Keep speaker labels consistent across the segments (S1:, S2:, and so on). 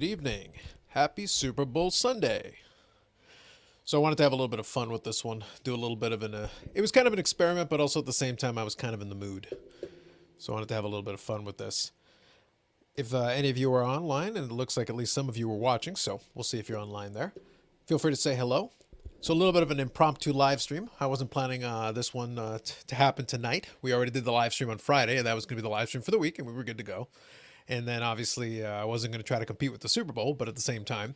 S1: Good evening. Happy Super Bowl Sunday. So I wanted to have a little bit of fun with this one. Do a little bit of it was kind of an experiment, but also at the same time I was kind of in the mood. So I wanted to have a little bit of fun with this. If any of you are online, and it looks like at least some of you were watching, so we'll see if you're online there. Feel free to say hello. So a little bit of an impromptu live stream. I wasn't planning this one to happen tonight. We already did the live stream on Friday, and that was going to be the live stream for the week, and we were good to go. And then obviously I wasn't going to try to compete with the Super Bowl, but at the same time,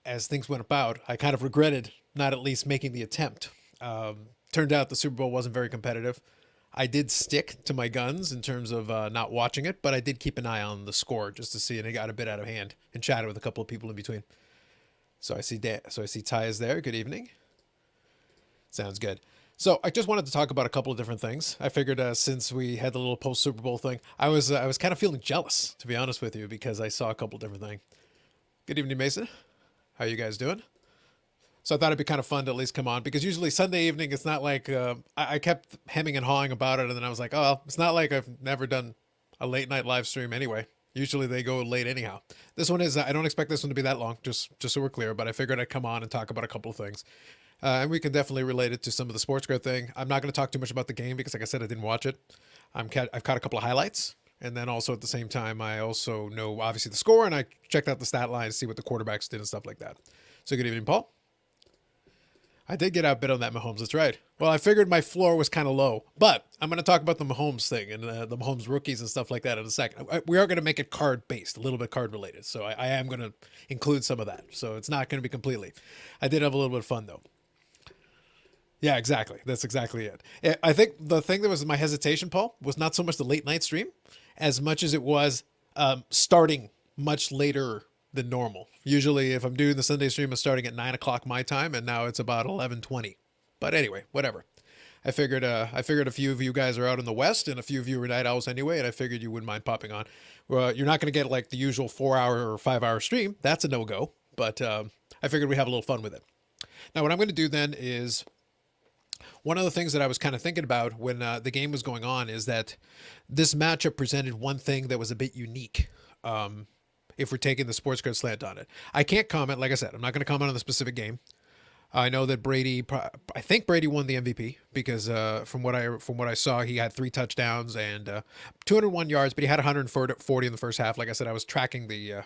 S1: as things went about, I kind of regretted not at least making the attempt. Turned out the Super Bowl wasn't very competitive. I did stick to my guns in terms of not watching it, but I did keep an eye on the score just to see, and it got a bit out of hand and chatted with a couple of people in between. So I see Ty is there. Good evening. Sounds good. So I just wanted to talk about a couple of different things. I figured since we had the little post Super Bowl thing, I was kind of feeling jealous, to be honest with you, because I saw a couple of different things. Good evening, Mason. How you guys doing? So I thought it'd be kind of fun to at least come on, because usually Sunday evening, it's not like I kept hemming and hawing about it, and then I was like, oh, well, it's not like I've never done a late night live stream anyway. Usually they go late anyhow. This one is, I don't expect this one to be that long, just so we're clear, but I figured I'd come on and talk about a couple of things. And we can definitely relate it to some of the sports grad thing. I'm not going to talk too much about the game because, like I said, I didn't watch it. I've caught a couple of highlights. And then also at the same time, I also know, obviously, the score, and I checked out the stat line to see what the quarterbacks did and stuff like that. So good evening, Paul. I did get outbid on that Mahomes. That's right. Well, I figured my floor was kind of low, but I'm going to talk about the Mahomes thing and the Mahomes rookies and stuff like that in a second. We are going to make it card based, a little bit card related. So I am going to include some of that. So it's not going to be completely. I did have a little bit of fun though. Yeah, exactly. That's exactly it. I think the thing that was my hesitation, Paul, was not so much the late night stream as much as it was starting much later than normal. Usually if I'm doing the Sunday stream, I'm starting at 9 o'clock my time, and now it's about 11:20. But anyway, whatever. I figured a few of you guys are out in the West, and a few of you are night owls anyway, and I figured you wouldn't mind popping on. Well, you're not going to get like the usual 4 hour or 5 hour stream. That's a no-go. But I figured we'd have a little fun with it. Now, what I'm going to do then is, one of the things that I was kind of thinking about when the game was going on is that this matchup presented one thing that was a bit unique. If we're taking the sports card slant on it, I can't comment. Like I said, I'm not going to comment on the specific game. I know that I think Brady won the MVP because from what I saw, he had 3 touchdowns and 201 yards, but he had 140 in the first half. Like I said, I was tracking the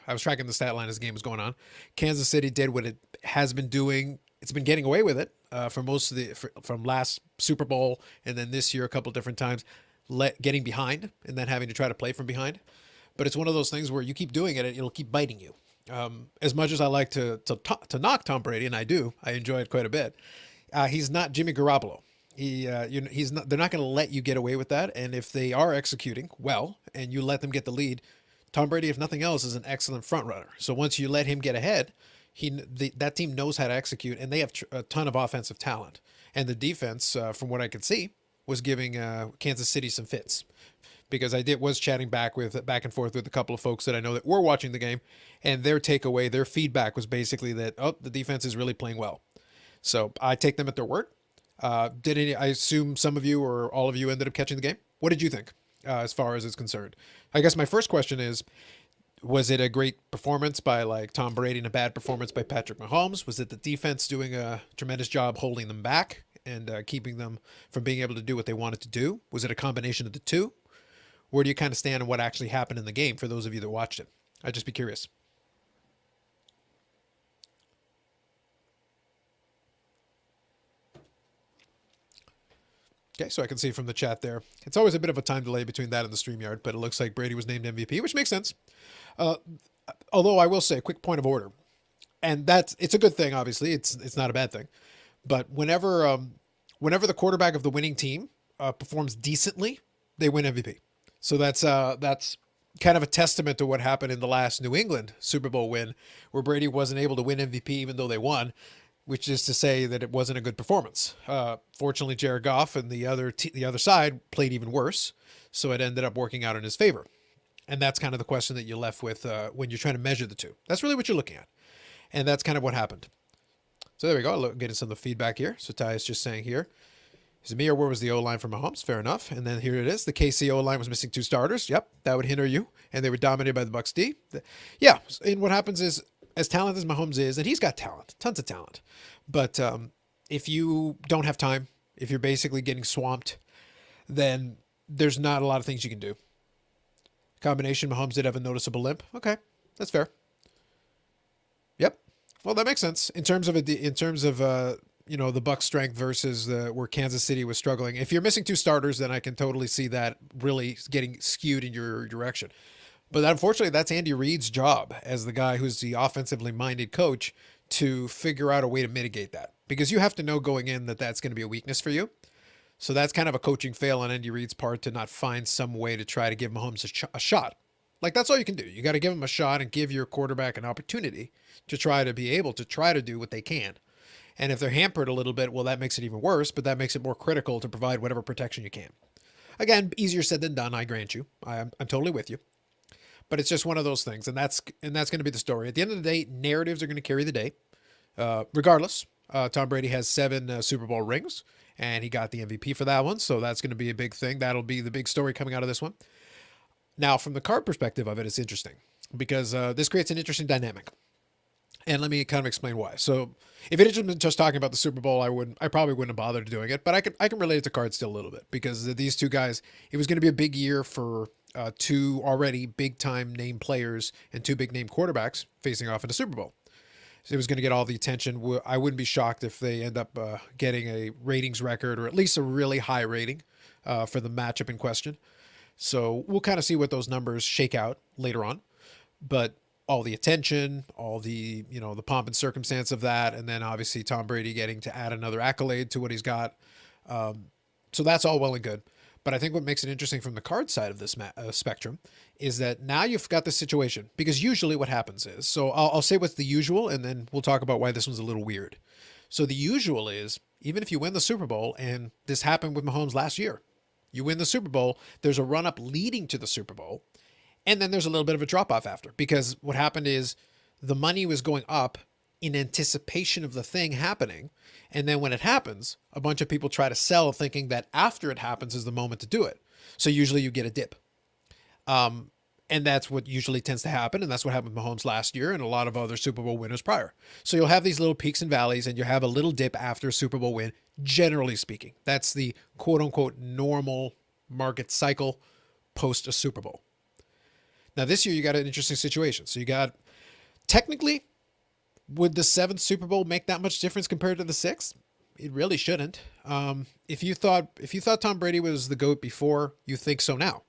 S1: stat line as the game was going on. Kansas City did what it has been doing. It's been getting away with it for most of from last Super Bowl and then this year a couple different times, getting behind and then having to try to play from behind. But it's one of those things where you keep doing it, it'll keep biting you. As much as I like to knock Tom Brady, and I do, I enjoy it quite a bit. He's not Jimmy Garoppolo. He's not. They're not going to let you get away with that. And if they are executing well, and you let them get the lead, Tom Brady, if nothing else, is an excellent front runner. So once you let him get ahead, that team knows how to execute, and they have a ton of offensive talent. And the defense, from what I could see, was giving Kansas City some fits. Because I was chatting back and forth with a couple of folks that I know that were watching the game, and their takeaway, their feedback was basically that, oh, the defense is really playing well. So I take them at their word. I assume some of you or all of you ended up catching the game. What did you think as far as it's concerned? I guess my first question is, was it a great performance by like Tom Brady and a bad performance by Patrick Mahomes? Was it the defense doing a tremendous job holding them back and keeping them from being able to do what they wanted to do? Was it a combination of the two? Where do you kind of stand on what actually happened in the game for those of you that watched it? I'd just be curious. Okay, so I can see from the chat there. It's always a bit of a time delay between that and the StreamYard, but it looks like Brady was named MVP, which makes sense. Although I will say, a quick point of order, and it's a good thing, obviously. It's not a bad thing. But whenever the quarterback of the winning team performs decently, they win MVP. So that's kind of a testament to what happened in the last New England Super Bowl win, where Brady wasn't able to win MVP even though they won, which is to say that it wasn't a good performance. Fortunately, Jared Goff and the other side played even worse, so it ended up working out in his favor. And that's kind of the question that you're left with when you're trying to measure the two. That's really what you're looking at, and that's kind of what happened. So there we go. Getting some of the feedback here. So Ty is just saying here, Is it me or where was the O-line for Mahomes? Fair enough. And then here it is. The KC O-line was missing two starters. Yep, that would hinder you. And they were dominated by the Bucs D. Yeah, and what happens is, as talented as Mahomes is, and he's got talent, tons of talent. But if you don't have time, if you're basically getting swamped, then there's not a lot of things you can do. Combination, Mahomes did have a noticeable limp. Okay, that's fair. Yep. Well, that makes sense in terms of the Bucs' strength versus where Kansas City was struggling. If you're missing two starters, then I can totally see that really getting skewed in your direction. But unfortunately, that's Andy Reid's job as the guy who's the offensively minded coach to figure out a way to mitigate that, because you have to know going in that that's going to be a weakness for you. So that's kind of a coaching fail on Andy Reid's part to not find some way to try to give Mahomes a shot. Like, that's all you can do. You got to give him a shot and give your quarterback an opportunity to try to be able to try to do what they can. And if they're hampered a little bit, well, that makes it even worse, but that makes it more critical to provide whatever protection you can. Again, easier said than done, I grant you. I'm totally with you. But it's just one of those things, and that's going to be the story. At the end of the day, narratives are going to carry the day. Regardless, Tom Brady has 7 Super Bowl rings, and he got the MVP for that one, so that's going to be a big thing. That'll be the big story coming out of this one. Now, from the card perspective of it, it's interesting because this creates an interesting dynamic. And let me kind of explain why. So, if it had been just talking about the Super Bowl, I probably wouldn't have bothered doing it. But I can relate it to cards still a little bit because these two guys, it was going to be a big year for two already big time name players and two big name quarterbacks facing off in the Super Bowl. So it was going to get all the attention. I wouldn't be shocked if they end up getting a ratings record or at least a really high rating for the matchup in question. So we'll kind of see what those numbers shake out later on. But all the attention, all the, the pomp and circumstance of that, and then obviously Tom Brady getting to add another accolade to what he's got. So that's all well and good. But I think what makes it interesting from the card side of this spectrum is that now you've got this situation, because usually what happens is, so I'll say what's the usual, and then we'll talk about why this one's a little weird. So the usual is, even if you win the Super Bowl, and this happened with Mahomes last year, you win the Super Bowl, there's a run up leading to the Super Bowl, and then there's a little bit of a drop off after, because what happened is the money was going up in anticipation of the thing happening. And then when it happens, a bunch of people try to sell thinking that after it happens is the moment to do it. So usually you get a dip. And that's what usually tends to happen. And that's what happened with Mahomes last year and a lot of other Super Bowl winners prior. So you'll have these little peaks and valleys, and you have a little dip after a Super Bowl win, generally speaking. That's the quote unquote normal market cycle post a Super Bowl. Now this year you got an interesting situation. So you got, technically, would the 7th Super Bowl make that much difference compared to the 6th? It really shouldn't. If you thought Tom Brady was the GOAT before, you think so now.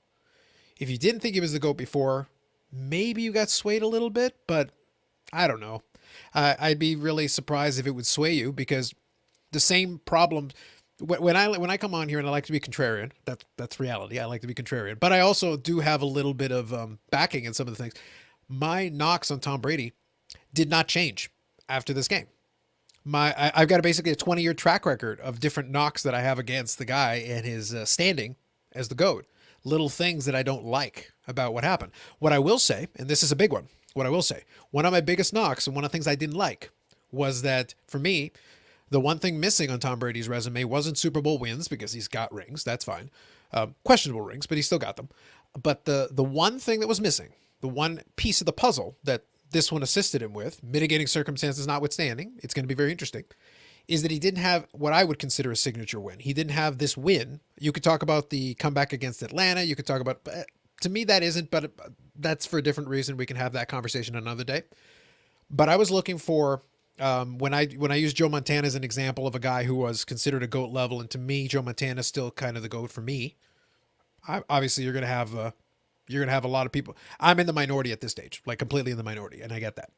S1: If you didn't think he was the GOAT before, maybe you got swayed a little bit, but I don't know. I'd be really surprised if it would sway you, because the same problem. When I come on here and I like to be contrarian, that's reality. I like to be contrarian, but I also do have a little bit of backing in some of the things. My knocks on Tom Brady did not change after this game. I've got basically a 20-year track record of different knocks that I have against the guy and his standing as the GOAT. Little things that I don't like about what happened. What I will say, and this is a big one, one of my biggest knocks and one of the things I didn't like was that, for me, the one thing missing on Tom Brady's resume wasn't Super Bowl wins, because he's got rings. That's fine. Questionable rings, but he still got them. But the one thing that was missing, the one piece of the puzzle that this one assisted him with, mitigating circumstances notwithstanding, it's going to be very interesting, is that he didn't have what I would consider a signature win. He didn't have this win. You could talk about the comeback against Atlanta. You could talk about, to me, that isn't, but that's for a different reason. We can have that conversation another day. But I was looking for, when I use Joe Montana as an example of a guy who was considered a GOAT level, and to me, Joe Montana is still kind of the GOAT for me. Obviously, you're going to have a lot of people. I'm in the minority at this stage, like completely in the minority, and I get that.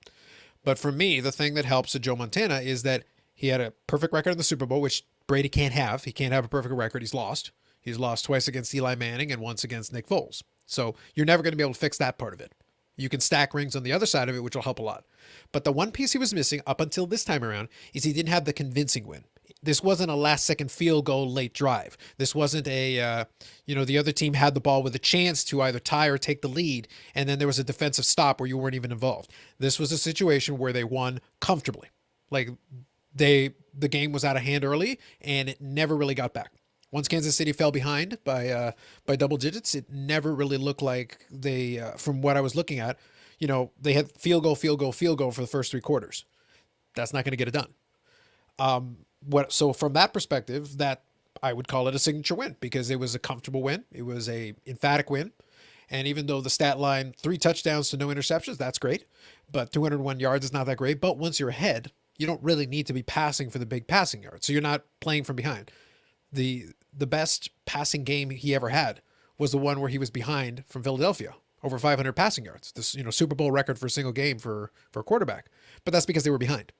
S1: But for me, the thing that helps with Joe Montana is that he had a perfect record in the Super Bowl, which Brady can't have. He can't have a perfect record. He's lost. He's lost twice against Eli Manning and once against Nick Foles. So you're never going to be able to fix that part of it. You can stack rings on the other side of it, which will help a lot. But the one piece he was missing up until this time around is he didn't have the convincing win. This wasn't a last-second field goal late drive. This wasn't the other team had the ball with a chance to either tie or take the lead, and then there was a defensive stop where you weren't even involved. This was a situation where they won comfortably. Like, the game was out of hand early, and it never really got back. Once Kansas City fell behind by double digits, it never really looked like they, from what I was looking at, they had field goal, field goal, field goal for the first 3 quarters. That's not going to get it done. So from that perspective, that I would call it a signature win because it was a comfortable win. It was a emphatic win. And even though the stat line, 3 touchdowns to no interceptions, that's great. But 201 yards is not that great. But once you're ahead, you don't really need to be passing for the big passing yards. So you're not playing from behind. The best passing game he ever had was the one where he was behind from Philadelphia, over 500 passing yards. This Super Bowl record for a single game for a quarterback. But that's because they were behind.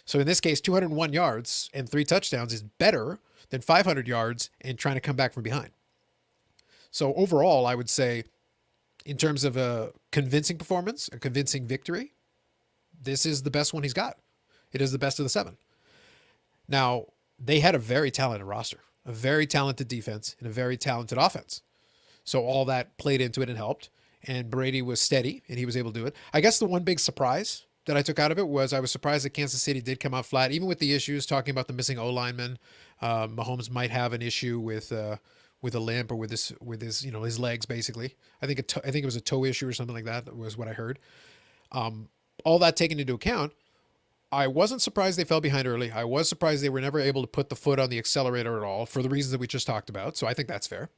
S1: So in this case, 201 yards and 3 touchdowns is better than 500 yards and trying to come back from behind. So overall, I would say, in terms of a convincing performance, a convincing victory, this is the best one he's got. It is the best of the 7. Now, they had a very talented roster, a very talented defense, and a very talented offense. So all that played into it and helped. And Brady was steady, and he was able to do it. I guess the one big surprise that I took out of it was I was surprised that Kansas City did come out flat, even with the issues, talking about the missing O-lineman. Mahomes might have an issue with a limp or with his legs, basically. I think it was a toe issue or something like that was what I heard. All that taken into account, I wasn't surprised they fell behind early. I was surprised they were never able to put the foot on the accelerator at all for the reasons that we just talked about. So I think that's fair.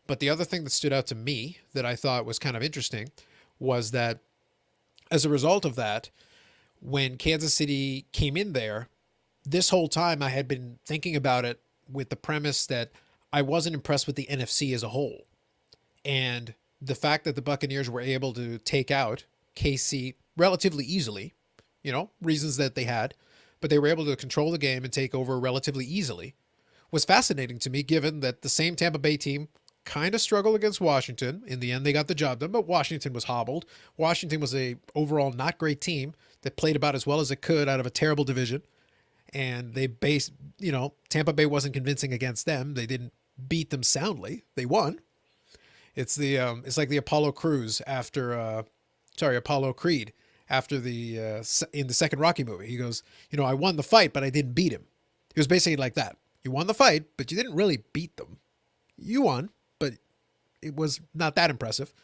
S1: But the other thing that stood out to me that I thought was kind of interesting was that as a result of that, when Kansas City came in there, this whole time I had been thinking about it with the premise that I wasn't impressed with the NFC as a whole. And the fact that the Buccaneers were able to take out KC relatively easily, reasons that they had, but they were able to control the game and take over relatively easily, was fascinating to me, given that the same Tampa Bay team kind of struggled against Washington. In the end, they got the job done, but Washington was hobbled. Washington was a overall not great team that played about as well as it could out of a terrible division. And Tampa Bay wasn't convincing against them. They didn't beat them soundly. They won. It's like the Apollo Creed after in the second Rocky movie. He goes, I won the fight, but I didn't beat him. It was basically like that. You won the fight, but you didn't really beat them. You won, but it was not that impressive.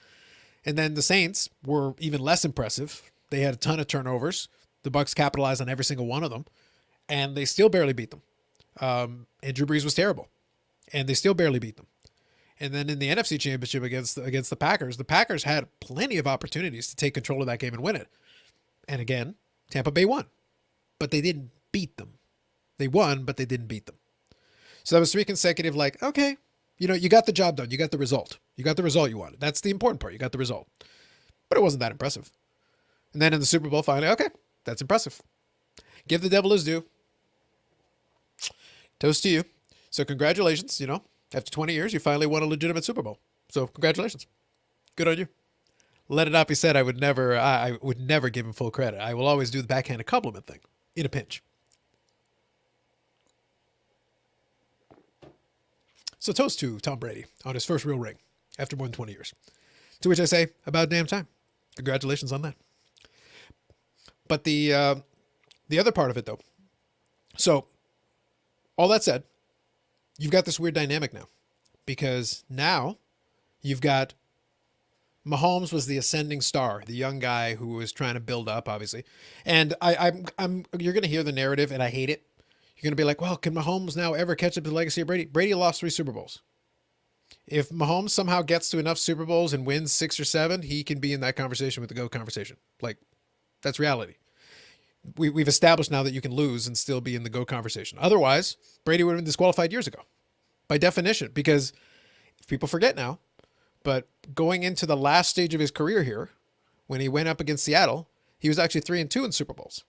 S1: And then the Saints were even less impressive. They had a ton of turnovers. The Bucs capitalized on every single one of them, and they still barely beat them. And Drew Brees was terrible, and they still barely beat them. And then in the NFC Championship against the Packers had plenty of opportunities to take control of that game and win it. And again, Tampa Bay won, but they didn't beat them. They won, but they didn't beat them. So that was 3 consecutive, okay, you got the job done. You got the result. You got the result you wanted. That's the important part. You got the result. But it wasn't that impressive. And then in the Super Bowl, finally, okay, that's impressive. Give the devil his due. Toast to you. So congratulations, after 20 years, you finally won a legitimate Super Bowl. So congratulations. Good on you. Let it not be said I would never give him full credit. I will always do the backhanded compliment thing in a pinch. So toast to Tom Brady on his first real ring after more than 20 years. To which I say, about damn time. Congratulations on that. But the other part of it, though. So, all that said, you've got this weird dynamic now. Because now you've got Mahomes was the ascending star, the young guy who was trying to build up, obviously. And you're going to hear the narrative, and I hate it. You're going to be like, well, can Mahomes now ever catch up to the legacy of Brady? Brady lost 3 Super Bowls. If Mahomes somehow gets to enough Super Bowls and wins 6 or 7, he can be in that conversation with the GOAT conversation. That's reality. We've established now that you can lose and still be in the GOAT conversation. Otherwise, Brady would have been disqualified years ago, by definition, because if people forget now, but going into the last stage of his career here, when he went up against Seattle, he was actually 3-2 in Super Bowls.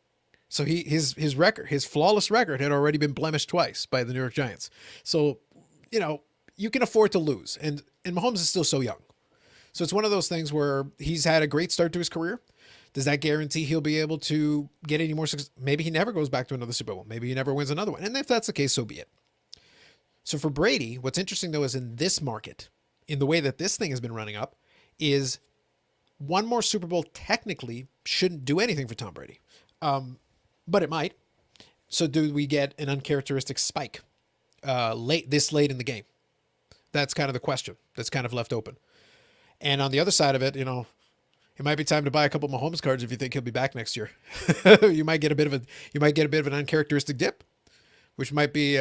S1: So his record, his flawless record, had already been blemished twice by the New York Giants. So, you can afford to lose. And Mahomes is still so young. So it's one of those things where he's had a great start to his career. Does that guarantee he'll be able to get any more success? Maybe he never goes back to another Super Bowl. Maybe he never wins another one. And if that's the case, so be it. So for Brady, what's interesting, though, is in this market, in the way that this thing has been running up, is one more Super Bowl technically shouldn't do anything for Tom Brady. But it might. So do we get an uncharacteristic spike late in the game? That's kind of the question that's kind of left open. And on the other side of it, it might be time to buy a couple of Mahomes cards if you think he'll be back next year. you might get a bit of an uncharacteristic dip, which might be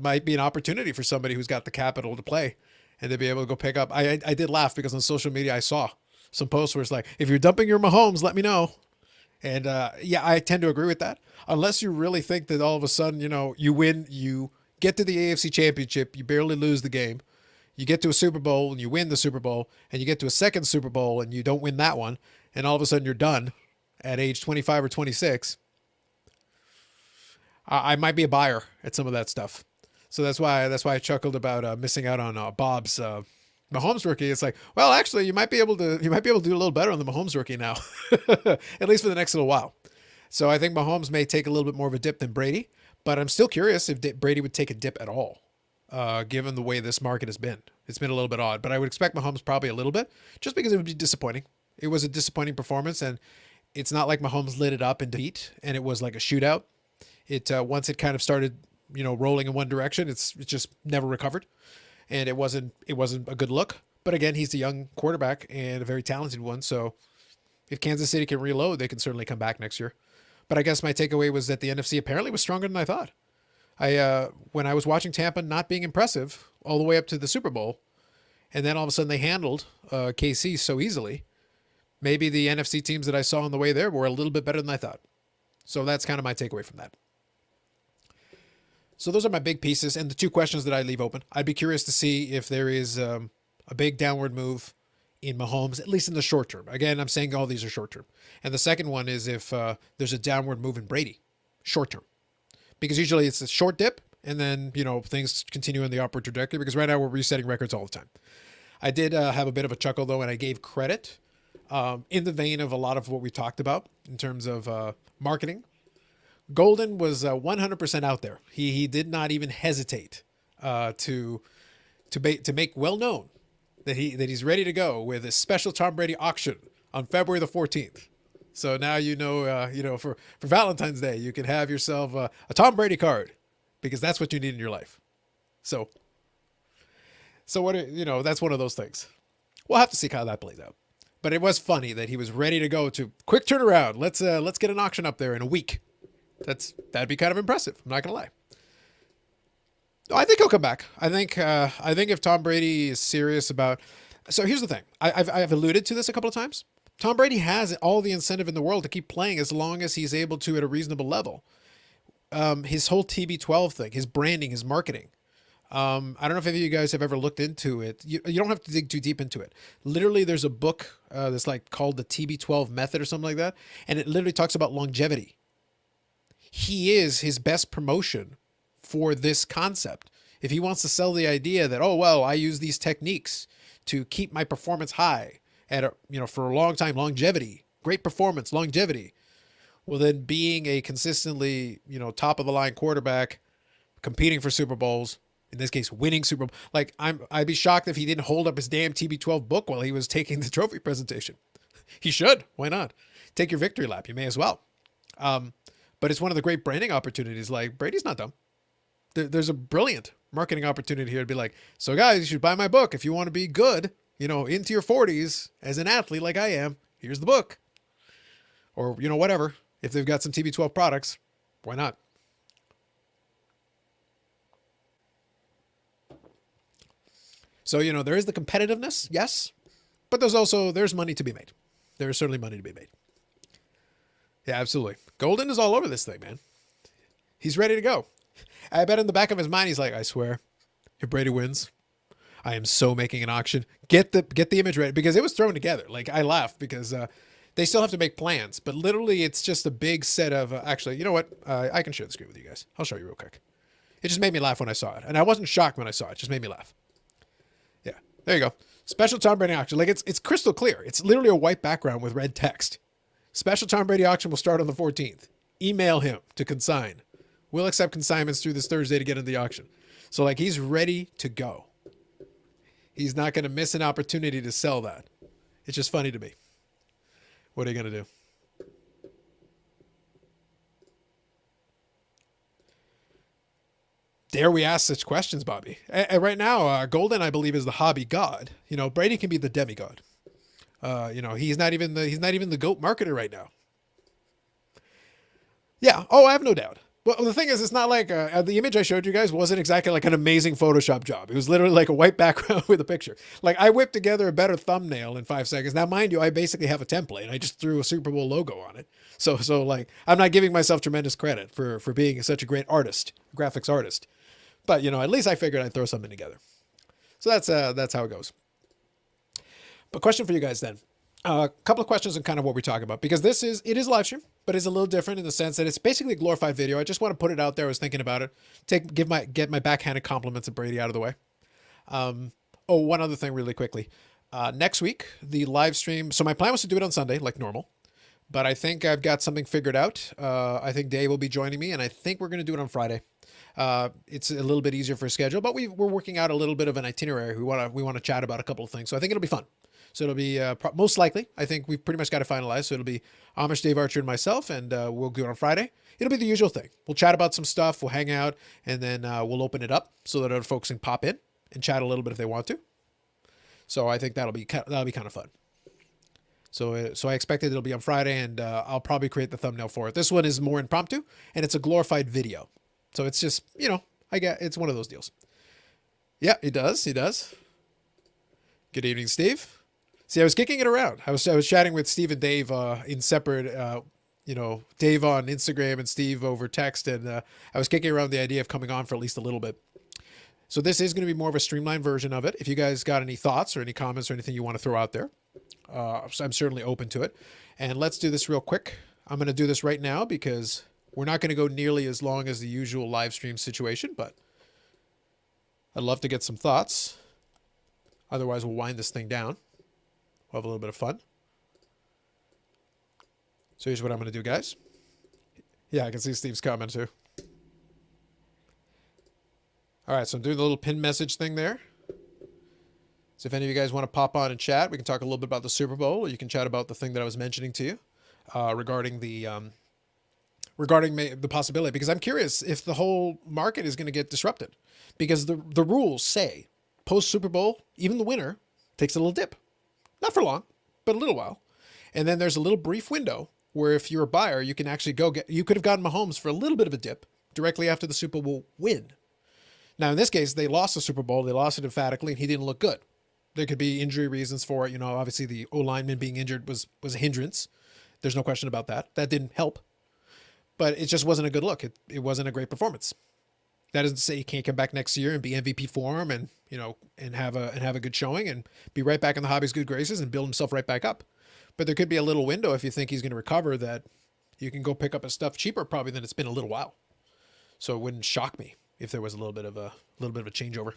S1: might be an opportunity for somebody who's got the capital to play and to be able to go pick up. I did laugh because on social media I saw some posts where it's like, if you're dumping your Mahomes, let me know. And yeah, I tend to agree with that. Unless you really think that all of a sudden, you win, you get to the AFC Championship, you barely lose the game. You get to a Super Bowl and you win the Super Bowl, and you get to a second Super Bowl and you don't win that one, and all of a sudden you're done at age 25 or 26. I might be a buyer at some of that stuff. So that's why I chuckled about missing out on Bob's Mahomes rookie. It's like, well, actually, you might be able to do a little better on the Mahomes rookie now, at least for the next little while. So I think Mahomes may take a little bit more of a dip than Brady, but I'm still curious if Brady would take a dip at all, given the way this market has been. It's been a little bit odd, but I would expect Mahomes probably a little bit, just because it would be disappointing. It was a disappointing performance, and it's not like Mahomes lit it up in defeat, and it was like a shootout. It once it kind of started, rolling in one direction, it just never recovered, and it wasn't a good look. But again, he's a young quarterback and a very talented one, so if Kansas City can reload, they can certainly come back next year. But I guess my takeaway was that the NFC apparently was stronger than I thought. When I was watching Tampa not being impressive all the way up to the Super Bowl, and then all of a sudden they handled KC so easily, maybe the NFC teams that I saw on the way there were a little bit better than I thought. So that's kind of my takeaway from that. So those are my big pieces and the two questions that I leave open. I'd be curious to see if there is a big downward move in Mahomes, at least in the short term. Again, I'm saying all these are short term. And the second one is if there's a downward move in Brady, short term. Because usually it's a short dip and then, things continue in the upward trajectory, because right now we're resetting records all the time. I did have a bit of a chuckle, though, and I gave credit in the vein of a lot of what we talked about in terms of marketing. Golden was 100% out there. He did not even hesitate to make well known that he's ready to go with a special Tom Brady auction on February the 14th. So now for Valentine's Day you can have yourself a Tom Brady card, because that's what you need in your life. So that's one of those things. We'll have to see how that plays out. But it was funny that he was ready to go to quick turnaround. Let's get an auction up there in a week. That'd be kind of impressive. I'm not gonna lie. I think he'll come back. I think if Tom Brady is serious about, so here's the thing. I've alluded to this a couple of times. Tom Brady has all the incentive in the world to keep playing as long as he's able to at a reasonable level. His whole TB12 thing, his branding, his marketing. I don't know if any of you guys have ever looked into it. You don't have to dig too deep into it. Literally, there's a book that's like called the TB12 Method or something like that, and it literally talks about longevity. He is his best promotion for this concept. If he wants to sell the idea that, oh, well, I use these techniques to keep my performance high for a long time, longevity, great performance, longevity. Well, then being a consistently, top of the line quarterback, competing for Super Bowls, in this case, winning Super Bowl. Like I'd be shocked if he didn't hold up his damn TB12 book while he was taking the trophy presentation. He should. Why not? Take your victory lap. You may as well. But it's one of the great branding opportunities. Like, Brady's not dumb. There's a brilliant marketing opportunity here to be like, so guys, you should buy my book if you want to be good, into your 40s as an athlete like I am. Here's the book. Or, whatever. If they've got some TB12 products, why not? So, there is the competitiveness, yes, but there's money to be made. There is certainly money to be made. Yeah, absolutely. Golden is all over this thing, man. He's ready to go. I bet in the back of his mind, he's like, I swear, if Brady wins, I am so making an auction. Get the image ready, because it was thrown together. Like, I laugh because they still have to make plans, but literally it's just a big set of, actually, you know what? I can share the screen with you guys. I'll show you real quick. It just made me laugh when I saw it. And I wasn't shocked when I saw it. It just made me laugh. Yeah, there you go. Special Tom Brady auction. Like, it's crystal clear. It's literally a white background with red text. Special Tom Brady auction will start on the 14th. Email him to consign. We'll accept consignments through this Thursday to get into the auction. So, like, he's ready to go. He's not going to miss an opportunity to sell that. It's just funny to me. What are you going to do? Dare we ask such questions, Bobby? And right now, Golden, I believe, is the hobby god. Brady can be the demigod. He's not even the goat marketer right now. Yeah. Oh, I have no doubt. Well, the thing is, it's not like the image I showed you guys wasn't exactly like an amazing Photoshop job. It was literally like a white background with a picture. Like I whipped together a better thumbnail in 5 seconds. Now, mind you, I basically have a template. I just threw a Super Bowl logo on it. So like I'm not giving myself tremendous credit for being such a great artist, graphics artist. But at least I figured I'd throw something together. So that's how it goes. But question for you guys then. A couple of questions on kind of what we're talking about, because it is live stream, but it's a little different in the sense that it's basically a glorified video. I just want to put it out there. I was thinking about it. Get my backhanded compliments of Brady out of the way. One other thing really quickly. Next week, the live stream. So my plan was to do it on Sunday like normal, but I think I've got something figured out. I think Dave will be joining me, and I think we're going to do it on Friday. It's a little bit easier for a schedule, but we're working out a little bit of an itinerary. We want to chat about a couple of things. So I think it'll be fun. So it'll be most likely, I think we've pretty much got it finalized. So it'll be Amish, Dave Archer, and myself, and we'll do it on Friday. It'll be the usual thing. We'll chat about some stuff, we'll hang out, and then we'll open it up so that other folks can pop in and chat a little bit if they want to. So I think that'll be kind of fun. So I expected it'll be on Friday, and I'll probably create the thumbnail for it. This one is more impromptu, and it's a glorified video. So it's just, it's one of those deals. Yeah, he does. Good evening, Steve. See, I was kicking it around. I was chatting with Steve and Dave in separate, Dave on Instagram and Steve over text, and I was kicking around the idea of coming on for at least a little bit. So this is going to be more of a streamlined version of it. If you guys got any thoughts or any comments or anything you want to throw out there, I'm certainly open to it. And let's do this real quick. I'm going to do this right now because we're not going to go nearly as long as the usual live stream situation, but I'd love to get some thoughts. Otherwise, we'll wind this thing down. We'll have a little bit of fun. So here's what I'm going to do, guys. Yeah, I can see Steve's comment too. All right, so I'm doing the little pin message thing there. So if any of you guys want to pop on and chat, we can talk a little bit about the Super Bowl, or you can chat about the thing that I was mentioning to you regarding the possibility, because I'm curious if the whole market is going to get disrupted, because the rules say post Super Bowl, even the winner takes a little dip. Not for long, but a little while. And then there's a little brief window where if you're a buyer, you can actually you could have gotten Mahomes for a little bit of a dip directly after the Super Bowl win. Now, in this case, they lost the Super Bowl. They lost it emphatically, and he didn't look good. There could be injury reasons for it. Obviously the O-lineman being injured was a hindrance. There's no question about that. That didn't help. But it just wasn't a good look. It wasn't a great performance. That doesn't say he can't come back next year and be MVP form and have a good showing and be right back in the hobby's good graces and build himself right back up. But there could be a little window if you think he's going to recover that you can go pick up his stuff cheaper probably than it's been a little while. So it wouldn't shock me if there was a little bit of a changeover.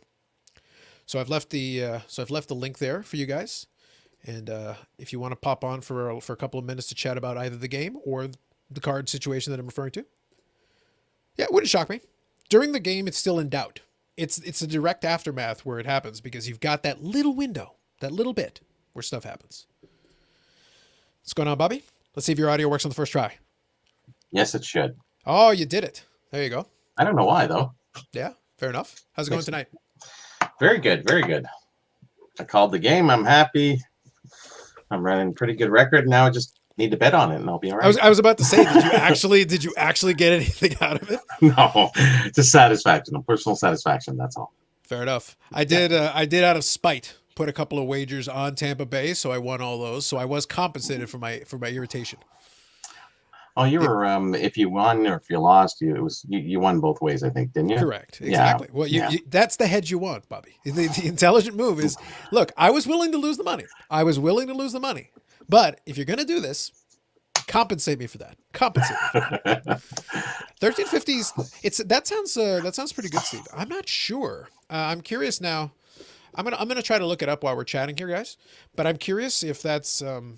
S1: So I've left the link there for you guys, and if you want to pop on for a couple of minutes to chat about either the game or the card situation that I'm referring to, yeah, it wouldn't shock me. During the game, it's still in doubt. It's a direct aftermath where it happens because you've got that little window, that little bit where stuff happens. What's going on, Bobby? Let's see if your audio works on the first try.
S2: Yes, it should.
S1: Oh, you did it. There you go.
S2: I don't know why, though.
S1: Yeah, fair enough. How's it going tonight?
S2: Very good, very good. I called the game. I'm happy. I'm running a pretty good record. Now I just need to bet on it, and I'll be all right.
S1: I was about to say, did you actually get anything out of it?
S2: No, just satisfaction, a personal satisfaction. That's all.
S1: Fair enough. I did out of spite put a couple of wagers on Tampa Bay, so I won all those. So I was compensated for my irritation.
S2: Oh, you were if you won or if you lost, you won both ways, I think, didn't you?
S1: Correct. Exactly. Yeah. Well, you that's the hedge you want, Bobby. The intelligent move is, look, I was willing to lose the money. But if you're going to do this, compensate me for that. Compensate me for that. 1350s. That sounds pretty good, Steve. I'm not sure. I'm curious now. I'm gonna try to look it up while we're chatting here, guys. But I'm curious if that's been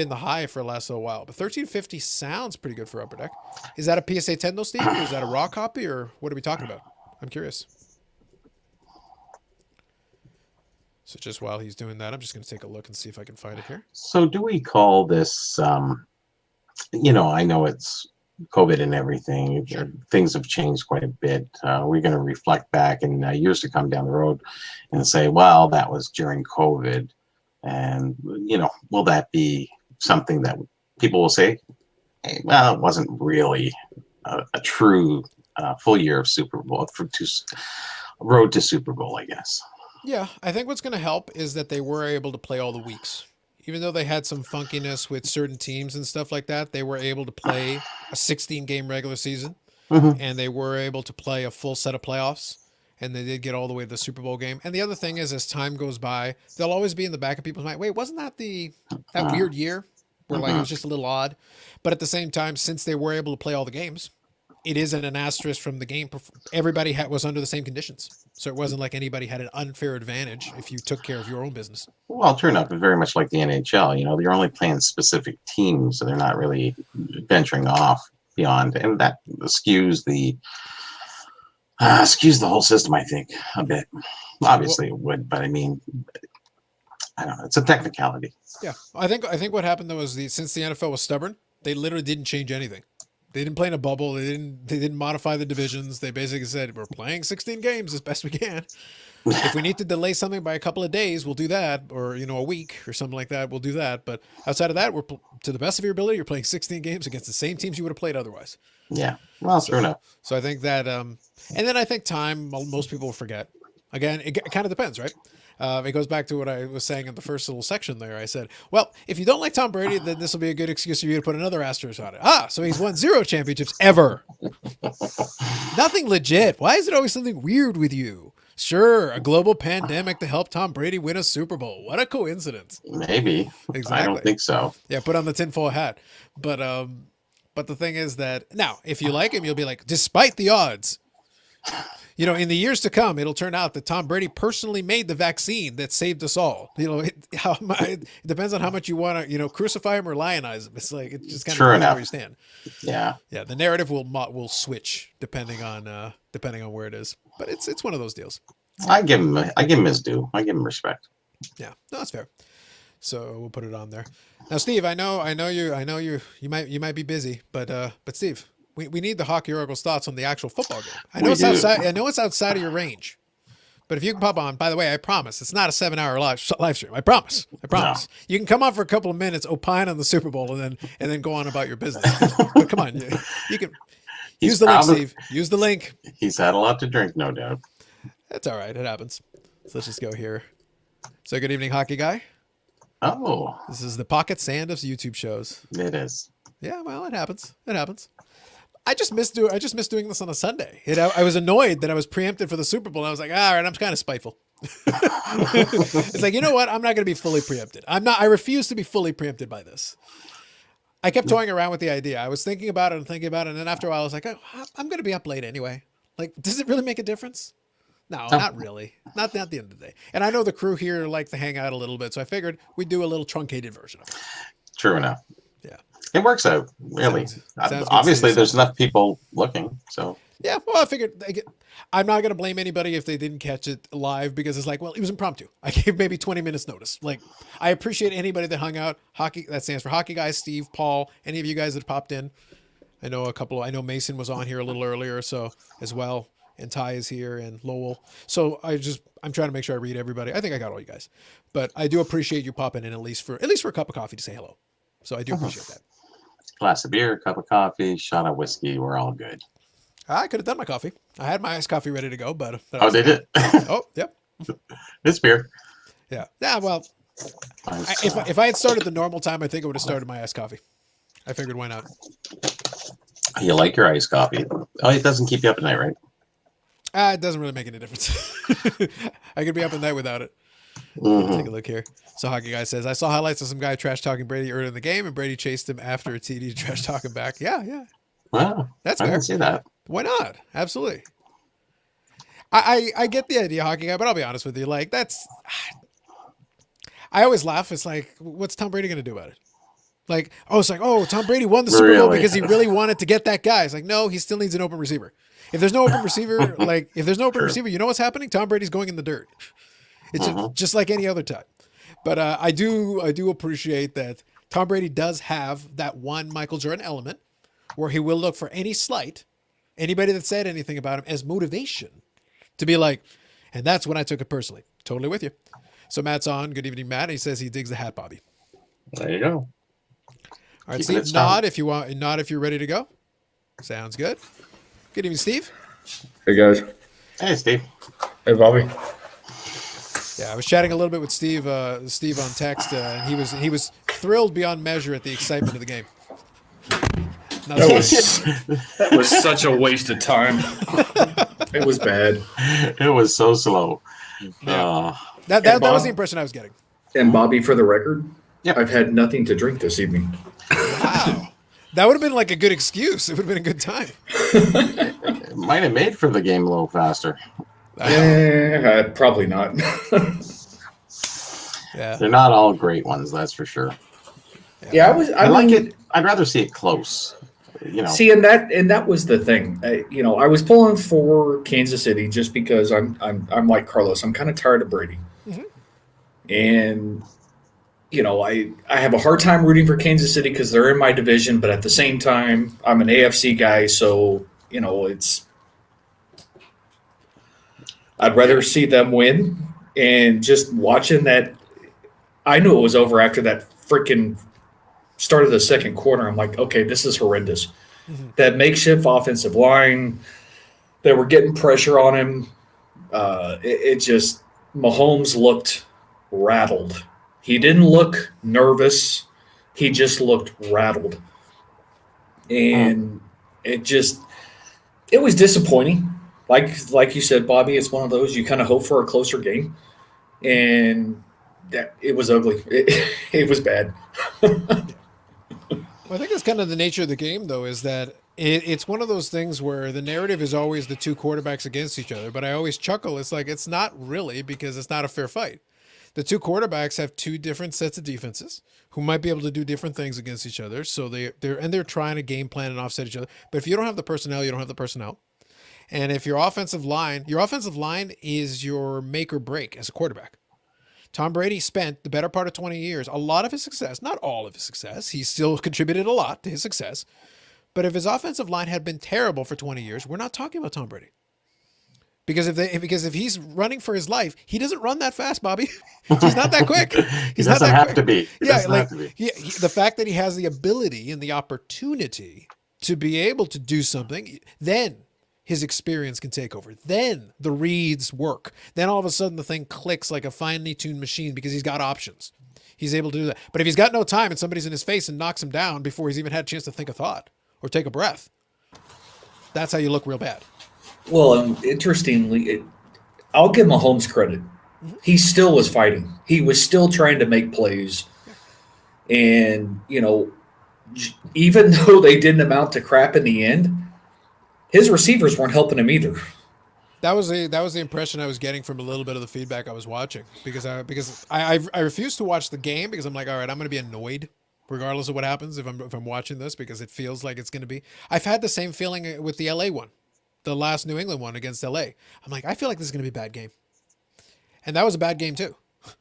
S1: the high for the last little while. But 1350 sounds pretty good for Upper Deck. Is that a PSA 10 though, Steve? Or is that a raw copy, or what are we talking about? I'm curious. So just while he's doing that, I'm just going to take a look and see if I can find it here.
S2: So do we call this, I know it's COVID and everything, things have changed quite a bit. We're going to reflect back in years to come down the road and say, well, that was during COVID. And, will that be something that people will say, hey, well, it wasn't really a true full year of Super Bowl, road to Super Bowl, I guess.
S1: Yeah, I think what's going to help is that they were able to play all the weeks. Even though they had some funkiness with certain teams and stuff like that, they were able to play a 16 game regular season,
S2: Mm-hmm.
S1: and they were able to play a full set of playoffs, and they did get all the way to the Super Bowl game. And the other thing is, as time goes by, they'll always be in the back of people's mind. Wait, wasn't that that weird year where like it
S2: Mm-hmm.
S1: was just a little odd? But at the same time, since they were able to play all the games, it isn't an asterisk from the game. Everybody was under the same conditions, so it wasn't like anybody had an unfair advantage if you took care of your own business.
S2: Well, true enough, very much like the NHL. They're only playing specific teams, so they're not really venturing off beyond, and that skews the whole system, I think, a bit. Obviously, it would, but I mean, I don't know. It's a technicality.
S1: Yeah, I think what happened though is since the NFL was stubborn, they literally didn't change anything. They didn't play in a bubble. They didn't modify the divisions. They basically said we're playing 16 games as best we can. If we need to delay something by a couple of days, we'll do that, or a week or something like that. We'll do that. But outside of that, to the best of your ability, you're playing 16 games against the same teams you would have played otherwise.
S2: Yeah. Well, true enough.
S1: So I think that, and then I think time most people will forget. Again, it kind of depends, right? It goes back to what I was saying in the first little section there. I said, well, if you don't like Tom Brady, then this will be a good excuse for you to put another asterisk on it. So he's won 0 championships ever. Nothing legit. Why is it always something weird with you? Sure, a global pandemic to help Tom Brady win a Super Bowl. What a coincidence.
S2: Maybe.
S1: Exactly.
S2: I don't think so.
S1: Yeah, put on the tinfoil hat. But the thing is that now, if you like him, you'll be like, despite the odds, in the years to come, it'll turn out that Tom Brady personally made the vaccine that saved us all. It depends on how much you want to, crucify him or lionize him. It's like, it just kind of depends where you stand.
S2: Yeah.
S1: Yeah. The narrative will switch depending on where it is, but it's one of those deals.
S2: I give him his due. I give him respect.
S1: Yeah, no, that's fair. So we'll put it on there. Now, Steve, I know you might be busy, but Steve, we need the Hockey Oracle's thoughts on the actual football game. I know it's outside of your range, but if you can pop on, by the way, I promise it's not a 7-hour live stream. I promise. No. You can come on for a couple of minutes, opine on the Super Bowl, and then go on about your business. But come on, you can use the link, Steve. Use the link.
S2: He's had a lot to drink, no doubt.
S1: That's all right. It happens. So let's just go here. So good evening, hockey guy.
S2: Oh,
S1: this is the pocket sand of YouTube shows.
S2: It is.
S1: Yeah, well, it happens. I just missed doing this on a Sunday. I was annoyed that I was preempted for the Super Bowl. And I was like, all right, I'm kind of spiteful. It's like, you know what? I'm not going to be fully preempted. I refuse to be fully preempted by this. I kept toying around with the idea. I was thinking about it, and then after a while, I was like, oh, I'm going to be up late anyway. Like, does it really make a difference? No, not really. Not at the end of the day. And I know the crew here like to hang out a little bit, so I figured we'd do a little truncated version of it.
S2: True enough.
S1: Yeah.
S2: It works out, really.
S1: Sounds
S2: obviously, there's enough people looking, so.
S1: Yeah, well, I figured I'm not going to blame anybody if they didn't catch it live because it's like, well, it was impromptu. I gave maybe 20 minutes notice. Like, I appreciate anybody that hung out. Hockey, that stands for Hockey Guys, Steve, Paul, any of you guys that popped in. I know Mason was on here a little earlier, so as well. And Ty is here and Lowell. So I'm trying to make sure I read everybody. I think I got all you guys, but I do appreciate you popping in at least for a cup of coffee to say hello. So I do appreciate that.
S2: Glass of beer, cup of coffee, shot of whiskey. We're all good.
S1: I could have done my coffee. I had my iced coffee ready to go, but
S2: did it?
S1: Oh, yep.
S2: It's beer.
S1: Yeah. Yeah. Well, if I had started the normal time, I think I would have started my iced coffee. I figured why not?
S2: You like your iced coffee? Oh, it doesn't keep you up at night, right?
S1: It doesn't really make any difference. I could be up at night without it.
S2: Mm-hmm.
S1: Take a look here. So Hockey Guy says, I saw highlights of some guy trash talking Brady early in the game, and Brady chased him after a TD to trash talk him back. Yeah.
S2: Wow.
S1: That's
S2: fair. I didn't see that.
S1: Why not? Absolutely. I get the idea, Hockey Guy, but I'll be honest with you. Like, that's... I always laugh. It's like, what's Tom Brady going to do about it? Like, it's like, Tom Brady won the Super Bowl because he really wanted to get that guy. It's like, no, he still needs an open receiver. If there's no open receiver, receiver, you know what's happening? Tom Brady's going in the dirt. It's just like any other time. But I do appreciate that Tom Brady does have that one Michael Jordan element where he will look for any slight, anybody that said anything about him as motivation to be like, and that's when I took it personally. Totally with you. So Matt's on. Good evening, Matt. He says he digs the hat, Bobby.
S3: There you go.
S1: All right,
S2: Keeping
S1: Steve,
S2: it strong.
S1: nod if you want. Nod if you're ready to go. Sounds good. Good evening, Steve.
S3: Hey guys.
S2: Hey, Steve.
S3: Hey Bobby.
S1: Yeah, I was chatting a little bit with Steve on text, and he was thrilled beyond measure at the excitement of the game. Not
S3: That was such a waste of time. It was bad.
S2: It was so slow.
S1: Yeah. That was the impression I was getting.
S3: And Bobby, for the record,
S2: Yep.
S3: I've had nothing to drink this evening.
S1: Wow. That would have been like a good excuse. It would have been a good time.
S2: It might have made for the game a little faster.
S3: Probably not.
S1: Yeah.
S2: They're not all great ones, that's for sure.
S3: Yeah, I
S2: like
S3: mean,
S2: it. I'd rather see it close.
S3: See, and that was the thing. I was pulling for Kansas City just because I'm like Carlos. I'm kind of tired of Brady, and I have a hard time rooting for Kansas City because they're in my division. But at the same time, I'm an AFC guy, so it's. I'd rather see them win, and just watching that. I knew it was over after that freaking start of the second quarter. I'm like, okay, this is horrendous. That makeshift offensive line, they were getting pressure on him. It just Mahomes looked rattled. He didn't look nervous. He just looked rattled. And it was disappointing. Like you said, Bobby, it's one of those you kind of hope for a closer game. And that it was ugly. It was bad.
S1: Well, I think that's kind of the nature of the game, though, is that it's one of those things where the narrative is always the two quarterbacks against each other. But I always chuckle. It's like it's not really, because it's not a fair fight. The two quarterbacks have two different sets of defenses who might be able to do different things against each other. So they're trying to game plan and offset each other. But if you don't have the personnel, you don't have the personnel. And if your offensive line is your make or break as a quarterback. Tom Brady spent the better part of 20 years, a lot of his success, not all of his success. He still contributed a lot to his success. But if his offensive line had been terrible for 20 years, we're not talking about Tom Brady. Because if he's running for his life, he doesn't run that fast, Bobby. He's not that quick.
S2: He doesn't have to be.
S1: The fact that he has the ability and the opportunity to be able to do something, then his experience can take over. Then the reads work. Then all of a sudden the thing clicks like a finely tuned machine because he's got options. He's able to do that. But if he's got no time and somebody's in his face and knocks him down before he's even had a chance to think a thought or take a breath, that's how you look real bad.
S3: Well, interestingly, I'll give Mahomes credit. He still was fighting. He was still trying to make plays. And, even though they didn't amount to crap in the end, his receivers weren't helping him either.
S1: That was the impression I was getting from a little bit of the feedback I was watching because I refuse to watch the game because I'm like, all right, I'm going to be annoyed regardless of what happens if I'm watching this because it feels like it's going to be. I've had the same feeling with the LA one, the last New England one against LA. I'm like, I feel like this is going to be a bad game, and that was a bad game too.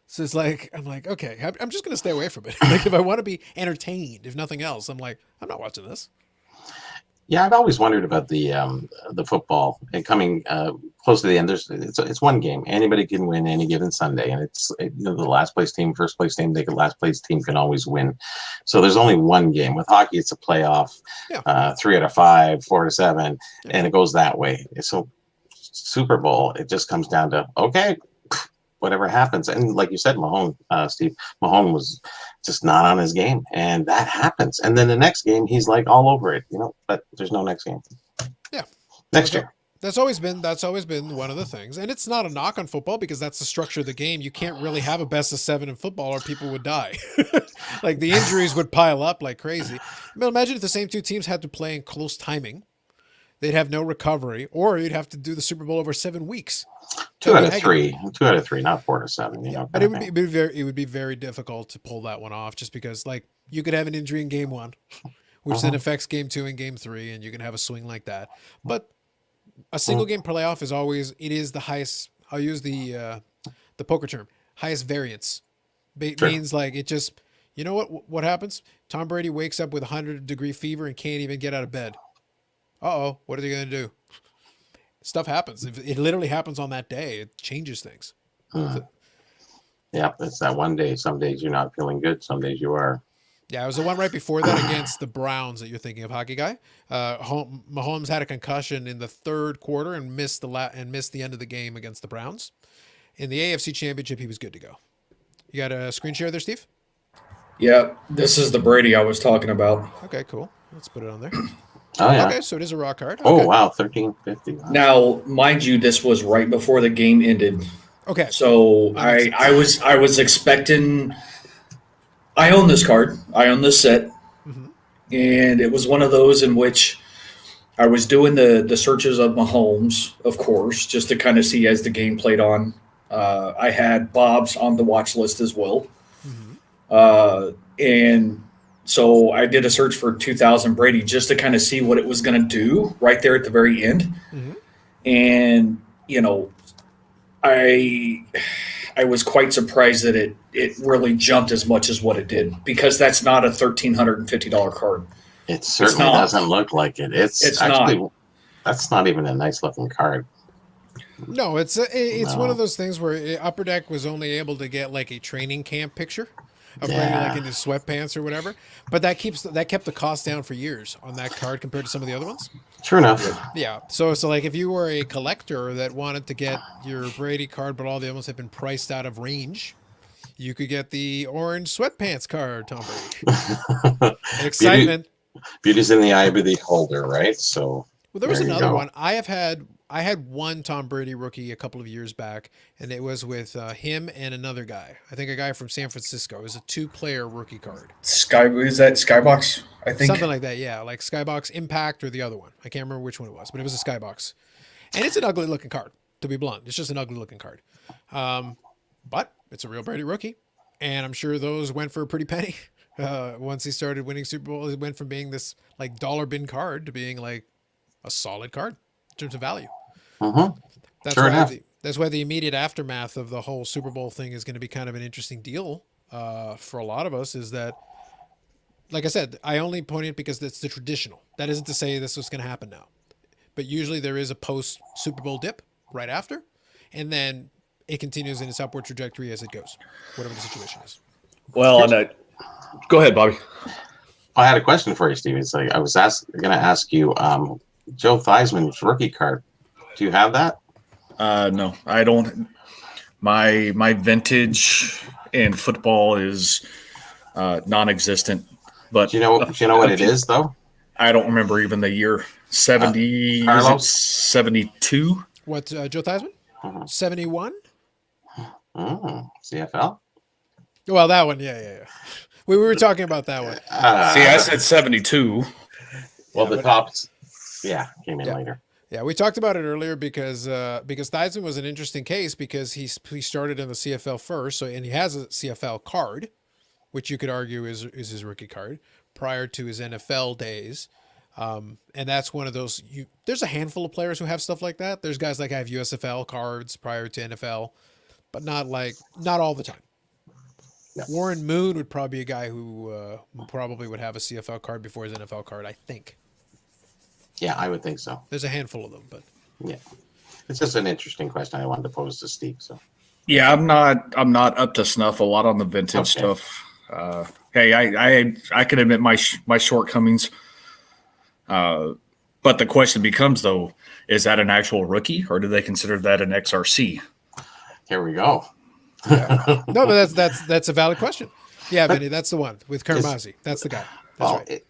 S1: So it's like I'm like, okay, I'm just going to stay away from it. Like if I want to be entertained, if nothing else, I'm like, I'm not watching this.
S2: Yeah, I've always wondered about the football and coming close to the end. It's one game. Anybody can win any given Sunday, and the last place team, first place team, the last place team can always win. So there's only one game. With hockey, it's a playoff, 3 out of 5, 4 to 7, and it goes that way. So Super Bowl, it just comes down to okay, whatever happens. And like you said, Steve Mahomes was just not on his game, and that happens. And then the next game, he's like all over it, but there's no next game.
S1: Yeah.
S2: Next year.
S1: That's always been one of the things. And it's not a knock on football because that's the structure of the game. You can't really have a best of 7 in football or people would die. Like the injuries would pile up like crazy. But imagine if the same two teams had to play in close timing. They'd have no recovery, or you'd have to do the Super Bowl over 7 weeks.
S2: 2 out of 3, not 4 to 7.
S1: But it would be very difficult to pull that one off, just because like you could have an injury in game 1, which then affects game 2 and game 3, and you can have a swing like that. But a single game playoff is the highest. I'll use the poker term, highest variance. Means like it just You know what happens? Tom Brady wakes up with 100-degree fever and can't even get out of bed. Uh-oh, what are they going to do? Stuff happens. It literally happens on that day. It changes things. So,
S2: Yeah, it's that one day. Some days you're not feeling good. Some days you are.
S1: yeah, it was the one right before that against the Browns that you're thinking of, hockey guy. Mahomes had a concussion in the third quarter and missed the end of the game against the Browns. In the AFC Championship, he was good to go. You got a screen share there, Steve?
S3: Yeah, this is the Brady I was talking about.
S1: Okay, cool. Let's put it on there.
S2: Oh, yeah.
S1: Okay, so it is a raw card.
S2: Oh,
S1: Okay.
S2: wow. 1350. Wow.
S3: Now, mind you, this was right before the game ended.
S1: Okay.
S3: So
S1: That makes
S3: I was expecting. I own this card. I own this set, and it was one of those in which I was doing the searches of Mahomes, of course, just to kind of see as the game played on. I had Bob's on the watch list as well, and so I did a search for 2000 Brady just to kind of see what it was going to do right there at the very end, and I was quite surprised that it really jumped as much as what it did, because that's not a $1,350 card.
S2: It certainly doesn't look like it. It's actually
S3: not.
S2: That's not even a nice looking card.
S1: No, it's one of those things where Upper Deck was only able to get like a training camp picture of Brady like in his sweatpants or whatever. But that kept the cost down for years on that card compared to some of the other ones.
S2: True enough.
S1: Yeah. So like if you were a collector that wanted to get your Brady card, but all the others have been priced out of range, you could get the orange sweatpants card, Tom Brady. Excitement.
S2: Beauty's in the eye of the beholder, right? So
S1: Well, there was another one. I had one Tom Brady rookie a couple of years back, and it was with him and another guy. I think a guy from San Francisco. It was a 2-player rookie card.
S3: Is that Skybox? I think
S1: Something like that, yeah. Like Skybox Impact or the other one. I can't remember which one it was, but it was a Skybox. And it's an ugly looking card, to be blunt. It's just an ugly looking card. But it's a real Brady rookie. And I'm sure those went for a pretty penny. Once he started winning Super Bowl, it went from being this like dollar bin card to being like a solid card in terms of value. That's why the immediate aftermath of the whole Super Bowl thing is going to be kind of an interesting deal for a lot of us. Is that, like I said, I only point it because it's the traditional. That isn't to say this is going to happen now, but usually there is a post Super Bowl dip right after, and then it continues in its upward trajectory as it goes, whatever the situation is.
S3: Well, go ahead, Bobby.
S2: I had a question for you, Steve. It's like I was going to ask you, Joe Theismann's rookie card. Do you have that?
S3: No, I don't. My vintage in football is non-existent. But
S2: Do you know what it is though?
S3: I don't remember even the year. 70,
S2: Carlos?
S3: 72?
S1: What, Joe Theismann? 71?
S2: CFL?
S1: Well, that one, yeah. We were talking about that one.
S3: See, I said 72.
S2: Well, the tops, came in later.
S1: Yeah, we talked about it earlier because Theismann was an interesting case because he started in the CFL first, and he has a CFL card, which you could argue is his rookie card prior to his NFL days, and that's one of those. There's a handful of players who have stuff like that. There's guys like I have USFL cards prior to NFL, but not all the time. Yeah. Warren Moon would probably be a guy who probably would have a CFL card before his NFL card, I think.
S2: Yeah, I would think so.
S1: There's a handful of them, but
S2: yeah, it's just an interesting question I wanted to pose to Steve. So
S3: yeah, I'm not up to snuff a lot on the vintage stuff. Hey, I can admit my shortcomings. But the question becomes though, is that an actual rookie or do they consider that an XRC?
S2: Here we go.
S1: Yeah. No, but that's a valid question. Yeah, Benny, that's the one with Karmazi. That's the guy. That's right.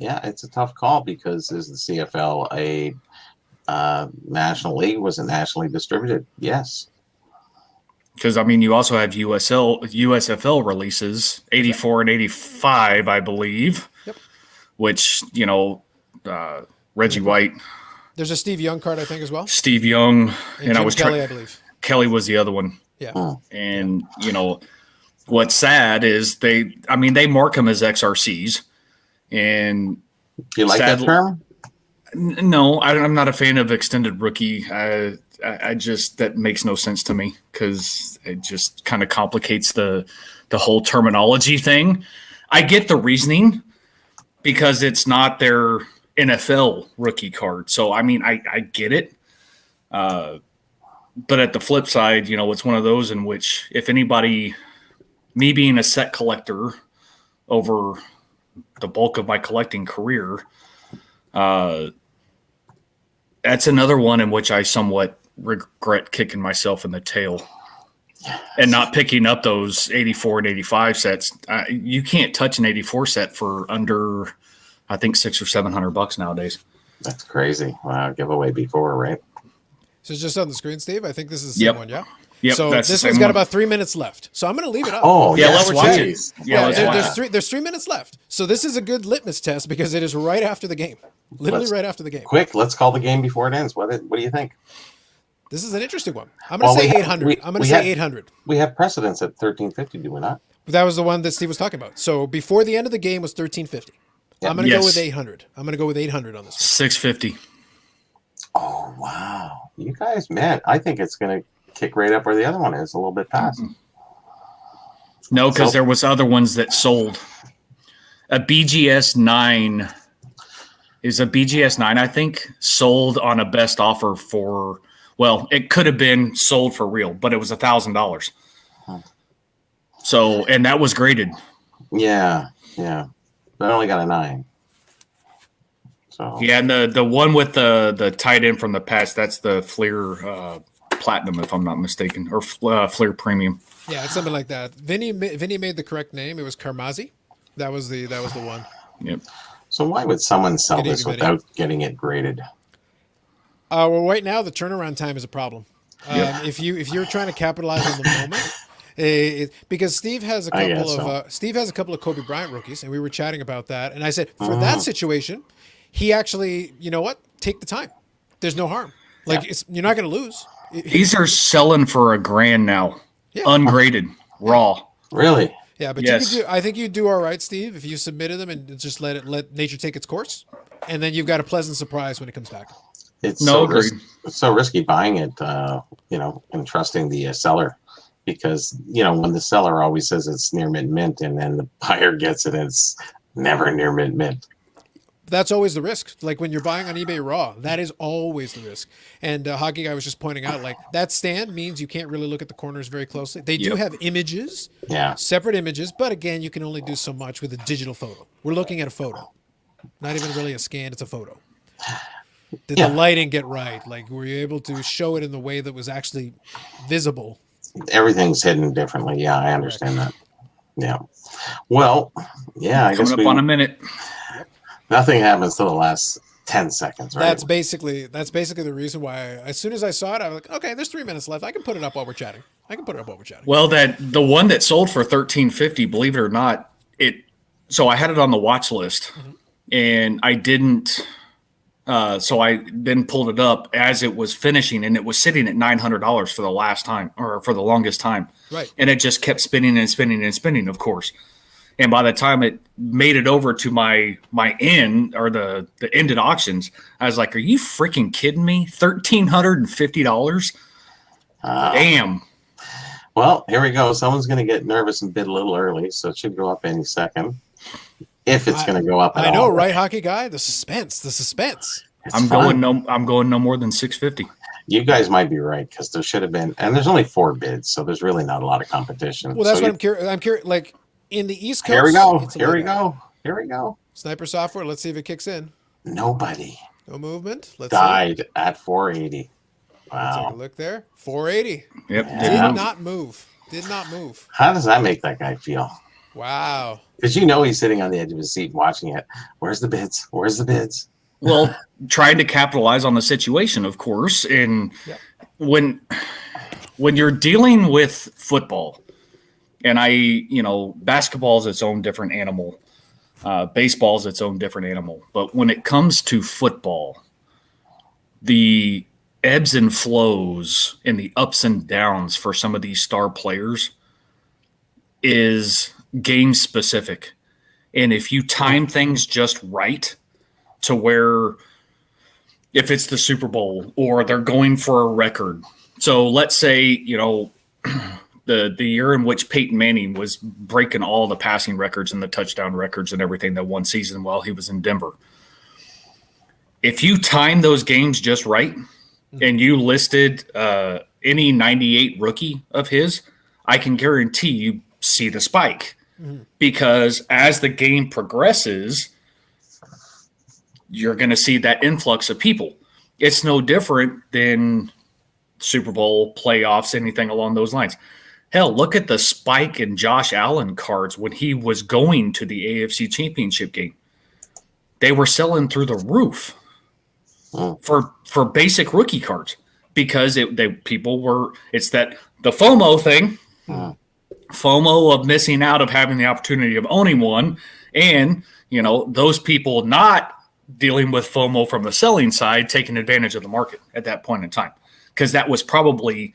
S2: It's a tough call because is the CFL a national league? Was it nationally distributed? Yes.
S3: Because, I mean, you also have USFL releases, 84 and 85, I believe, which, Reggie White.
S1: There's a Steve Young card, I think, as well.
S3: Steve Young.
S1: And I was Kelly, I believe.
S3: Kelly was the other one.
S1: Yeah.
S3: And, what's sad is they mark them as XRCs. And
S2: do you like that term?
S3: No, I'm not a fan of extended rookie. I just, that makes no sense to me because it just kind of complicates the whole terminology thing. I get the reasoning because it's not their NFL rookie card. So, I mean, I get it. But at the flip side, it's one of those in which if anybody, me being a set collector over the bulk of my collecting career, that's another one in which I somewhat regret kicking myself in the tail and not picking up those 84 and 85 sets. You can't touch an 84 set for under, I think, $600 or $700 nowadays.
S2: That's crazy. Wow, giveaway before, right?
S1: So it's just on the screen, Steve. I think this is the same one, yeah?
S3: Yep,
S1: so this one's got about 3 minutes left. So I'm going to leave it up.
S2: Oh,
S3: yeah,
S2: yeah,
S3: let's watch it.
S1: Yeah,
S3: let's watch it.
S1: there's 3 minutes left. So this is a good litmus test because it is right after the game. Literally right after the game.
S2: Quick, let's call the game before it ends. What do you think?
S1: This is an interesting one. I'm going to say 800. I'm going to say 800.
S2: We have precedence at 1350, do we not?
S1: That was the one that Steve was talking about. So before the end of the game was 1350.
S2: Yep.
S1: I'm going to go with 800. I'm going to go with 800 on this one.
S3: 650.
S2: Oh, wow. You guys, man, I think it's going to kick right up where the other one is, a little bit past.
S3: Mm-hmm. No, because there was other ones that sold. A BGS 9 is a BGS 9, I think, sold on a best offer for, well, it could have been sold for real, but it was $1,000. So, and that was graded.
S2: Yeah. But I only got a 9. So
S3: yeah, and the one with the tight end from the past, that's the Fleer Platinum, if I'm not mistaken, or Fleer Premium.
S1: Yeah, it's something like that. Vinny made the correct name. It was Karmazi. That was the one.
S3: Yep.
S2: So why would someone sell
S1: Good
S2: this
S1: evening,
S2: without getting it graded?
S1: Well, right now the turnaround time is a problem. If you're trying to capitalize on the moment, because Steve has a couple of Kobe Bryant rookies, and we were chatting about that, and I said for that situation, he actually, you know what, take the time. There's no harm. Like you're not going to lose.
S3: These are selling for $1,000 now, ungraded, raw.
S2: Really?
S1: Yeah, but
S3: Yes.
S1: I think you do all right, Steve, if you submitted them and just let nature take its course, and then you've got a pleasant surprise when it comes back.
S2: It's
S3: agreed.
S2: so risky buying it, and trusting the seller, because when the seller always says it's near mint, and then the buyer gets it, and it's never near mint.
S1: That's always the risk. Like when you're buying on eBay raw, that is always the risk. And Hockey Guy was just pointing out, like that stand means you can't really look at the corners very closely. They do have images, separate images, but again, you can only do so much with a digital photo. We're looking at a photo, not even really a scan. It's a photo. Did the lighting get right? Like, were you able to show it in the way that was actually visible?
S2: Everything's hidden differently. Yeah, I understand that. Yeah. Well, yeah, I guess
S3: Coming up on a minute.
S2: Nothing happens till the last 10 seconds, right?
S1: That's basically the reason why. As soon as I saw it, I was like, okay, there's 3 minutes left. I can put it up while we're chatting.
S3: Well, the one that sold for $1,350, believe it or not, so I had it on the watch list, and I didn't. So I then pulled it up as it was finishing, and it was sitting at $900 for the last time, or for the longest time.
S1: Right.
S3: And it just kept spinning and spinning and spinning, of course. And by the time it made it over to my end, or the ended auctions, I was like, "Are you freaking kidding me? $1,350? Damn!"
S2: Well, here we go. Someone's going to get nervous and bid a little early, so it should go up any second. If it's going to go up,
S1: I know, right, Hockey Guy? The suspense.
S3: I'm going no more than $650.
S2: You guys might be right, because there should have been, and there's only 4 bids, so there's really not a lot of competition.
S1: Well, that's what I'm curious. I'm curious, like. In the East Coast,
S2: Here we go.
S1: Sniper software. Let's see if it kicks in.
S2: Nobody.
S1: No movement. Let's
S2: died at 480.
S1: Wow. Let's take a look there. 480.
S3: Yep.
S1: Did not move.
S2: How does that make that guy feel?
S1: Wow.
S2: Because he's sitting on the edge of his seat watching it. Where's the bids?
S3: Well, trying to capitalize on the situation, of course. And when you're dealing with football, and basketball is its own different animal. Baseball is its own different animal. But when it comes to football, the ebbs and flows and the ups and downs for some of these star players is game specific. And if you time things just right to where if it's the Super Bowl or they're going for a record. So let's say, the year in which Peyton Manning was breaking all the passing records and the touchdown records and everything that one season while he was in Denver. If you time those games just right and you listed any 98 rookie of his, I can guarantee you see the spike. Because as the game progresses, you're going to see that influx of people. It's no different than Super Bowl, playoffs, anything along those lines. Hell, look at the spike in Josh Allen cards when he was going to the AFC Championship game. They were selling through the roof for basic rookie cards because it's that the FOMO thing, FOMO of missing out of having the opportunity of owning one, and those people not dealing with FOMO from the selling side, taking advantage of the market at that point in time, because that was probably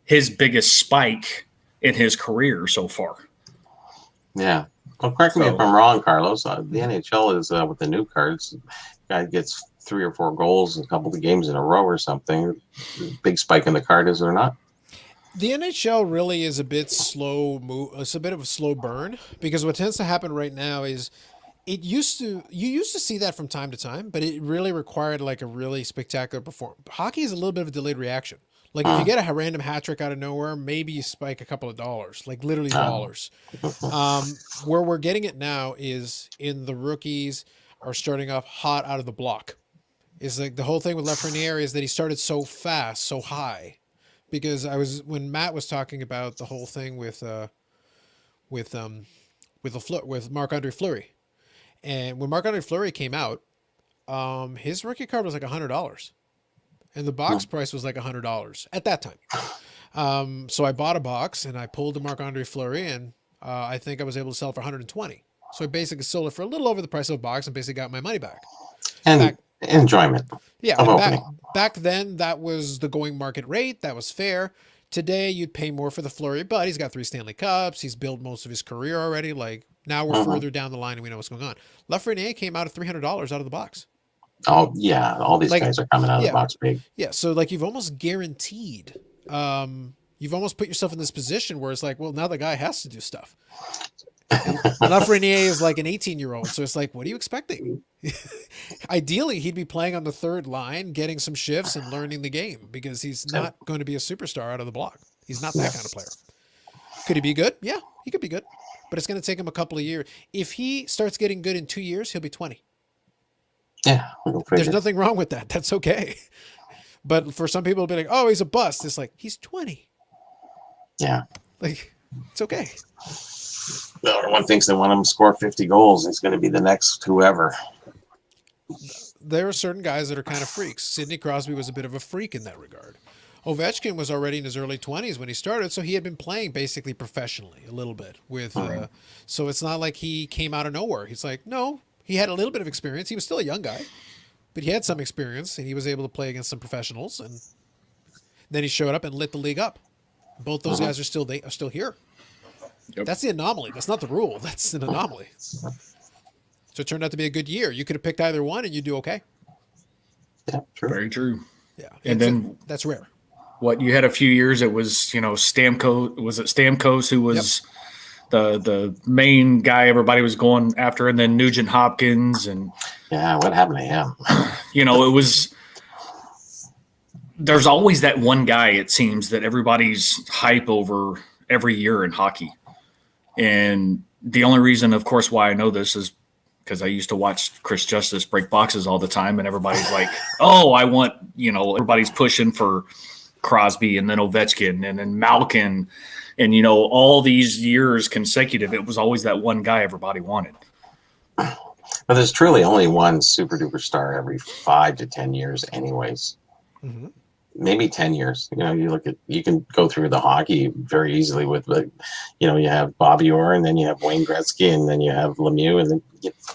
S3: his biggest spike in his career so far.
S2: Yeah. Well, correct me if I'm wrong, Carlos. The NHL is with the new cards. Guy gets 3 or 4 goals in a couple of games in a row or something. Big spike in the card, is there not?
S1: The NHL really is a bit slow move. It's a bit of a slow burn because what tends to happen right now is you used to see that from time to time, but it really required like a really spectacular performance. Hockey is a little bit of a delayed reaction. Like if you get a random hat trick out of nowhere, maybe you spike a couple of dollars, like literally dollars. Where we're getting it now is in the rookies are starting off hot out of the block. Is like the whole thing with Lafreniere is that he started so fast, so high. Because when Matt was talking about the whole thing with Marc-Andre Fleury, and when Marc-Andre Fleury came out, his rookie card was like $100, and the box price was like $100 at that time. So I bought a box and I pulled the Marc-Andre Fleury, and I think I was able to sell it for $120. So I basically sold it for a little over the price of a box and basically got my money back.
S2: And enjoyment.
S1: Yeah, and back then that was the going market rate. That was fair. Today you'd pay more for the Fleury, but he's got 3 Stanley Cups. He's built most of his career already. Like now we're further down the line and we know what's going on. Lafreniere came out at $300 out of the box.
S2: Oh yeah, all these guys are coming out of the box big.
S1: Yeah, so like you've almost guaranteed. You've almost put yourself in this position where it's like, well, now the guy has to do stuff. And Lafreniere is like an 18-year-old, so it's like, what are you expecting? Ideally, he'd be playing on the third line, getting some shifts and learning the game because he's not going to be a superstar out of the block. He's not that kind of player. Could he be good? Yeah, he could be good, but it's going to take him a couple of years. If he starts getting good in 2 years, he'll be 20.
S2: Yeah,
S1: there's nothing wrong with that. That's okay. But for some people, it'll be like, oh, he's a bust. It's like, he's 20.
S2: Yeah.
S1: Like, it's okay.
S2: Everyone thinks they want him to score 50 goals. He's going to be the next whoever.
S1: There are certain guys that are kind of freaks. Sidney Crosby was a bit of a freak in that regard. Ovechkin was already in his early 20s when he started, so he had been playing basically professionally a little bit. So it's not like he came out of nowhere. He's like, no, he had a little bit of experience. He was still a young guy, but he had some experience, and he was able to play against some professionals. And then he showed up and lit the league up. Both those guys are still here. Yep. That's the anomaly. That's not the rule. That's an anomaly. So it turned out to be a good year. You could have picked either one and you'd do okay.
S2: Yeah, true.
S3: Very true.
S1: Yeah.
S3: And then
S1: that's rare.
S3: What you had a few years, it was, Stamkos, was it Stamkos who was the main guy everybody was going after, and then Nugent Hopkins and
S2: what happened to him?
S3: It was there's always that one guy, it seems, that everybody's hype over every year in hockey. And the only reason, of course, why I know this is because I used to watch Chris Justice break boxes all the time, and everybody's like, oh, I want, everybody's pushing for Crosby and then Ovechkin and then Malkin. And, all these years consecutive, it was always that one guy everybody wanted.
S2: But there's truly only one super duper star every 5 to 10 years anyways. Mm-hmm. Maybe 10 years. You can go through the hockey very easily with, you have Bobby Orr, and then you have Wayne Gretzky, and then you have Lemieux, and then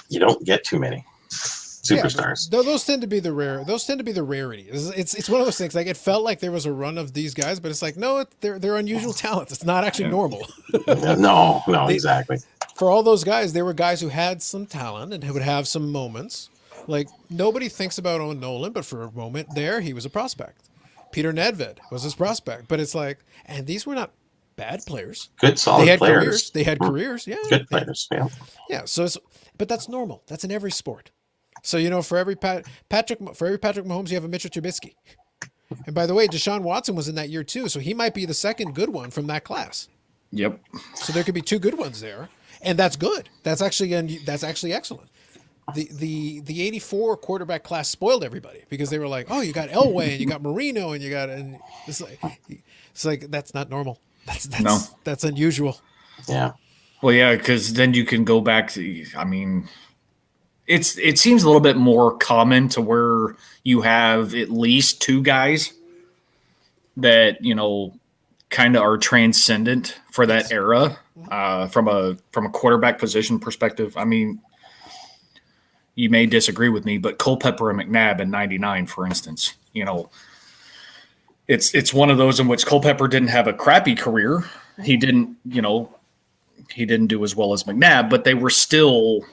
S2: you don't get too many superstars.
S1: Yeah, those tend to be the rare. Those tend to be the rarity. It's one of those things. Like it felt like there was a run of these guys, but it's like no, they're unusual talents. It's not actually normal.
S2: No, exactly.
S1: For all those guys, they were guys who had some talent and who would have some moments. Like, nobody thinks about Owen Nolan, but for a moment there, he was a prospect. Peter Nedved was his prospect. But it's like, and these were not bad players.
S2: Good, solid
S1: They had
S2: players.
S1: careers. They had careers. Yeah.
S2: Good players. Yeah.
S1: Yeah. So, but that's normal. That's in every sport. So, for every Patrick Mahomes, you have a Mitchell Trubisky. And by the way, Deshaun Watson was in that year too, so he might be the second good one from that class.
S3: Yep.
S1: So there could be two good ones there, and that's good. That's actually excellent. The 84 quarterback class spoiled everybody because they were like, oh, you got Elway and you got Marino and it's like that's not normal. That's unusual.
S2: Yeah.
S3: Well, yeah, because then you can go back to. I mean, it seems a little bit more common to where you have at least two guys that kind of are transcendent for that era from a quarterback position perspective. I mean, you may disagree with me, but Culpepper and McNabb in '99, for instance, it's one of those in which Culpepper didn't have a crappy career. He didn't do as well as McNabb, but they were still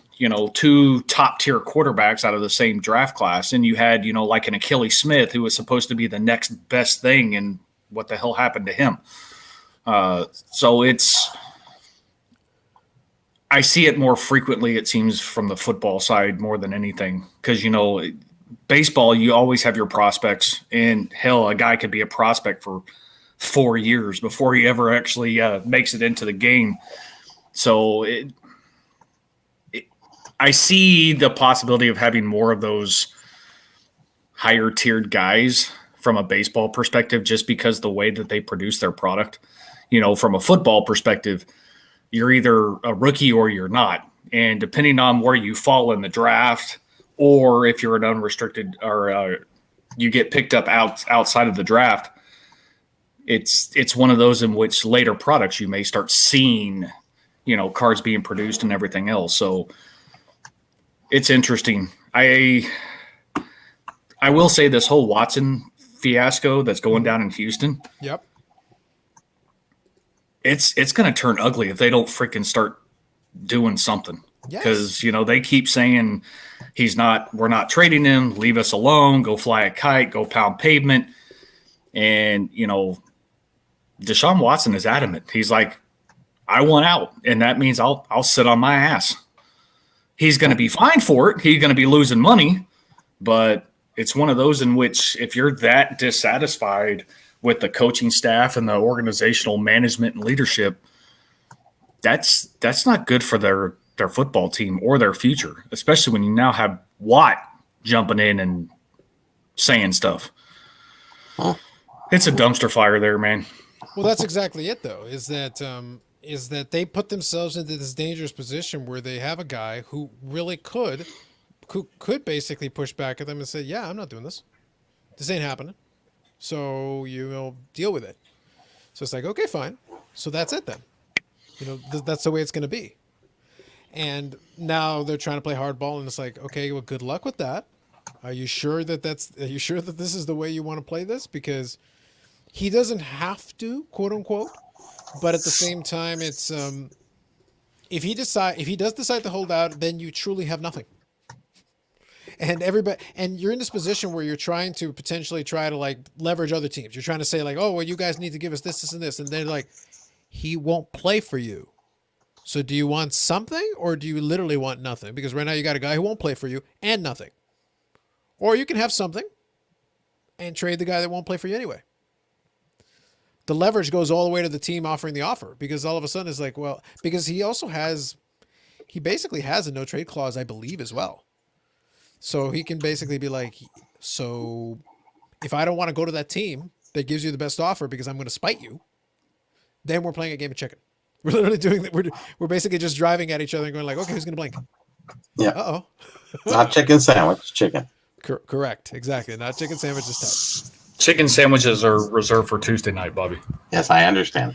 S3: two top tier quarterbacks out of the same draft class. And you had, like an Achilles Smith who was supposed to be the next best thing. And what the hell happened to him? So I see it more frequently, it seems, from the football side more than anything. Because, baseball, you always have your prospects. And hell, a guy could be a prospect for 4 years before he ever actually makes it into the game. So I see the possibility of having more of those higher tiered guys from a baseball perspective, just because the way that they produce their product. From a football perspective, you're either a rookie or you're not. And depending on where you fall in the draft, or if you're an unrestricted or you get picked up outside of the draft, it's one of those in which later products you may start seeing, cards being produced and everything else. So it's interesting. I will say this whole Watson fiasco that's going down in Houston.
S1: Yep.
S3: It's going to turn ugly if they don't freaking start doing something. Because, they keep saying we're not trading him, leave us alone, go fly a kite, go pound pavement. And, Deshaun Watson is adamant. He's like, I want out. And that means I'll sit on my ass. He's going to be fine for it. He's going to be losing money, but it's one of those in which if you're that dissatisfied with the coaching staff and the organizational management and leadership, that's not good for their football team or their future, especially when you now have Watt jumping in and saying stuff. It's a dumpster fire there, man.
S1: Well, that's exactly it, though, is that they put themselves into this dangerous position where they have a guy who really could basically push back at them and say, yeah, I'm not doing this. This ain't happening. So deal with it. So it's like, okay, fine. So that's it then. That's the way it's going to be. And now they're trying to play hardball, and it's like, okay, well, good luck with that. Are you sure that this is the way you want to play this? Because he doesn't have to, quote unquote, but at the same time, it's if he does decide to hold out, then you truly have nothing. And you're in this position where you're trying to potentially try to like leverage other teams. You're trying to say like, oh, well, you guys need to give us this, and this, and they're like, he won't play for you. So do you want something, or do you literally want nothing? Because right now you got a guy who won't play for you and nothing. Or you can have something and trade the guy that won't play for you anyway. The leverage goes all the way to the team offering the offer, because all of a sudden it's like, well, because he basically has a no trade clause, I believe, as well. So he can basically be like, so if I don't want to go to that team that gives you the best offer because I'm going to spite you, then we're playing a game of chicken. We're literally doing that. We're basically just driving at each other and going like, okay, who's going to blink?
S2: Yeah.
S1: Uh-oh.
S2: Not chicken sandwich, chicken.
S1: Correct. Exactly. Not chicken sandwiches tough.
S3: Chicken sandwiches are reserved for Tuesday night, Bobby.
S2: Yes, I understand.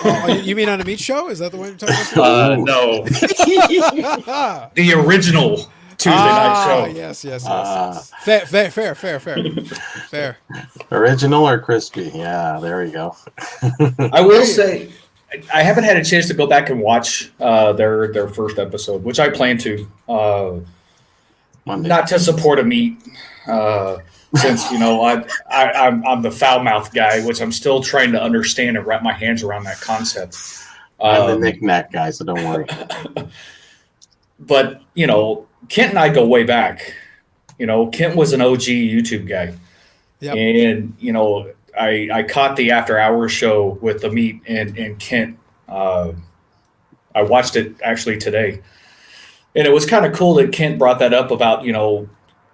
S1: Oh, you mean on a meat show? Is that the one you're talking about?
S3: No. The original Tuesday night show.
S1: Yes. Fair.
S2: Original or crispy? Yeah, there we go.
S3: I will say, I haven't had a chance to go back and watch their first episode, which I plan to.
S2: Monday.
S3: Not to support a meat, since I'm the foul mouth guy, which I'm still trying to understand and wrap my hands around that concept.
S2: I'm the knick-knack guy, so don't worry.
S3: But Kent and I go way back. Kent was an OG YouTube guy,
S1: Yep.
S3: and I caught the after hours show with the meat and Kent. I watched it actually today, and it was kind of cool that Kent brought that up about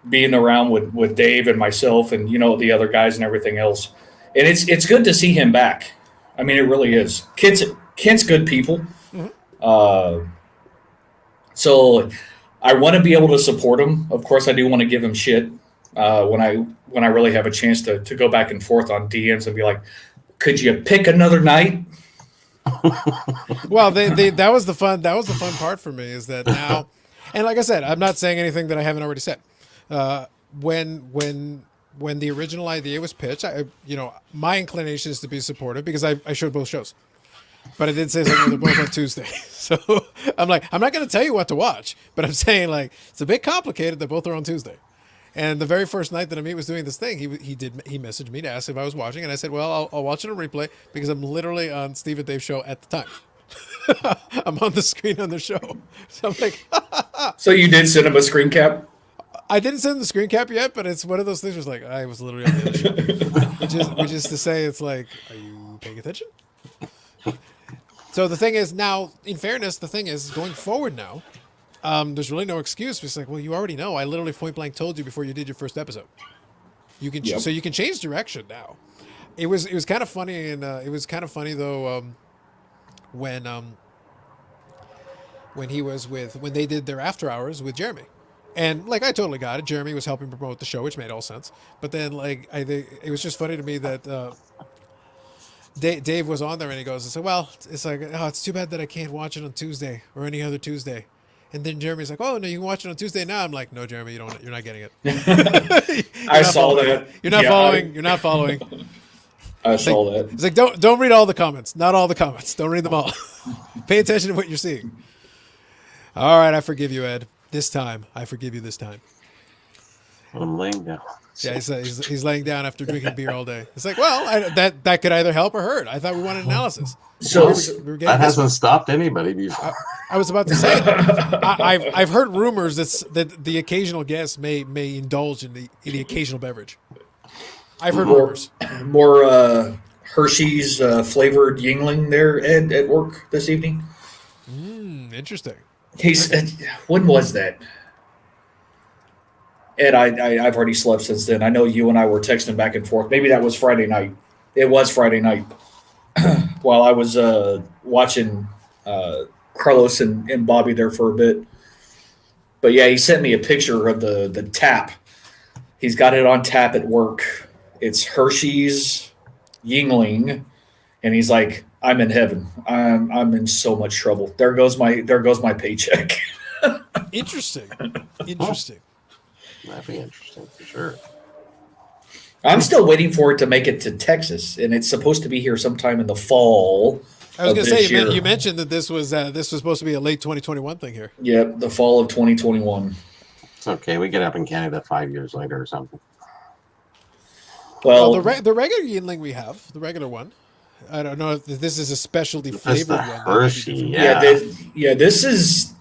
S3: being around with Dave and myself and the other guys and everything else. And it's good to see him back. I mean, it really is. Kent's good people.
S1: Mm-hmm.
S3: So I want to be able to support him. Of course, I do want to give him shit when I really have a chance to go back and forth on DMs and be like, could you pick another night?
S1: Well, that was the fun part for me, is that now, and like I said, I'm not saying anything that I haven't already said. When the original idea was pitched, my inclination is to be supportive because I showed both shows. But I did say something, they're both on Tuesday. So I'm like, I'm not going to tell you what to watch, but I'm saying, like, it's a bit complicated that both are on Tuesday. And the very first night that Amit was doing this thing, he messaged me to ask if I was watching, and I said, well, I'll watch it on replay because I'm literally on Steve and Dave's show at the time. I'm on the screen on the show. So I'm like,
S3: So you did send him a screen cap?
S1: I didn't send the screen cap yet, but it's one of those things where it's like, I was literally on the other show. which is to say, it's like, are you paying attention? So the thing is now, in fairness, the thing is going forward now, there's really no excuse. It's like, well, you already know. I literally point blank told you before you did your first episode. You can so you can change direction now. It was kind of funny, and it was kind of funny though when they did their after hours with Jeremy, and like I totally got it. Jeremy was helping promote the show, which made all sense. But then it was just funny to me that. Dave was on there and he goes, I said, well, it's like, oh, it's too bad that I can't watch it on Tuesday or any other Tuesday. And then Jeremy's like, oh, no, you can watch it on Tuesday now. I'm like, no, Jeremy, you're not getting it.
S3: I saw that.
S1: You're not following. You're not following.
S3: I saw that.
S1: It's like, don't read all the comments. Not all the comments. Don't read them all. Pay attention to what you're seeing. All right, I forgive you, Ed. This time. I forgive you this time.
S2: I'm laying down.
S1: Yeah, he's laying down after drinking beer all day. It's like, well, that could either help or hurt. I thought we wanted analysis.
S3: So
S2: that hasn't stopped anybody before.
S1: I was about to say, I've heard rumors that the occasional guest may indulge in the occasional beverage. I've heard rumors.
S3: More Hershey's flavored Yingling there, Ed, at work this evening.
S1: Interesting.
S3: When was that? Ed, I've already slept since then. I know you and I were texting back and forth. Maybe that was Friday night. It was Friday night while I was watching Carlos and Bobby there for a bit. But yeah, he sent me a picture of the tap. He's got it on tap at work. It's Hershey's Yingling, and he's like, "I'm in heaven. I'm in so much trouble. There goes my paycheck."
S1: Interesting.
S2: That'd be interesting for sure.
S3: I'm still waiting for it to make it to Texas, and it's supposed to be here sometime in the fall.
S1: I was going to say, you mentioned that this was supposed to be a late 2021 thing here.
S3: Yep, the fall of 2021.
S2: It's okay. We get up in Canada 5 years later or something.
S3: Well,
S1: the regular Yingling we have, the regular one. I don't know if this is a specialty flavored one.
S2: Hershey,
S3: this is.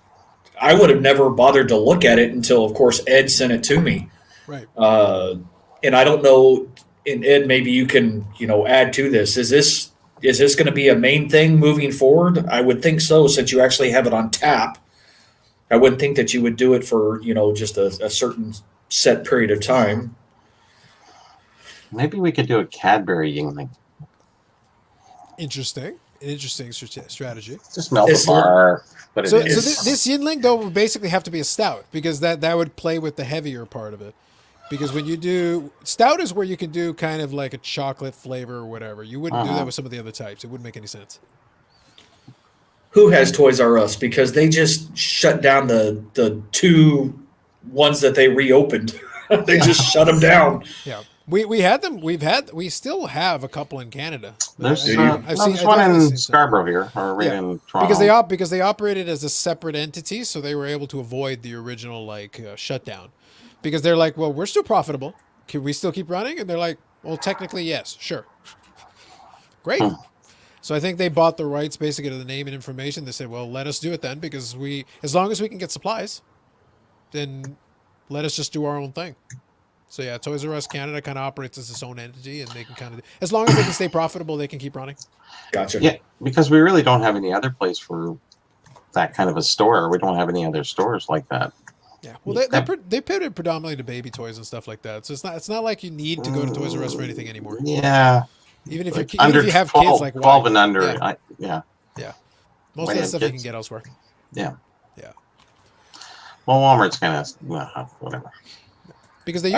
S3: I would have never bothered to look at it until, of course, Ed sent it to me.
S1: Right.
S3: And I don't know. And Ed, maybe you can, add to this. Is this going to be a main thing moving forward? I would think so, since you actually have it on tap. I wouldn't think that you would do it for, just a certain set period of time.
S2: Maybe we could do a Cadbury Yingling.
S1: Interesting. An interesting strategy.
S2: Just melt the bar. But
S1: so this Yingling, though, would basically have to be a stout, because that would play with the heavier part of it. Because when you do stout is where you can do kind of like a chocolate flavor or whatever. You wouldn't do that with some of the other types. It wouldn't make any sense.
S3: Who has Toys R Us? Because they just shut down the two ones that they reopened. They just shut them down.
S1: Yeah. We had them. We still have a couple in Canada.
S2: There's,
S3: I've
S2: one in Scarborough here, or right in Toronto.
S1: Because they operated as a separate entity, so they were able to avoid the original shutdown. Because they're like, well, we're still profitable. Can we still keep running? And they're like, well, technically, yes, sure. Great. So I think they bought the rights basically to the name and information. They said, well, let us do it then, because as long as we can get supplies, then let us just do our own thing. So yeah, Toys R Us Canada kind of operates as its own entity, and they can kind of, as long as they can stay profitable, they can keep running.
S3: Gotcha.
S2: Yeah, because we really don't have any other place for that kind of a store. We don't have any other stores like that.
S1: Yeah, well, they pivoted predominantly to baby toys and stuff like that. So it's not like you need to go to Toys R Us for anything anymore.
S2: Yeah,
S1: even if
S2: like
S1: you even if you have
S2: 12,
S1: kids like
S2: 12 and under.
S1: yeah. Most of that stuff you can get elsewhere.
S2: Yeah.
S1: Yeah.
S2: Well, Walmart's kind of whatever.
S1: Because they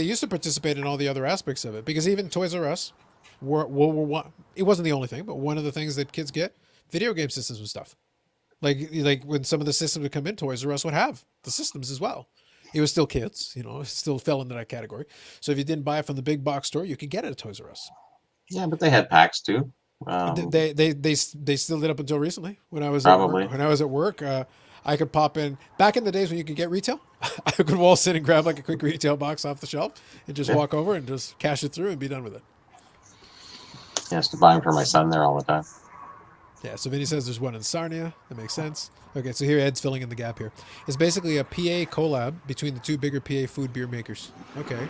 S1: used to participate in all the other aspects of it. Because even Toys R Us, it wasn't the only thing, but one of the things that kids get, video game systems and stuff. Like when some of the systems would come in, Toys R Us would have the systems as well. It was still kids, it still fell into that category. So if you didn't buy it from the big box store, you could get it at Toys R Us.
S2: Yeah, but they had packs too.
S1: They still did up until recently. When I was at work, I could pop in. Back in the days when you could get retail, I could waltz in and grab like a quick retail box off the shelf and just walk over and just cash it through and be done with it.
S2: Yeah, I used to buy them for my son there all the time.
S1: Yeah, so Vinny says there's one in Sarnia. That makes sense. Okay, so here Ed's filling in the gap here. It's basically a PA collab between the two bigger PA food beer makers. Okay.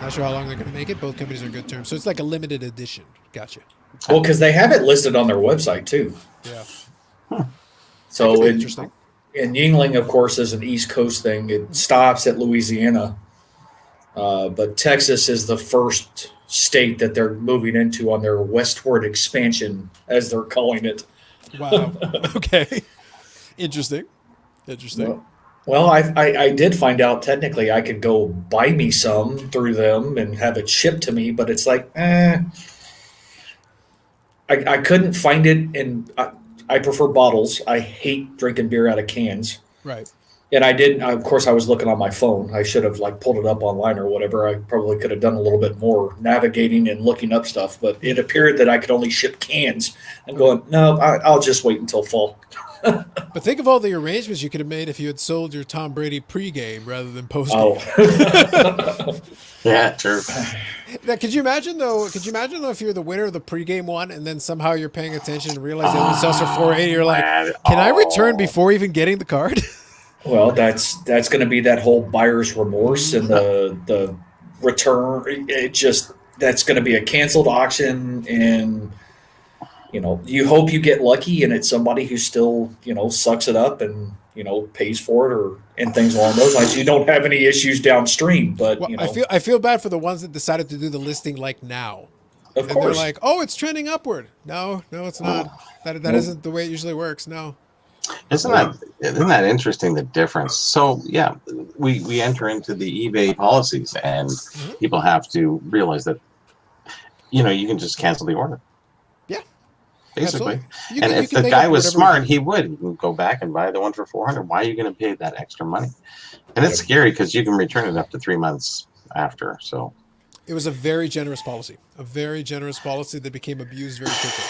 S1: Not sure how long they're going to make it. Both companies are in good terms. So it's like a limited edition. Gotcha.
S3: Well, because they have it listed on their website, too.
S1: Yeah.
S3: So
S1: interesting.
S3: And Yingling, of course, is an East Coast thing. It stops at Louisiana. But Texas is the first state that they're moving into on their westward expansion, as they're calling it.
S1: Wow. Okay. Interesting.
S3: Well, I did find out technically I could go buy me some through them and have it shipped to me, but it's like, I couldn't find it, and I prefer bottles. I hate drinking beer out of cans.
S1: Right.
S3: And I didn't. Of course, I was looking on my phone. I should have pulled it up online or whatever. I probably could have done a little bit more navigating and looking up stuff. But it appeared that I could only ship cans. I'm going, no, I'll just wait until fall.
S1: But think of all the arrangements you could have made if you had sold your Tom Brady pregame rather than postgame.
S3: Oh.
S2: Yeah, true.
S1: Now, could you imagine though if you're the winner of the pregame one and then somehow you're paying attention and realize it only sells for $4.80? You're like, can I return before even getting the card?
S3: Well, that's going to be that whole buyer's remorse and the return. That's going to be a canceled auction, and you hope you get lucky and it's somebody who still sucks it up and pays for it and things along those lines. You don't have any issues downstream, but
S1: I feel bad for the ones that decided to do the listing like now.
S3: Of course,
S1: they're like, oh, it's trending upward. No, it's not. That isn't the way it usually works. No.
S2: Isn't that interesting, the difference? So yeah, we enter into the eBay policies, and people have to realize that you can just cancel the order.
S1: Yeah,
S2: basically. And if the guy was smart, he would go back and buy the one for $400. Why are you going to pay that extra money? And it's scary because you can return it up to 3 months after. So
S1: it was a very generous policy that became abused very quickly.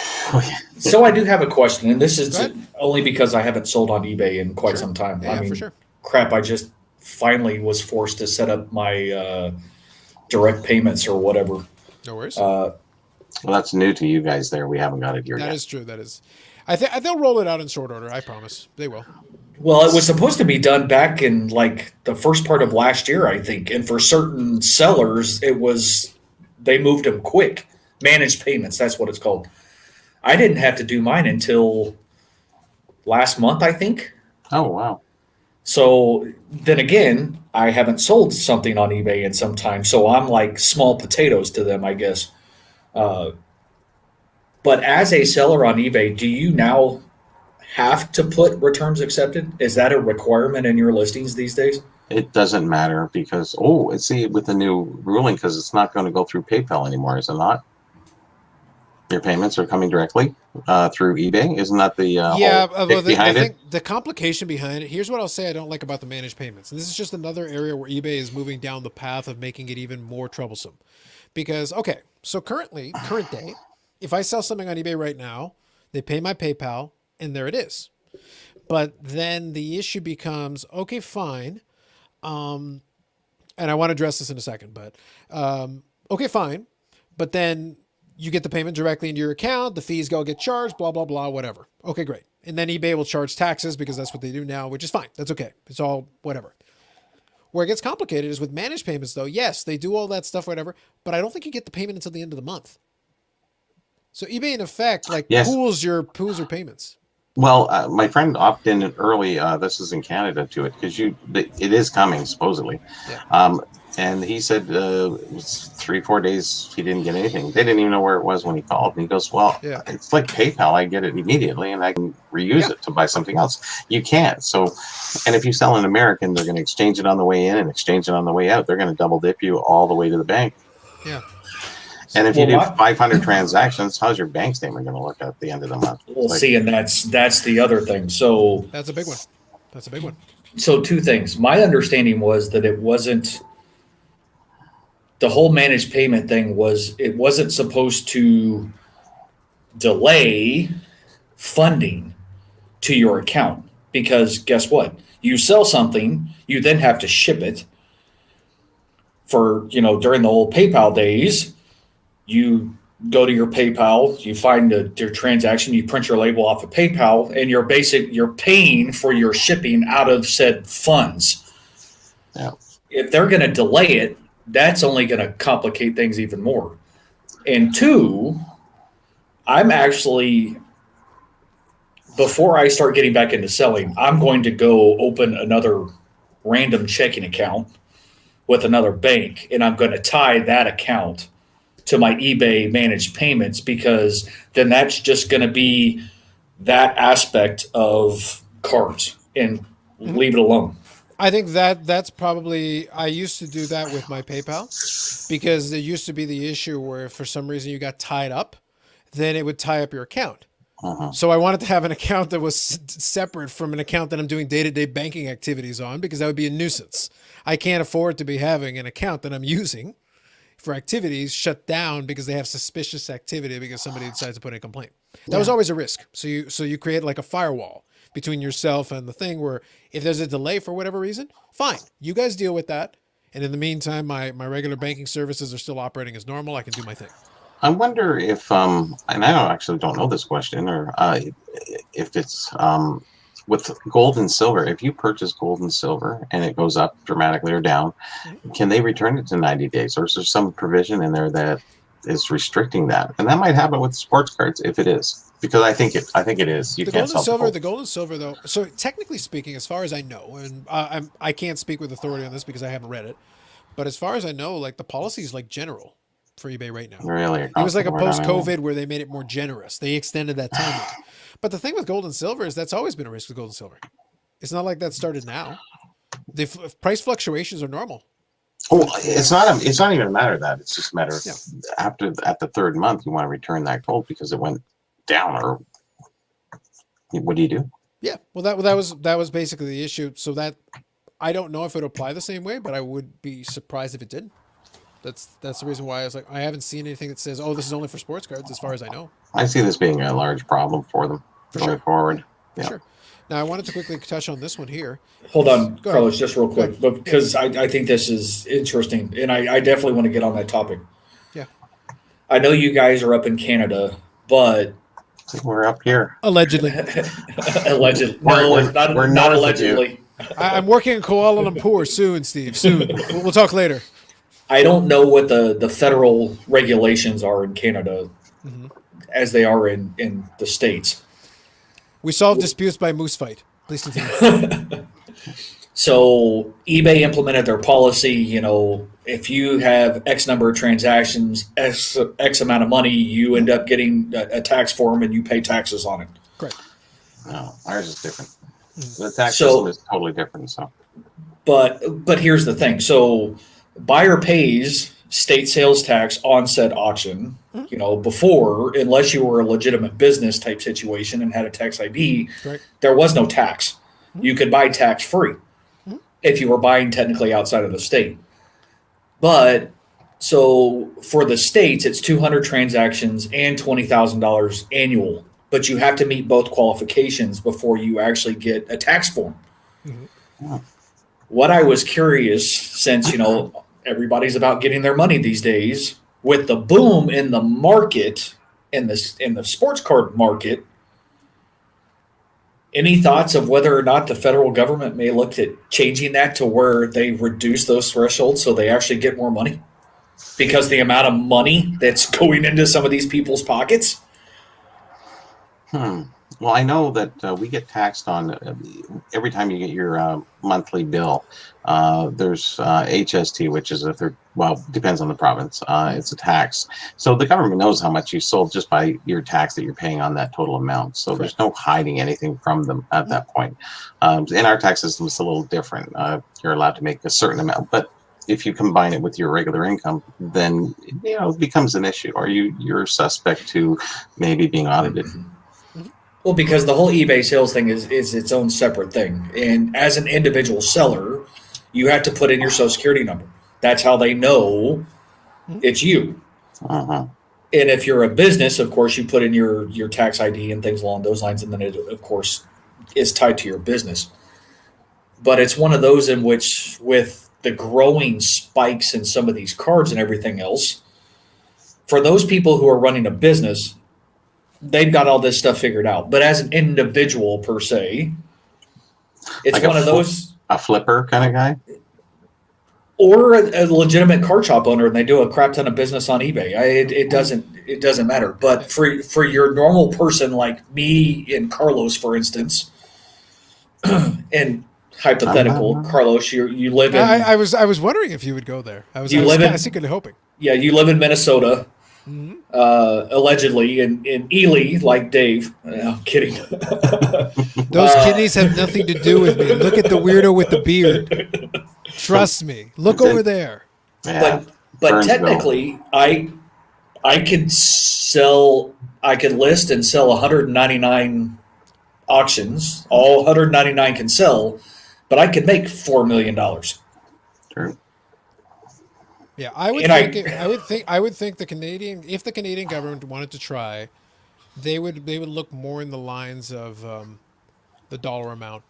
S3: So I do have a question, and this is only because I haven't sold on eBay in quite some time.
S1: Yeah,
S3: I mean,
S1: for sure.
S3: Crap, I just finally was forced to set up my direct payments or whatever.
S1: No worries.
S2: Well, that's new to you guys there. We haven't got it here yet.
S1: That is true. That is. I think they'll roll it out in short order. I promise. They will.
S3: Well, it was supposed to be done back in the first part of last year, I think. And for certain sellers, they moved them quick. Managed payments, that's what it's called. I didn't have to do mine until last month, I think.
S2: Oh, wow.
S3: So then again, I haven't sold something on eBay in some time. So I'm like small potatoes to them, I guess. But as a seller on eBay, do you now have to put returns accepted? Is that a requirement in your listings these days?
S2: It doesn't matter because, with the new ruling, because it's not going to go through PayPal anymore, is it not? Your payments are coming directly through eBay. Isn't that the
S1: Yeah,
S2: whole
S1: well,
S2: kick behind it?
S1: the complication behind it. Here's what I'll say I don't like about the managed payments, and this is just another area where eBay is moving down the path of making it even more troublesome. Because okay, so current day, if I sell something on eBay right now, they pay my PayPal, and there it is. But then the issue becomes okay, fine, and I want to address this in a second, but okay, fine, but then you get the payment directly into your account, the fees go get charged, blah, blah, blah, whatever. Okay, great. And then eBay will charge taxes because that's what they do now, which is fine. That's okay. It's all whatever. Where it gets complicated is with managed payments, though. Yes, they do all that stuff, whatever, but I don't think you get the payment until the end of the month. So eBay, in effect, like
S2: Yes.
S1: pools your payments.
S2: Well, my friend opted in early. This is in Canada to it because it is coming supposedly.
S1: Yeah.
S2: And he said it was 3-4 days he didn't get anything. They didn't even know where it was when he called. And he goes, "Well,
S1: Yeah.
S2: it's like PayPal. I get it immediately, and I can reuse it to buy something else. You can't. So, and if you sell an American, they're going to exchange it on the way in and exchange it on the way out. They're going to double dip you all the way to the bank.
S1: Yeah.
S2: And if you do 500 transactions, how's your bank statement going to look at the end of the month?
S3: We'll see, and that's the other thing. So
S1: That's a big one. That's a big one.
S3: So two things. My understanding was that it wasn't the whole managed payment thing it wasn't supposed to delay funding to your account because guess what? You sell something, you then have to ship it for, during the old PayPal days, you go to your PayPal, you find your transaction, you print your label off of PayPal, and you're paying for your shipping out of said funds.
S2: Yeah.
S3: If they're going to delay it, that's only going to complicate things even more. And two, I'm actually, before I start getting back into selling, I'm going to go open another random checking account with another bank, and I'm going to tie that account to my eBay managed payments because then that's just going to be that aspect of cards and leave it alone.
S1: I think that's probably, I used to do that with my PayPal because there used to be the issue where if for some reason you got tied up, then it would tie up your account. So I wanted to have an account that was separate from an account that I'm doing day-to-day banking activities on because that would be a nuisance. I can't afford to be having an account that I'm using for activities shut down because they have suspicious activity because somebody decides to put in a complaint. That was always a risk. So you create like a firewall between yourself and the thing where if there's a delay for whatever reason, fine. You guys deal with that. And in the meantime, my regular banking services are still operating as normal. I can do my thing.
S2: I wonder if, and I don't know this question, or if it's with gold and silver. If you purchase gold and silver and it goes up dramatically or down, can they return it to 90 days? Or is there some provision in there that is restricting that? And that might happen with sports cards if it is. Because I think it is. You can't sell
S1: The gold and silver, though. So technically speaking, as far as I know, and I can't speak with authority on this because I haven't read it, but as far as I know, like the policy is like general for eBay right now.
S2: Really,
S1: it was like a post-COVID where they made it more generous. They extended that time. But the thing with gold and silver is that's always been a risk with gold and silver. It's not like that started now. The price fluctuations are normal.
S2: Oh, it's not even a matter of that. It's just a matter of at the third month you want to return that gold because it went down, or what do you do?
S1: Yeah, well, that was basically the issue. So that I don't know if it would apply the same way, but I would be surprised if it did. That's the reason why I was like, I haven't seen anything that says, oh, this is only for sports cards, as far as I know.
S2: I see this being a large problem for them going forward.
S1: Yeah. Sure. Now, I wanted to quickly touch on this one here.
S3: Hold on, Carlos, just real quick, because I think this is interesting, and I definitely want to get on that topic.
S1: Yeah.
S3: I know you guys are up in Canada, but
S2: we're up here.
S1: Allegedly.
S3: Allegedly. No, not allegedly.
S1: I'm working in Kuala Lumpur soon, Steve. Soon. We'll talk later.
S3: I don't know what the federal regulations are in Canada as they are in the States.
S1: We solve disputes by moose fight. Please continue.
S3: So eBay implemented their policy, if you have X number of transactions, X amount of money, you end up getting a tax form and you pay taxes on it.
S1: Correct.
S2: No, ours is different. The tax system is totally different. So,
S3: but here's the thing. So buyer pays state sales tax on said auction. You know, before, unless you were a legitimate business type situation and had a tax ID,
S1: Right.
S3: there was no tax. You could buy tax free if you were buying technically outside of the state. But so for the states, it's 200 transactions and $20,000 annual. But you have to meet both qualifications before you actually get a tax form. What I was curious, since, you know, everybody's about getting their money these days, with the boom in the market, in the sports card market, any thoughts of whether or not the federal government may look at changing that to where they reduce those thresholds so they actually get more money? Because the amount of money that's going into some of these people's pockets.
S2: Well, I know that we get taxed on every time you get your monthly bill. There's HST, which is a third. Well, depends on the province. It's a tax, so the government knows how much you sold just by your tax that you're paying on that total amount. So there's no hiding anything from them at that point. In our tax system, it's a little different. You're allowed to make a certain amount, but if you combine it with your regular income, then it becomes an issue, or you're suspect to maybe being audited.
S3: Well, because the whole eBay sales thing is its own separate thing. And as an individual seller, you have to put in your social security number. That's how they know it's you. And if you're a business, of course, you put in your tax ID and things along those lines. And then it, of course, is tied to your business. But it's one of those in which, with the growing spikes in some of these cards and everything else, for those people who are running a business, they've got all this stuff figured out. But as an individual per se, it's like one of those.
S2: A flipper kind of guy?
S3: Or a legitimate card shop owner, and they do a crap ton of business on eBay. It doesn't matter. But for your normal person like me and Carlos, for instance, and hypothetical, Carlos, you live in.
S1: I was wondering if you would go there. I was kind of secretly hoping.
S3: Yeah, you live in Minnesota. Allegedly in Ely, like Dave. I'm kidding.
S1: Those kidneys have nothing to do with me. Look at the weirdo with the beard. Trust me. Look over there.
S2: Yeah,
S3: but technically, I could list and sell 199 auctions. All 199 can sell, but I could make $4 million.
S2: True.
S1: Yeah, I would think the Canadian government wanted to try, they would look more in the lines of the dollar amount,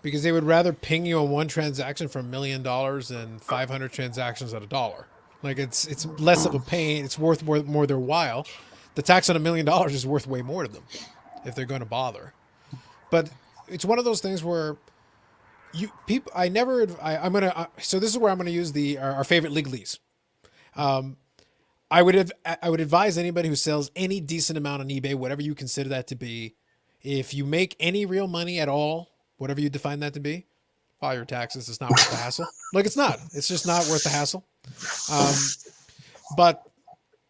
S1: because they would rather ping you on one transaction for $1 million than 500 transactions at $1. Like it's less of a pain. It's worth more their while. The tax on $1 million is worth way more to them if they're going to bother. But it's one of those things where. So this is where I'm gonna use our favorite legalese. I would advise anybody who sells any decent amount on eBay, whatever you consider that to be, if you make any real money at all, whatever you define that to be, file your taxes. It's not worth the hassle. Like it's not. It's just not worth the hassle. But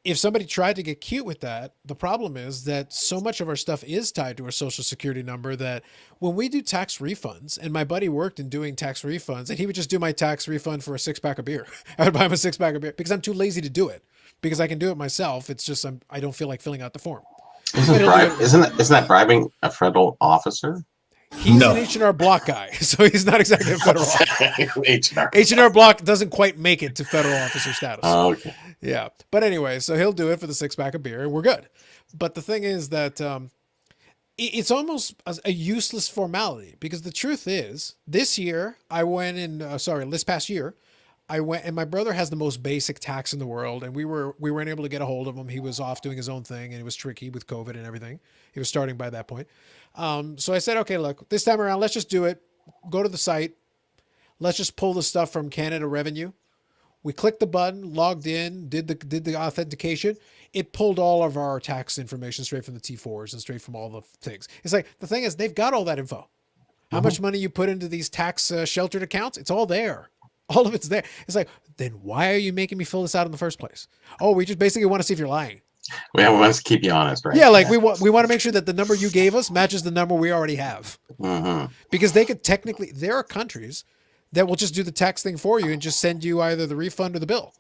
S1: if somebody tried to get cute with that, the problem is that so much of our stuff is tied to our social security number that when we do tax refunds, and my buddy worked in doing tax refunds, and he would just do my tax refund for a 6-pack of beer. I would buy him a 6-pack of beer because I'm too lazy to do it, because I can do it myself. It's just, I don't feel like filling out the form.
S2: Isn't that bribing a federal officer?
S1: He's an H&R Block guy, so he's not exactly a federal officer. H&R Block doesn't quite make it to federal officer status.
S2: Oh, okay.
S1: Yeah. But anyway, so he'll do it for the 6-pack of beer, and we're good. But the thing is that it's almost a useless formality, because the truth is, this past year, I went, and my brother has the most basic tax in the world, and we weren't able to get a hold of him. He was off doing his own thing, and it was tricky with COVID and everything. He was starting by that point. So I said, okay, look, this time around, let's just do it. Go to the site. Let's just pull the stuff from Canada Revenue. We clicked the button, logged in, did the authentication. It pulled all of our tax information straight from the T4s and straight from all the things. It's like, the thing is, they've got all that info. How much money you put into these tax sheltered accounts, it's all there. All of it's there. It's like, then why are you making me fill this out in the first place? Oh, we just basically want to see if you're lying.
S2: We want to keep you honest, right?
S1: Yeah, like we want to make sure that the number you gave us matches the number we already have. Because they could technically, there are countries that will just do the tax thing for you and just send you either the refund or the bill.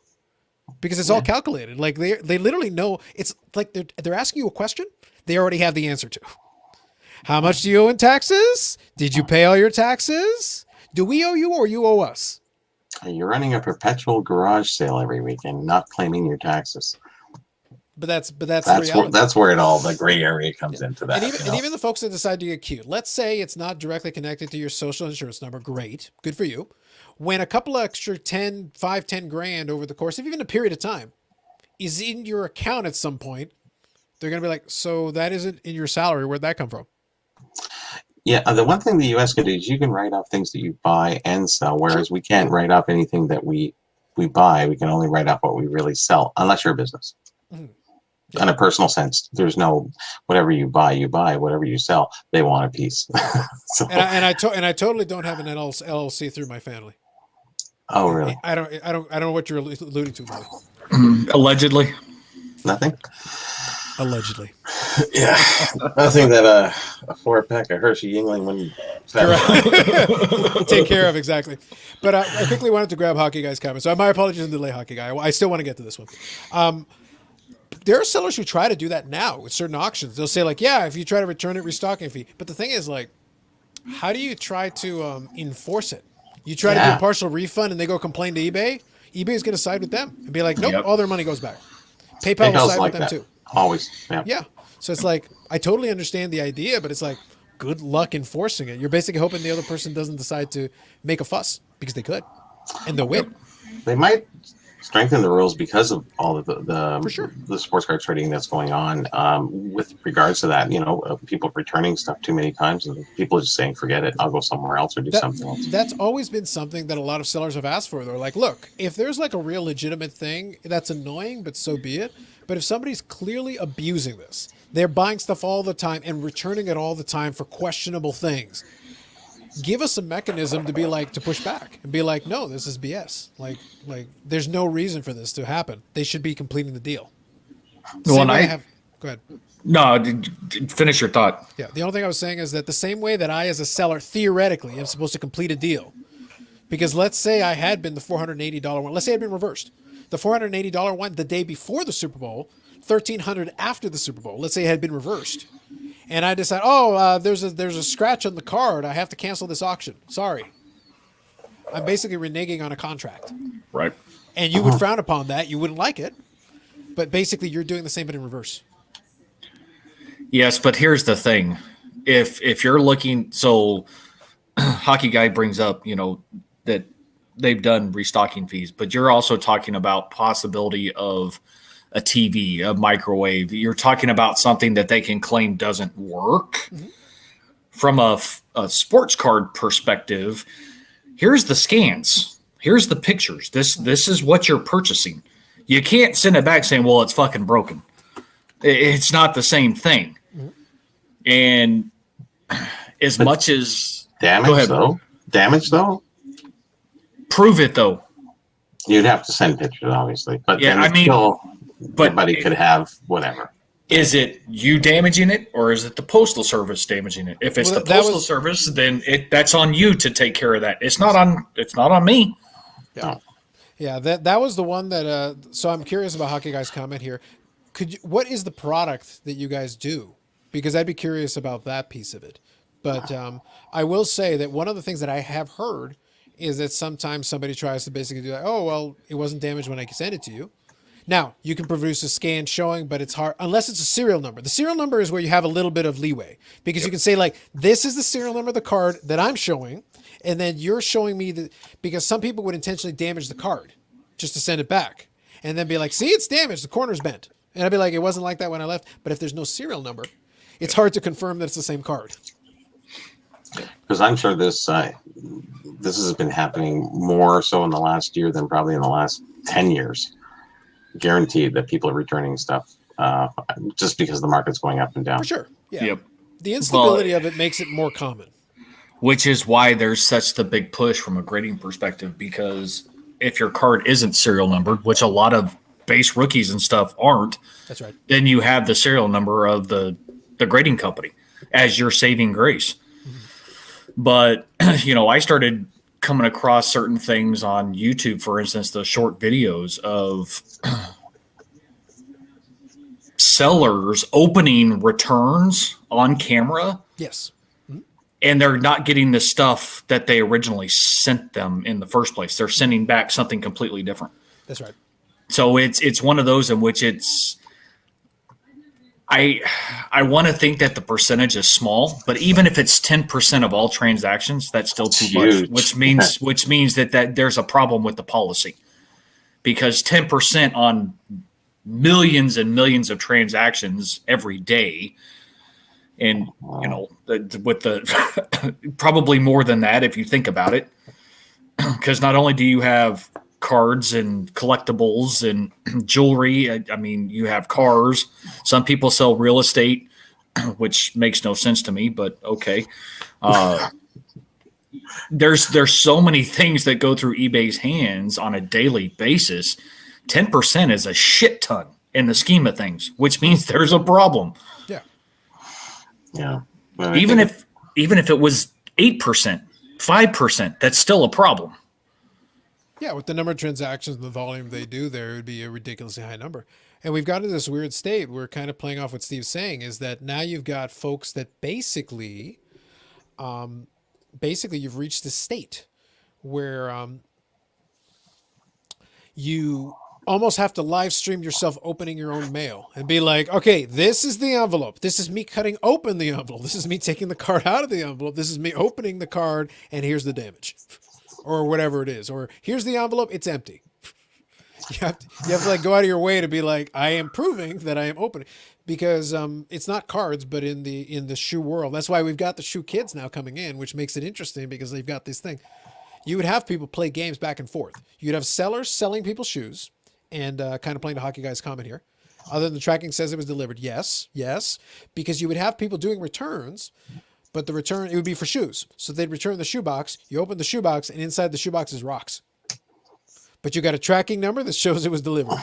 S1: because it's all calculated. Like they literally know. It's like they're asking you a question they already have the answer to. How much do you owe in taxes? Did you pay all your taxes? Do we owe you or you owe us?
S2: You're running a perpetual garage sale every weekend, not claiming your taxes.
S1: But that's the reality.
S2: That's where it all the gray area comes into that.
S1: And even the folks that decide to get cute. Let's say it's not directly connected to your social insurance number. Great, good for you. When a couple of extra 10 grand over the course of even a period of time is in your account at some point, they're gonna be like, so that isn't in your salary. Where'd that come from?
S2: Yeah, the one thing the U.S. can do is you can write off things that you buy and sell, whereas we can't write off anything that we buy. We can only write off what we really sell, unless you're a business. In a personal sense, there's no whatever you buy, whatever you sell, they want a piece. So,
S1: and I totally don't have an LLC through my family.
S2: Oh, really?
S1: I don't know what you're alluding to, buddy.
S3: Allegedly.
S2: Nothing.
S1: Allegedly.
S2: Yeah, nothing that a 4-pack of Hershey Yingling wouldn't
S1: take care of, exactly. But I quickly wanted to grab Hockey Guy's comment. So my apologies in delay, Hockey Guy. I still want to get to this one. There are sellers who try to do that now with certain auctions. They'll say like, yeah, if you try to return it, restocking fee. But the thing is, like, how do you try to enforce it? You try to do a partial refund and they go complain to eBay. eBay is going to side with them and be like, nope, all their money goes back. PayPal will side with them too.
S2: Always.
S1: Yeah. So it's like, I totally understand the idea, but it's like, good luck enforcing it. You're basically hoping the other person doesn't decide to make a fuss because they could, and they'll win.
S2: They might strengthen the rules because of all of
S1: For sure.
S2: the sports card trading that's going on with regards to that. You know, people returning stuff too many times and people just saying, forget it, I'll go somewhere else or do something else.
S1: That's always been something that a lot of sellers have asked for. They're like, look, if there's like a real legitimate thing, that's annoying, but so be it. But if somebody's clearly abusing this, they're buying stuff all the time and returning it all the time for questionable things, give us a mechanism to be like, to push back and be like, no, this is BS. Like there's no reason for this to happen. They should be completing the deal. Go ahead.
S3: No, finish your thought.
S1: Yeah. The only thing I was saying is that the same way that I, as a seller, theoretically am supposed to complete a deal, because let's say I had been the $480 one. Let's say it had been reversed. The $480 one the day before the Super Bowl, $1,300 after the Super Bowl. Let's say it had been reversed. And I decide, there's a scratch on the card. I have to cancel this auction. Sorry. I'm basically reneging on a contract.
S3: Right.
S1: And you would frown upon that. You wouldn't like it. But basically, you're doing the same, but in reverse.
S3: Yes, but here's the thing. If you're looking, so Hockey Guy brings up, that they've done restocking fees, but you're also talking about possibility of a TV, a microwave. You're talking about something that they can claim doesn't work. Mm-hmm. From a sports card perspective, here's the scans. Here's the pictures. This is what you're purchasing. You can't send it back saying, well, it's fucking broken. It's not the same thing. Mm-hmm. And as much as
S2: damage,
S3: go ahead,
S2: though. Damage, though.
S3: Prove it, though.
S2: You'd have to send pictures, obviously. But
S3: yeah,
S2: everybody could have whatever.
S3: Is it you damaging it, or is it the Postal Service damaging it? If it's the Postal Service, then that's on you to take care of that. It's not on me.
S1: Yeah, yeah. That was the one that. So I'm curious about Hockey Guy's comment here. What is the product that you guys do? Because I'd be curious about that piece of it. But I will say that one of the things that I have heard is that sometimes somebody tries to basically do like, oh, well, it wasn't damaged when I sent it to you. Now, you can produce a scan showing, but it's hard unless it's a serial number. The serial number is where you have a little bit of leeway because you can say like, this is the serial number of the card that I'm showing. And then you're showing me because some people would intentionally damage the card just to send it back and then be like, see, it's damaged. The corner's bent. And I'd be like, it wasn't like that when I left. But if there's no serial number, it's hard to confirm that it's the same card.
S2: Because I'm sure this has been happening more so in the last year than probably in the last 10 years. Guaranteed that people are returning stuff just because the market's going up and down.
S1: For sure. Yeah.
S3: Yep.
S1: The instability of it makes it more common.
S3: Which is why there's such the big push from a grading perspective, because if your card isn't serial numbered, which a lot of base rookies and stuff aren't,
S1: that's right.
S3: Then you have the serial number of the grading company as your saving grace. Mm-hmm. But, I started coming across certain things on YouTube, for instance, the short videos of sellers opening returns on camera.
S1: Yes.
S3: And they're not getting the stuff that they originally sent them in the first place. They're sending back something completely different.
S1: That's right.
S3: So it's one of those in which I want to think that the percentage is small, but even if it's 10% of all transactions, that's still too much, which means that there's a problem with the policy, because 10% on millions and millions of transactions every day. And, with the probably more than that, if you think about it, because not only do you have cards and collectibles and jewelry, I mean, you have cars. Some people sell real estate, which makes no sense to me, but okay. There's so many things that go through eBay's hands on a daily basis. 10% is a shit ton in the scheme of things, which means there's a problem.
S2: Yeah.
S3: Even if it was 8%, 5%, that's still a problem.
S1: Yeah, with the number of transactions and the volume they do there, it would be a ridiculously high number. And we've got to this weird state. We're kind of playing off what Steve's saying, is that now you've got folks that basically you've reached a state where you almost have to live stream yourself opening your own mail and be like, okay, this is the envelope. This is me cutting open the envelope. This is me taking the card out of the envelope. This is me opening the card, and here's the damage, or whatever it is. Or here's the envelope. It's empty. You have to like go out of your way to be like, I am proving that I am opening, because it's not cards, but in the shoe world. That's why we've got the shoe kids now coming in, which makes it interesting, because they've got this thing. You would have people play games back and forth. You'd have sellers selling people shoes, and kind of playing the hockey guy's comment here. Other than the tracking says it was delivered. Yes, because you would have people doing returns, but the return, it would be for shoes. So they'd return the shoebox. You open the shoebox, and inside the shoebox is rocks. But you got a tracking number that shows it was delivered.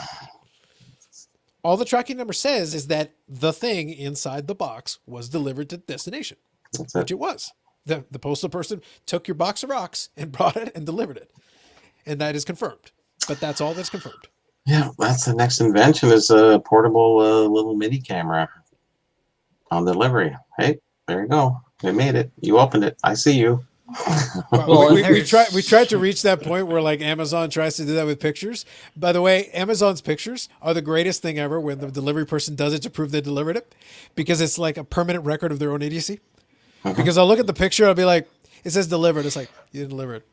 S1: All the tracking number says is that the thing inside the box was delivered to destination, which it was. The postal person took your box of rocks and brought it and delivered it. And that is confirmed. But that's all that's confirmed.
S2: Yeah, that's the next invention, is a portable little mini camera on delivery. Hey, there you go. They made it. You opened it. I see you.
S1: Well, we tried to reach that point where like Amazon tries to do that with pictures. By the way, Amazon's pictures are the greatest thing ever when the delivery person does it to prove they delivered it, because it's like a permanent record of their own idiocy. Because I'll look at the picture, I'll be like, it says delivered. It's like, you didn't deliver it.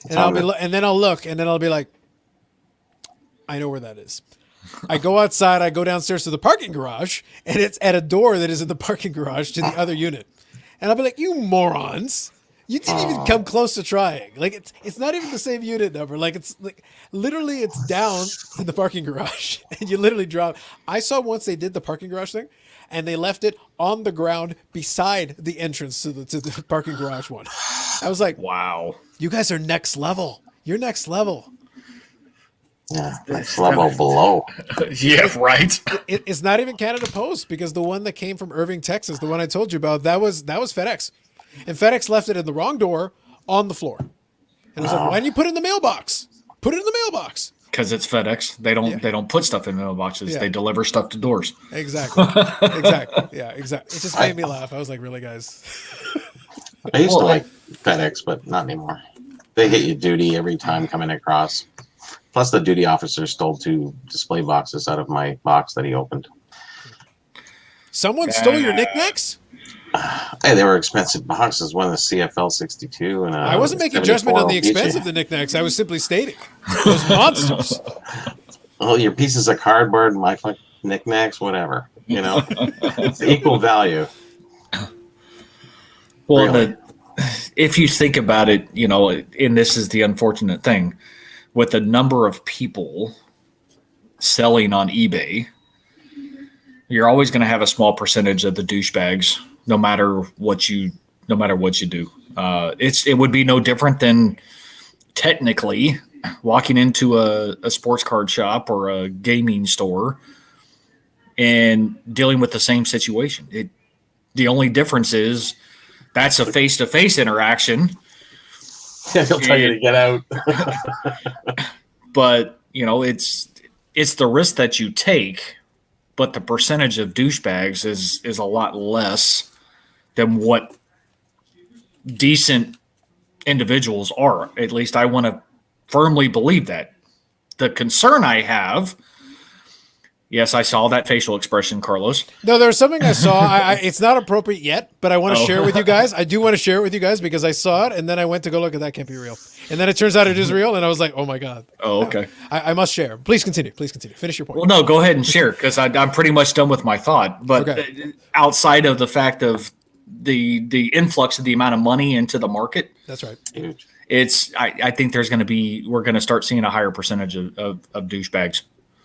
S1: And then I'll look, and then I'll be like, I know where that is. I go outside, I go downstairs to the parking garage, and it's at a door that is in the parking garage to the other unit. And I'll be like, you morons. You didn't even come close to trying. Like, it's not even the same unit number. Like, it's like literally it's down in the parking garage, and you literally drop. I saw once they did the parking garage thing, and they left it on the ground beside the entrance to the parking garage one. I was like, wow, you guys are next level. You're next level.
S2: Yeah, next level below.
S3: Yeah, right.
S1: It's not even Canada Post, because the one that came from Irving, Texas, the one I told you about, that was FedEx. And FedEx left it in the wrong door on the floor. And I was like, why didn't you put it in the mailbox? Put it in the mailbox.
S3: Because it's FedEx. They don't put stuff in mailboxes. Yeah. They deliver stuff to doors.
S1: Exactly. Yeah, exactly. It just made me laugh. I was like, really, guys?
S2: I used to like FedEx, but not anymore. They hit you duty every time coming across. Plus, the duty officer stole 2 display boxes out of my box that he opened.
S1: Someone stole your knickknacks?
S2: Hey, they were expensive boxes. One was CFL 62, and
S1: I wasn't making judgment on the expense of the knickknacks. I was simply stating those monsters.
S2: Well, your pieces of cardboard, my knickknacks, whatever. You know, it's equal value.
S3: Well, really. If you think about it, and this is the unfortunate thing, with the number of people selling on eBay, you're always going to have a small percentage of the douchebags, no matter what you do. It would be no different than technically walking into a sports card shop or a gaming store and dealing with the same situation. The only difference is that's a face-to-face interaction
S2: He'll tell you to get out.
S3: But it's the risk that you take, but the percentage of douchebags is a lot less than what decent individuals are. At least I want to firmly believe that. The concern I have, yes, I saw that facial expression, Carlos.
S1: No, there was something I saw. It's not appropriate yet, but I want to share it with you guys. I do want to share it with you guys because I saw it, and then I went to go look, and that can't be real. And then it turns out it is real, and I was like, oh my God.
S3: Oh, okay.
S1: I must share. Please continue. Please continue. Finish your point.
S3: Well, no, go ahead and share, because I'm pretty much done with my thought. But outside of the fact of the influx of the amount of money into the market,
S1: that's right.
S2: Huge.
S3: I think we're going to start seeing a higher percentage of douchebags.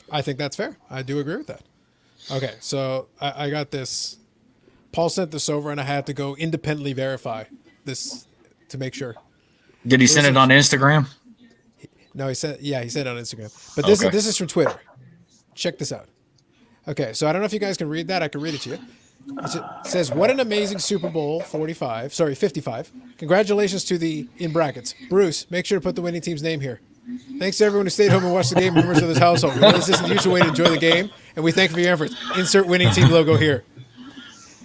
S1: I think that's fair. I do agree with that. Okay, so I got this. Paul sent this over, and I had to go independently verify this to make sure.
S3: Did he send it on Instagram?
S1: No, he said on Instagram. But this is from Twitter. Check this out. Okay, so I don't know if you guys can read that. I can read it to you. It says, "What an amazing Super Bowl 55. Congratulations to the, in brackets, Bruce. Make sure to put the winning team's name here. Thanks to everyone who stayed home and watched the game. Members of this household. We know this isn't the usual way to enjoy the game, and we thank you for your efforts. Insert winning team logo here."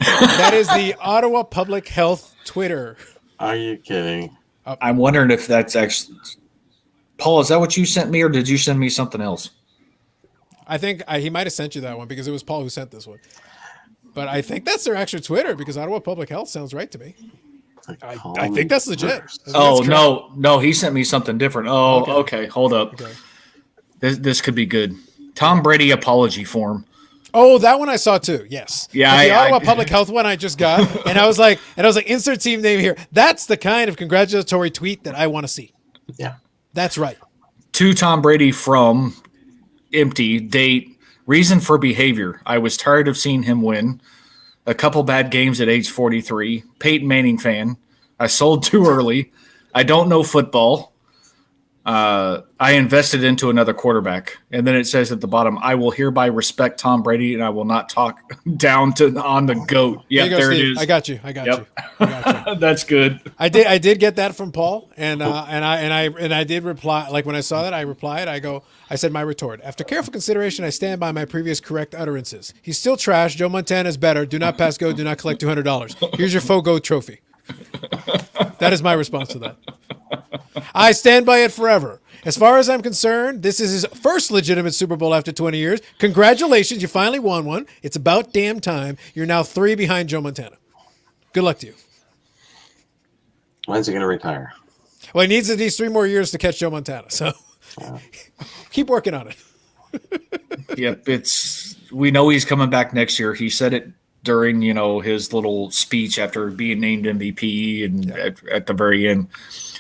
S1: That is the Ottawa Public Health Twitter.
S2: Are you kidding?
S3: I'm wondering if that's actually Paul. Is that what you sent me, or did you send me something else?
S1: I think he might have sent you that one because it was Paul who sent this one. But I think that's their actual Twitter because Ottawa Public Health sounds right to me. I think that's legit.
S3: No, he sent me something different. Oh, okay. Hold up. Okay. This could be good. Tom Brady apology form.
S1: Oh, that one I saw too. Yes.
S3: Yeah.
S1: The Ottawa Public Health one I just got, and I was like, insert team name here. That's the kind of congratulatory tweet that I want to see.
S2: Yeah.
S1: That's right.
S3: To Tom Brady from empty date. Reason for behavior. I was tired of seeing him win. A couple bad games at age 43. Peyton Manning fan. I sold too early. I don't know football. I invested into another quarterback. And then it says at the bottom, I will hereby respect Tom Brady and I will not talk down on the GOAT. Yeah, there it is.
S1: I got you.
S3: That's good.
S1: I did get that from Paul, and I did reply. Like when I saw that, I replied. I said my retort. After careful consideration, I stand by my previous correct utterances. He's still trash. Joe Montana is better. Do not pass go. Do not collect $200. Here's your faux GOAT trophy. That is my response to that. I stand by it forever. As far as I'm concerned, this is his first legitimate Super Bowl after 20 years. Congratulations, you finally won one. It's about damn time. You're now 3 behind Joe Montana. Good luck to you.
S2: When's he going to retire?
S1: Well, he needs at least 3 more years to catch Joe Montana. So keep working on it.
S3: Yep, we know he's coming back next year. He said it during his little speech after being named MVP and at the very end.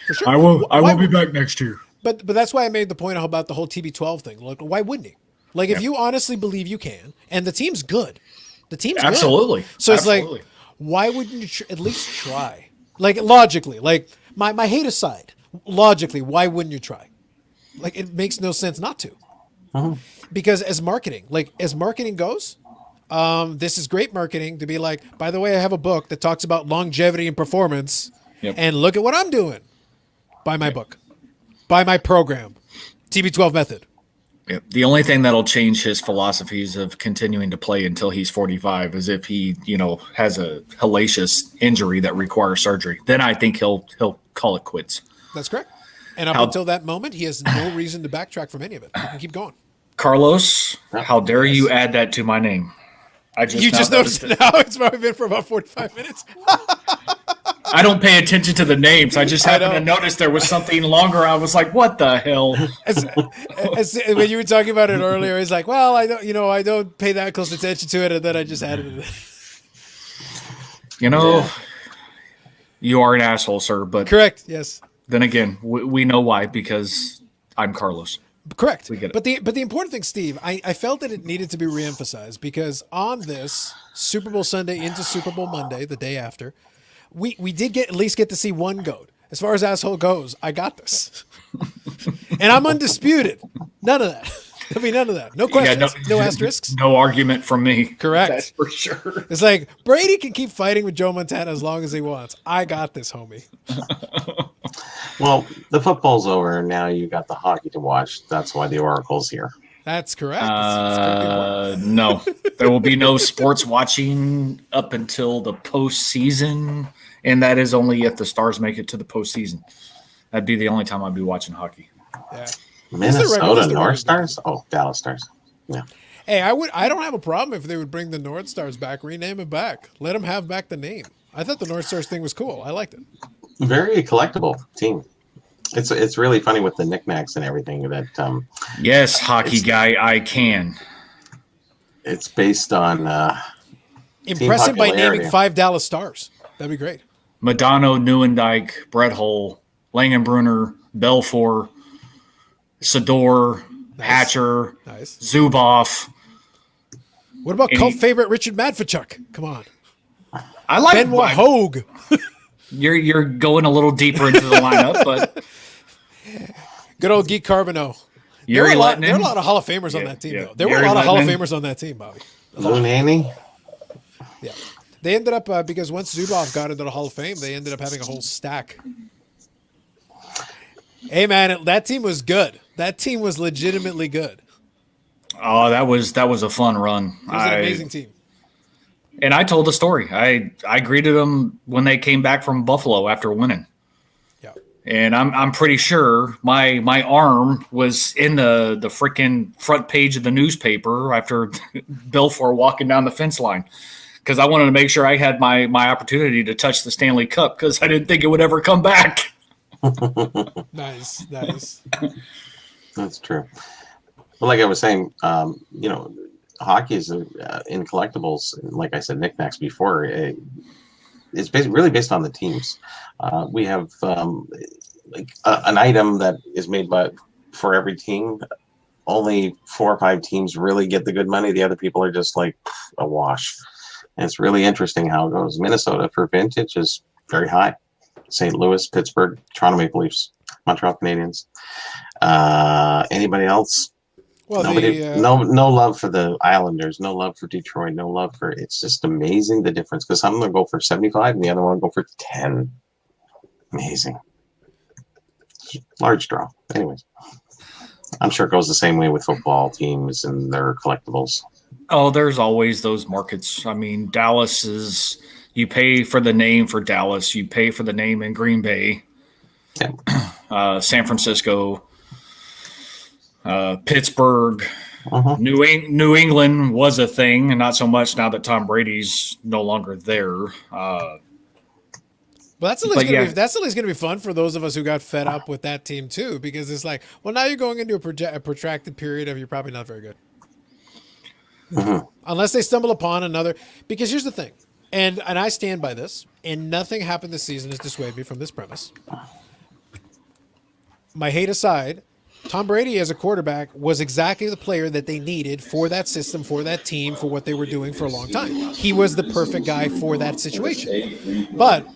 S3: For sure. I will be back next year.
S1: But that's why I made the point about the whole TB12 thing. Like, why wouldn't he? Like, if you honestly believe you can, and the team's good,
S3: absolutely.
S1: Good. So it's like, why wouldn't you at least try? Like logically, like my hate aside, logically, why wouldn't you try? Like it makes no sense not to. Uh-huh. Because as marketing goes, this is great marketing to be like, by the way, I have a book that talks about longevity and performance, and look at what I'm doing. Buy my book. Buy my program. TB12 method.
S3: Yep. The only thing that'll change his philosophies of continuing to play until he's 45 is if he, has a hellacious injury that requires surgery. Then I think he'll call it quits.
S1: That's correct. And up until that moment, he has no reason to backtrack from any of it. He can keep going.
S3: Carlos, how dare you add that to my name?
S1: You just noticed it now. It's probably been for about 45 minutes.
S3: I don't pay attention to the names. I just happened to notice there was something longer. I was like, what the hell?
S1: When you were talking about it earlier, it's like, well, I don't pay that close attention to it, and then I just added it.
S3: You are an asshole, sir. But
S1: correct, yes.
S3: Then again, we know why, because I'm Carlos.
S1: Correct.
S3: We get it.
S1: But the important thing, Steve, I felt that it needed to be reemphasized because on this Super Bowl Sunday into Super Bowl Monday, the day after, we did at least get to see one GOAT. As far as asshole goes, I got this. And I'm undisputed. None of that. I mean, none of that. No questions. No asterisks.
S3: No argument from me.
S1: Correct.
S3: That's for sure.
S1: It's like Brady can keep fighting with Joe Montana as long as he wants. I got this, homie.
S2: Well, the football's over. Now you got the hockey to watch. That's why the Oracle's here.
S1: That's correct. It's critically important.
S3: No, there will be no sports watching up until the postseason, and that is only if the Stars make it to the postseason. That'd be the only time I'd be watching hockey.
S1: Yeah.
S2: Minnesota North Stars? Oh, Dallas Stars. Yeah.
S1: Hey, I don't have a problem if they would bring the North Stars back, rename it back. Let them have back the name. I thought the North Stars thing was cool. I liked it.
S2: Very collectible team. It's really funny with the knickknacks and everything that
S3: Yes, hockey guy, I can.
S2: it's based on
S1: Impress him by
S2: popularity.
S1: naming 5 Dallas Stars. That'd be great.
S3: Madonna, Neuendijk, Brett Hull, Langenbrunner, Belfour, Sador, Hatcher,
S1: Nice.
S3: Zuboff.
S1: What about cult favorite Richard Madfachuk? Come on.
S3: I like
S1: Benoit Hogue.
S3: You're going a little deeper into the lineup, but
S1: Good old Guy Carbonneau. There
S3: Yuri
S1: were a
S3: Lettinen.
S1: lot of Hall of Famers on that team,
S3: yeah.
S1: though. There were
S3: Yuri
S1: a lot of Hall of
S3: Lettinen.
S1: Famers on that team, Bobby.
S2: Lou Naney.
S1: Yeah. They ended up, because once Zubov got into the Hall of Fame, they ended up having a whole stack. Hey, man, that team was good. That team was legitimately good.
S3: Oh, that was a fun run.
S1: It was an amazing team.
S3: And I told the story. I greeted them when they came back from Buffalo after winning.
S1: Yeah.
S3: And I'm pretty sure my arm was in the freaking front page of the newspaper after Belfour walking down the fence line, because I wanted to make sure I had my opportunity to touch the Stanley Cup, because I didn't think it would ever come back.
S1: Nice.
S2: That's true. Well, like I was saying, hockey is in collectibles. Like I said, knickknacks before. It's really based on the teams. We have an item that is made for every team. Only 4 or 5 teams really get the good money. The other people are just like a wash. And it's really interesting how it goes. Minnesota for vintage is very high. St. Louis, Pittsburgh, Toronto Maple Leafs, Montreal Canadiens. Anybody else?
S1: Well,
S2: No love for the Islanders, no love for Detroit, no love for. It's just amazing the difference, because some of them go for 75 and the other one go for 10. Amazing. Large draw. Anyways, I'm sure it goes the same way with football teams and their collectibles.
S3: Oh, there's always those markets. I mean, Dallas is, you pay for the name for Dallas, you pay for the name in Green Bay, San Francisco, Pittsburgh, New England was a thing, and not so much now that Tom Brady's no longer there.
S1: Well, that's at least going to be fun for those of us who got fed up with that team too, because it's like, well, now you're going into a protracted period of you're probably not very good. Unless they stumble upon another. Because here's the thing, and I stand by this, and nothing happened this season has dissuaded me from this premise. My hate aside, Tom Brady as a quarterback was exactly the player that they needed for that system, for that team, for what they were doing for a long time. He was the perfect guy for that situation. But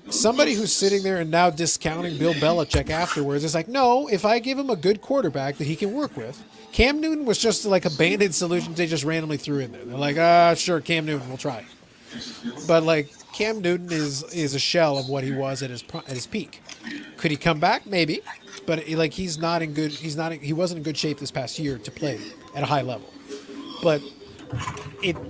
S1: somebody who's sitting there and now discounting Bill Belichick afterwards is like, no, if I give him a good quarterback that he can work with. Cam Newton was just like a banded solution they just randomly threw in there. They're like, sure, Cam Newton, we'll try. But like Cam Newton is a shell of what he was at his peak. Could he come back? Maybe. But he wasn't in good shape this past year to play at a high level. But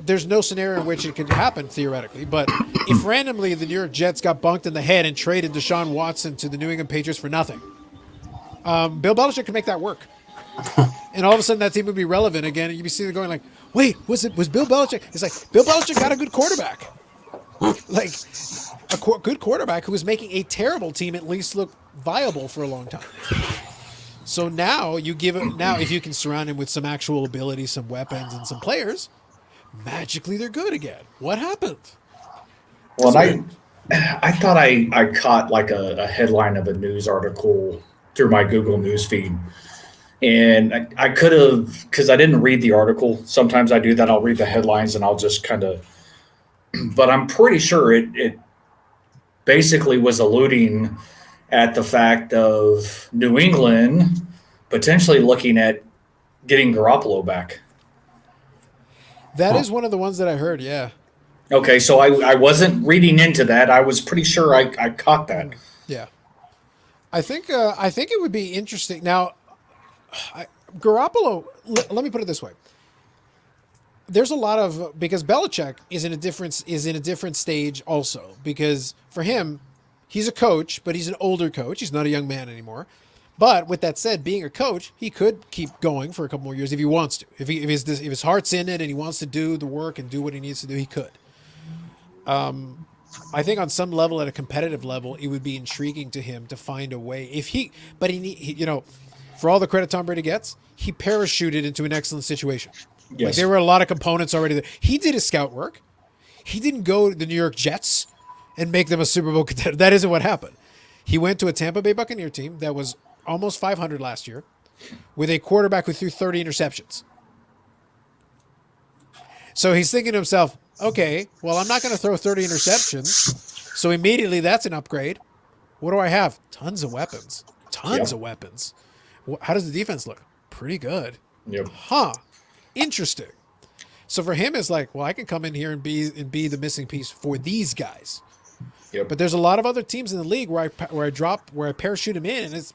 S1: there's no scenario in which it could happen theoretically. But if randomly the New York Jets got bunked in the head and traded Deshaun Watson to the New England Patriots for nothing, Bill Belichick could make that work. And all of a sudden that team would be relevant again, and you'd be sitting there going like, wait, was Bill Belichick? It's like, Bill Belichick got a good quarterback. Like, a good quarterback who was making a terrible team at least look viable for a long time. So now if you can surround him with some actual ability, some weapons, and some players, magically they're good again. What happened?
S3: Well, I thought I caught like a headline of a news article through my Google News feed. And I could have, because I didn't read the article. Sometimes I do that. I'll read the headlines and I'll just kind of, but I'm pretty sure it basically was alluding at the fact of New England potentially looking at getting Garoppolo back.
S1: That is one of the ones that I heard, yeah.
S3: Okay, so I wasn't reading into that. I was pretty sure I caught that.
S1: Yeah. I think it would be interesting. Now, Garoppolo. Let me put it this way: there's a lot of because Belichick is in a different stage also because for him, he's a coach, but he's an older coach. He's not a young man anymore. But with that said, being a coach, he could keep going for a couple more years if he wants to. If his heart's in it and he wants to do the work and do what he needs to do, he could. I think on some level, at a competitive level, it would be intriguing to him to find a way. For all the credit Tom Brady gets, he parachuted into an excellent situation.
S3: Yes.
S1: Like there were a lot of components already there. He did his scout work. He didn't go to the New York Jets and make them a Super Bowl contender. That isn't what happened. He went to a Tampa Bay Buccaneer team that was almost 500 last year with a quarterback who threw 30 interceptions. So he's thinking to himself, okay, well, I'm not going to throw 30 interceptions. So immediately that's an upgrade. What do I have? Tons of weapons. Tons of weapons. How does the defense look? Pretty good.
S3: Yep.
S1: Huh. Interesting. So for him, it's like, well, I can come in here and be the missing piece for these guys.
S3: Yep.
S1: But there's a lot of other teams in the league where I parachute him in, and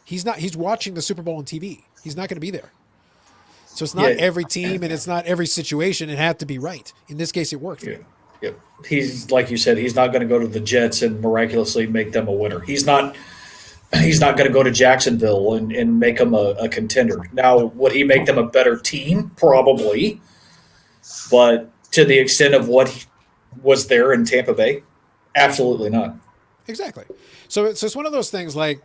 S1: he's watching the Super Bowl on TV. He's not going to be there. So it's not every team and it's not every situation. It had to be right. In this case, it worked.
S3: Yeah. Yep. He's like you said, he's not going to go to the Jets and miraculously make them a winner. He's not going to go to Jacksonville and make them a contender. Now, would he make them a better team? Probably. But to the extent of what was there in Tampa Bay, absolutely not.
S1: Exactly. So it's one of those things like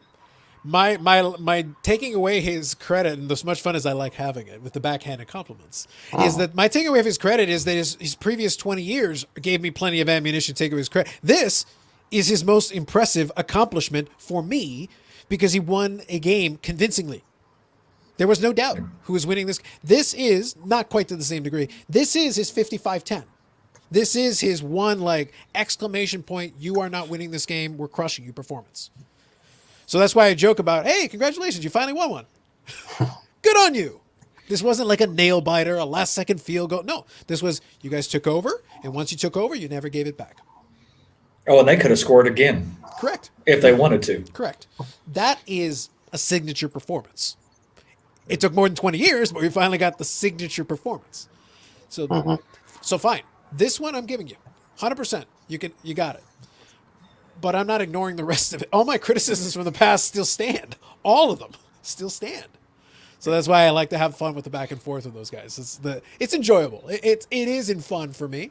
S1: my taking away his credit, and as much fun as I like having it with the backhanded compliments, is that my taking away of his credit is that his previous 20 years gave me plenty of ammunition to take away his credit. This is his most impressive accomplishment for me because he won a game convincingly. There was no doubt who was winning this. This is not quite to the same degree. This is his 55-10. This is his one exclamation point. You are not winning this game. We're crushing you performance. So that's why I joke about, hey, congratulations, you finally won one. Good on you. This wasn't like a nail biter, a last second field goal. No, this was you guys took over, and once you took over, you never gave it back.
S3: Oh, and they could have scored again.
S1: Correct.
S3: If they wanted to.
S1: Correct. That is a signature performance. It took more than 20 years, but we finally got the signature performance. So, so fine. This one I'm giving you 100%. You got it. But I'm not ignoring the rest of it. All my criticisms from the past still stand. All of them still stand. So that's why I like to have fun with the back and forth with those guys. It's enjoyable. It is in fun for me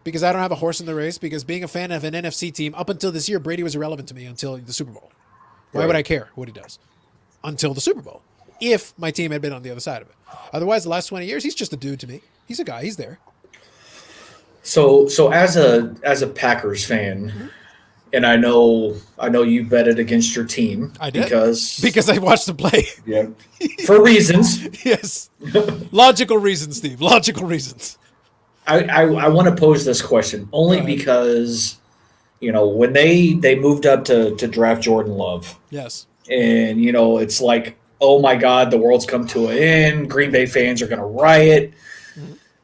S1: because I don't have a horse in the race. Because being a fan of an NFC team up until this year, Brady was irrelevant to me until the Super Bowl. Why would I care what he does until the Super Bowl? If my team had been on the other side of it. Otherwise, the last 20 years, he's just a dude to me. He's a guy. He's there.
S3: So as a Packers fan, and I know you betted against your team.
S1: I did
S3: because
S1: I watched them play.
S3: Yeah, for reasons.
S1: Yes, logical reasons, Steve. Logical reasons.
S3: I want to pose this question only because when they moved up to draft Jordan Love.
S1: Yes,
S3: and it's like, oh my God, the world's come to an end. Green Bay fans are going to riot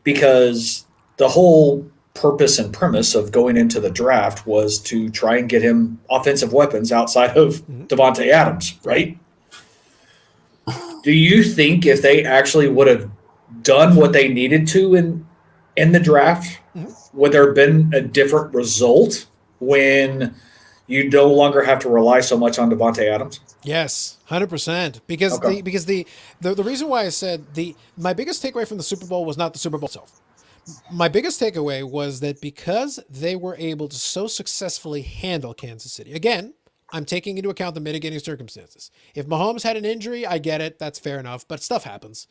S3: because the whole purpose and premise of going into the draft was to try and get him offensive weapons outside of Devontae Adams, right? Do you think if they actually would have done what they needed to in the draft, would there have been a different result when you no longer have to rely so much on Devontae Adams?
S1: Yes, 100%. Because the reason why I said my biggest takeaway from the Super Bowl was not the Super Bowl itself. My biggest takeaway was that because they were able to so successfully handle Kansas City. Again, I'm taking into account the mitigating circumstances. If Mahomes had an injury, I get it. That's fair enough. But stuff happens.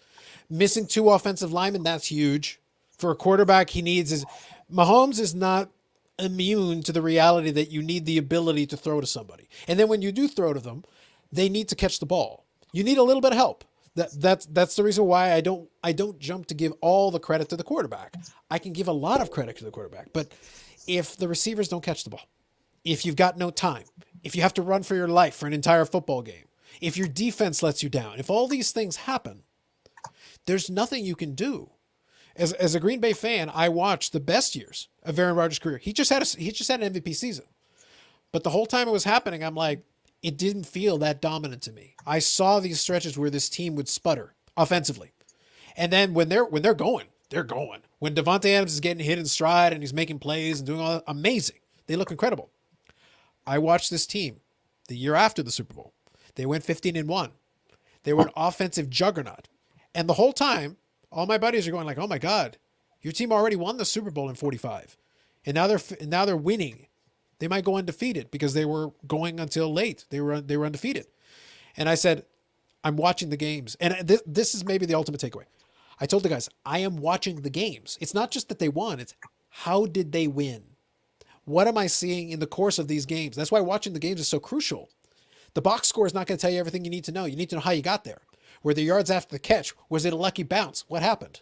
S1: Missing 2 offensive linemen, that's huge. For a quarterback, Mahomes is not immune to the reality that you need the ability to throw to somebody. And then when you do throw to them, they need to catch the ball. You need a little bit of help. That's the reason why I don't jump to give all the credit to the quarterback. I can give a lot of credit to the quarterback, but if the receivers don't catch the ball, if you've got no time, if you have to run for your life for an entire football game, if your defense lets you down, if all these things happen, there's nothing you can do. As a Green Bay fan, I watched the best years of Aaron Rodgers' career. He just had an MVP season, but the whole time it was happening, I'm like, it didn't feel that dominant to me. I saw these stretches where this team would sputter offensively. And then when they're going, they're going. When Devontae Adams is getting hit in stride and he's making plays and doing all that, amazing. They look incredible. I watched this team the year after the Super Bowl. They went 15-1. They were an offensive juggernaut. And the whole time, all my buddies are going like, "Oh my God, your team already won the Super Bowl in 45. And now they're winning. They might go undefeated because they were going until late. They were undefeated." And I said, "I'm watching the games." And this is maybe the ultimate takeaway. I told the guys, I am watching the games. It's not just that they won. It's how did they win? What am I seeing in the course of these games? That's why watching the games is so crucial. The box score is not going to tell you everything you need to know. You need to know how you got there. Were the yards after the catch? Was it a lucky bounce? What happened?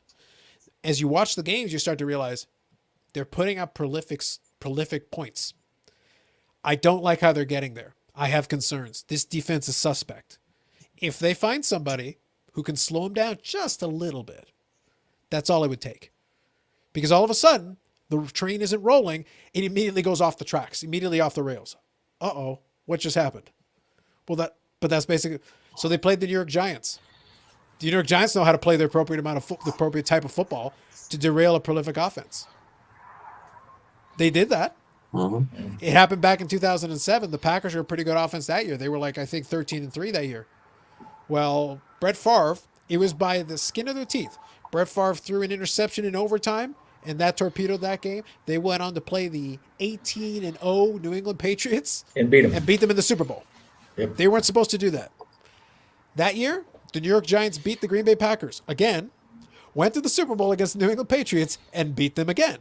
S1: As you watch the games, you start to realize they're putting up prolific points. I don't like how they're getting there. I have concerns. This defense is suspect. If they find somebody who can slow them down just a little bit, that's all it would take. Because all of a sudden, the train isn't rolling. It immediately goes off the tracks, immediately off the rails. Uh-oh, what just happened? But that's basically, so they played the New York Giants. The New York Giants know how to play the appropriate the appropriate type of football to derail a prolific offense. They did that.
S2: Mm-hmm.
S1: It happened back in 2007. The Packers were a pretty good offense that year. They were like, I think 13-3 that year. Well, Brett Favre, it was by the skin of their teeth. Brett Favre threw an interception in overtime, and that torpedoed that game. They went on to play the 18-0 New England Patriots
S3: And beat them.
S1: and beat them in the Super Bowl.
S3: Yep.
S1: They weren't supposed to do that. That year, the New York Giants beat the Green Bay Packers again, went to the Super Bowl against the New England Patriots, and beat them again.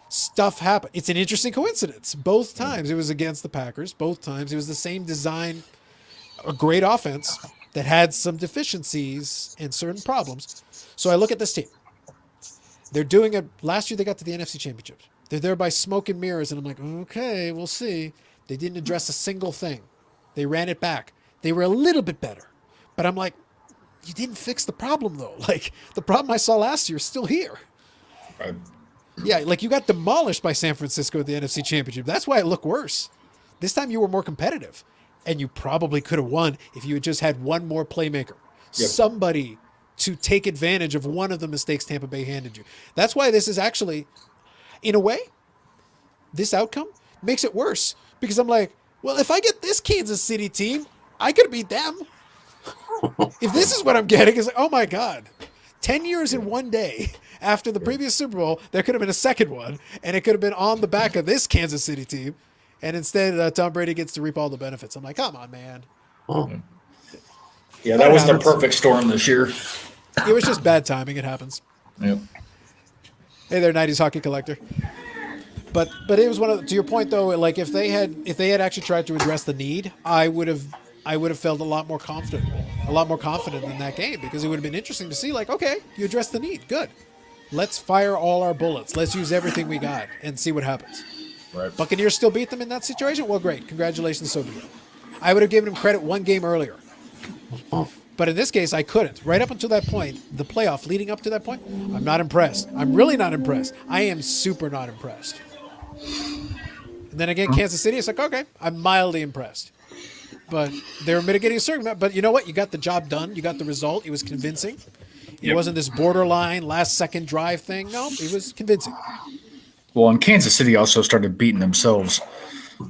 S1: Stuff happened. It's an interesting coincidence. Both times it was against the Packers. Both times it was the same design, a great offense that had some deficiencies and certain problems. So I look at this team. They're doing it. Last year they got to the NFC Championship. They're there by smoke and mirrors, and I'm like, okay, we'll see. They didn't address a single thing. They ran it back. They were a little bit better. But I'm like, you didn't fix the problem, though. Like, the problem I saw last year is still here.
S3: Right.
S1: Yeah, like you got demolished by San Francisco at the NFC Championship. That's why it looked worse. This time you were more competitive. And you probably could have won if you had just had one more playmaker.
S3: Yep.
S1: Somebody to take advantage of one of the mistakes Tampa Bay handed you. That's why this is actually, in a way, this outcome makes it worse. Because I'm like, well, if I get this Kansas City team, I could beat them. If this is what I'm getting, it's like, oh my God. 10 years in one day after the previous Super Bowl, there could have been a second one, and it could have been on the back of this Kansas City team. And instead, Tom Brady gets to reap all the benefits. I'm like, come on, man.
S3: Yeah, that was the perfect storm this year.
S1: It was just bad timing. It happens.
S3: Yep.
S1: Hey there, 90s hockey collector. But it was one of, to your point though, like if they had actually tried to address the need, I would have felt a lot more confident in that game, because it would have been interesting to see, like, okay, you addressed the need, good. Let's fire all our bullets. Let's use everything we got and see what happens.
S3: Right.
S1: Buccaneers still beat them in that situation? Well, great. Congratulations, so be it. I would have given them credit one game earlier. But in this case, I couldn't. Right up until that point, the playoff leading up to that point, I'm not impressed. I'm really not impressed. I am super not impressed. And then again, Kansas City, it's like, okay, I'm mildly impressed. But they were mitigating a certain amount. But you know what? You got the job done. You got the result. It was convincing. It wasn't this borderline last-second drive thing. No, it was convincing.
S3: Well, and Kansas City also started beating themselves.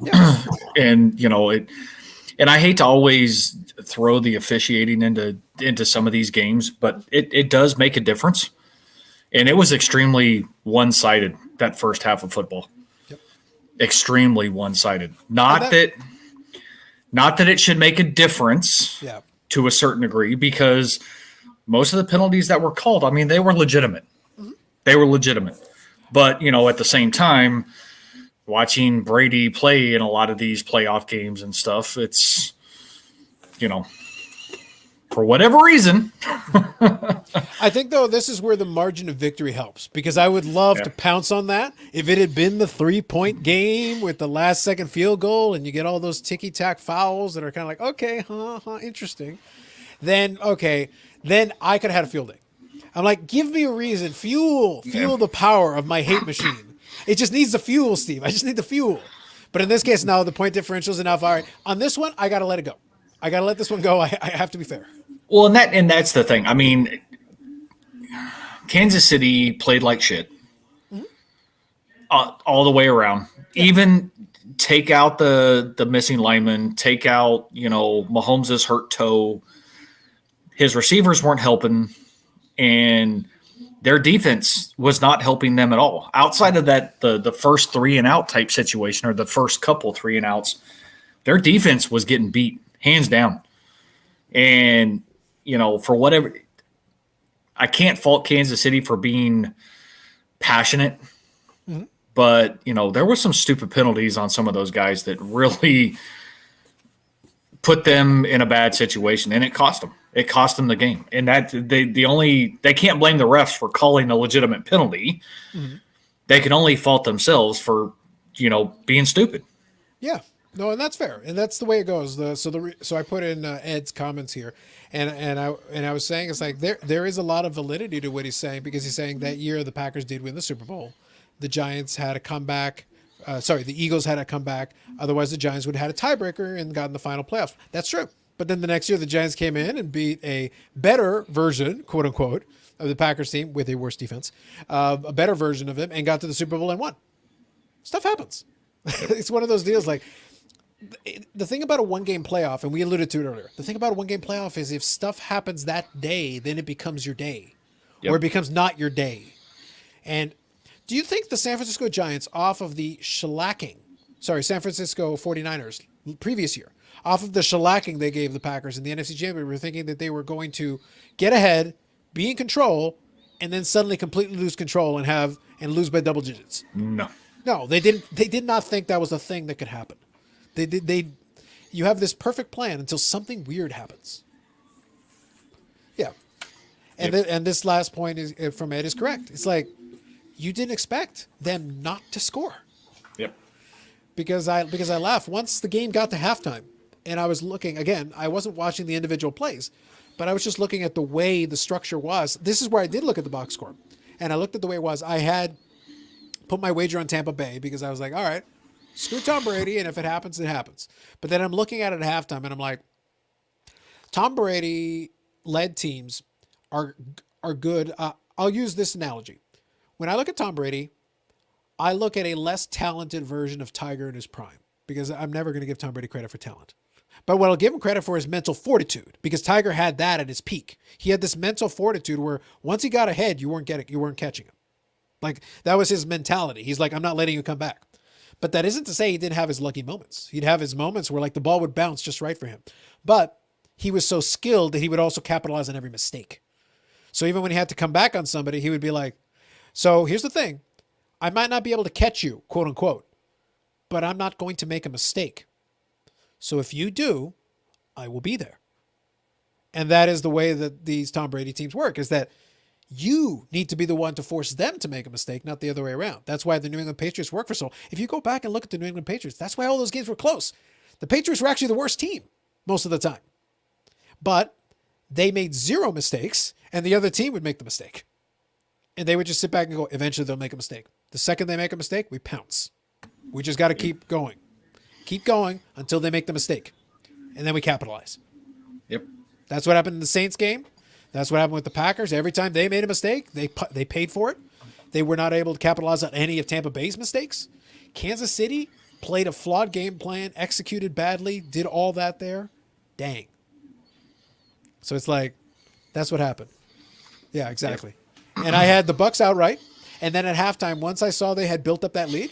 S1: Yeah.
S3: And, and I hate to always throw the officiating into some of these games, but it does make a difference. And it was extremely one-sided, that first half of football.
S1: Yep.
S3: Extremely one-sided. Not that it should make a difference to a certain degree, because most of the penalties that were called, I mean, they were legitimate. Mm-hmm. They were legitimate. But, at the same time, watching Brady play in a lot of these playoff games and stuff, it's, for whatever reason.
S1: I think, though, this is where the margin of victory helps, because I would love to pounce on that. If it had been the 3-point game with the last-second field goal and you get all those ticky-tack fouls that are kind of like, okay, interesting, then I could have had a field day. I'm like, give me a reason. Fuel the power of my hate machine. It just needs the fuel, Steve. I just need the fuel. But in this case, now the point differential is enough. All right, on this one, I got to let it go. I got to let this one go. I have to be fair.
S3: Well, and that's the thing. I mean, Kansas City played like shit all the way around. Yeah. Even take out the missing lineman, take out Mahomes' hurt toe. His receivers weren't helping, and their defense was not helping them at all. Outside of that, the first 3-and-out type situation, or the first couple 3-and-outs, their defense was getting beat hands down. And for whatever, I can't fault Kansas City for being passionate, but there were some stupid penalties on some of those guys that really put them in a bad situation, and it cost them. It cost them the game, and that they can't blame the refs for calling a legitimate penalty. Mm-hmm. They can only fault themselves for being stupid.
S1: Yeah, no, and that's fair, and that's the way it goes. So I put in Ed's comments here, and I was saying it's like there is a lot of validity to what he's saying, because he's saying that year the Packers did win the Super Bowl. The Giants had a comeback. The Eagles had a comeback. Otherwise, the Giants would have had a tiebreaker and gotten the final playoffs. That's true. But then the next year, the Giants came in and beat a better version, quote unquote, of the Packers team with a worse defense, a better version of them, and got to the Super Bowl and won. Stuff happens. It's one of those deals. Like, the thing about a one-game playoff, and we alluded to it earlier, the thing about a one-game playoff is if stuff happens that day, then it becomes your day, or it becomes not your day. And do you think the San Francisco Giants, off of the San Francisco 49ers previous year, off of the shellacking they gave the Packers in the NFC Championship, were thinking that they were going to get ahead, be in control, and then suddenly completely lose control and lose by double digits?
S3: No,
S1: they didn't. They did not think that was a thing that could happen. You have this perfect plan until something weird happens. Yeah, and this last point from Ed is correct. It's like, you didn't expect them not to score.
S3: Yep. Because
S1: I laughed once the game got to halftime, and I was looking again. I wasn't watching the individual plays, but I was just looking at the way the structure was. This is where I did look at the box score, and I looked at the way it was. I had put my wager on Tampa Bay because I was like, all right, screw Tom Brady, and if it happens, it happens. But then I'm looking at it at halftime, and I'm like, Tom Brady led teams are good. I'll use this analogy. When I look at Tom Brady, I look at a less talented version of Tiger in his prime, because I'm never going to give Tom Brady credit for talent. But what I'll give him credit for is mental fortitude, because Tiger had that at his peak. He had this mental fortitude where once he got ahead, you weren't catching him. Like, that was his mentality. He's like, I'm not letting you come back. But that isn't to say he didn't have his lucky moments. He'd have his moments where, like, the ball would bounce just right for him. But he was so skilled that he would also capitalize on every mistake. So even when he had to come back on somebody, he would be like, so here's the thing. I might not be able to catch you, quote unquote, but I'm not going to make a mistake. So if you do, I will be there. And that is the way that these Tom Brady teams work, is that you need to be the one to force them to make a mistake, not the other way around. That's why the New England Patriots work for so long. If you go back and look at the New England Patriots, that's why all those games were close. The Patriots were actually the worst team most of the time. But they made zero mistakes, and the other team would make the mistake. And they would just sit back and go, eventually they'll make a mistake. The second they make a mistake, we pounce. We just got to keep going. Keep going until they make the mistake. And then we capitalize.
S3: Yep.
S1: That's what happened in the Saints game. That's what happened with the Packers. Every time they made a mistake, they paid for it. They were not able to capitalize on any of Tampa Bay's mistakes. Kansas City played a flawed game plan, executed badly, did all that there. Dang. So it's like, that's what happened. Yeah, exactly. Yep. And I had the Bucs outright. And then at halftime, once I saw they had built up that lead,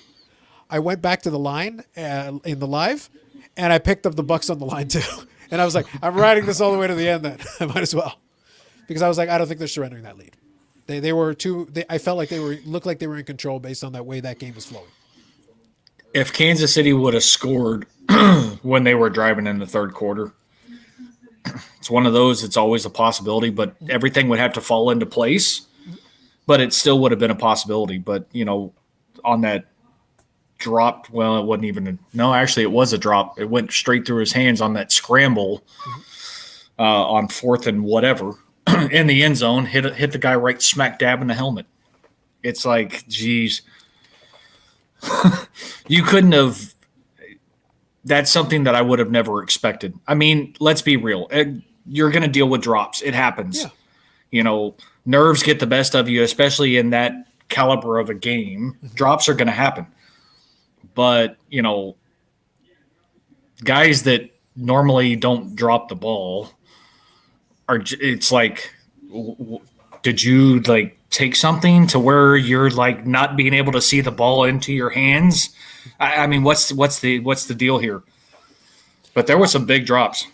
S1: I went back to the line in the live, and I picked up the Bucs on the line too. And I was like, I'm riding this all the way to the end then. I might as well. Because I was like, I don't think they're surrendering that lead. They were too, I felt like looked like they were in control based on that way that game was flowing.
S3: If Kansas City would have scored when they were driving in the third quarter, it's one of those, it's always a possibility, but everything would have to fall into place. But it still would have been a possibility. But, on that drop, well, it wasn't even actually it was a drop. It went straight through his hands on that scramble on fourth and whatever in the end zone, hit the guy right smack dab in the helmet. It's like, geez, you couldn't have that's something that I would have never expected. I mean, let's be real. You're going to deal with drops. It happens.
S1: Yeah.
S3: You know, nerves get the best of you, especially in that caliber of a game. Drops are going to happen. But, you know, guys that normally don't drop the ball it's like, did you like take something to where you're like not being able to see the ball into your hands? I mean, what's the deal here? But there were some big drops.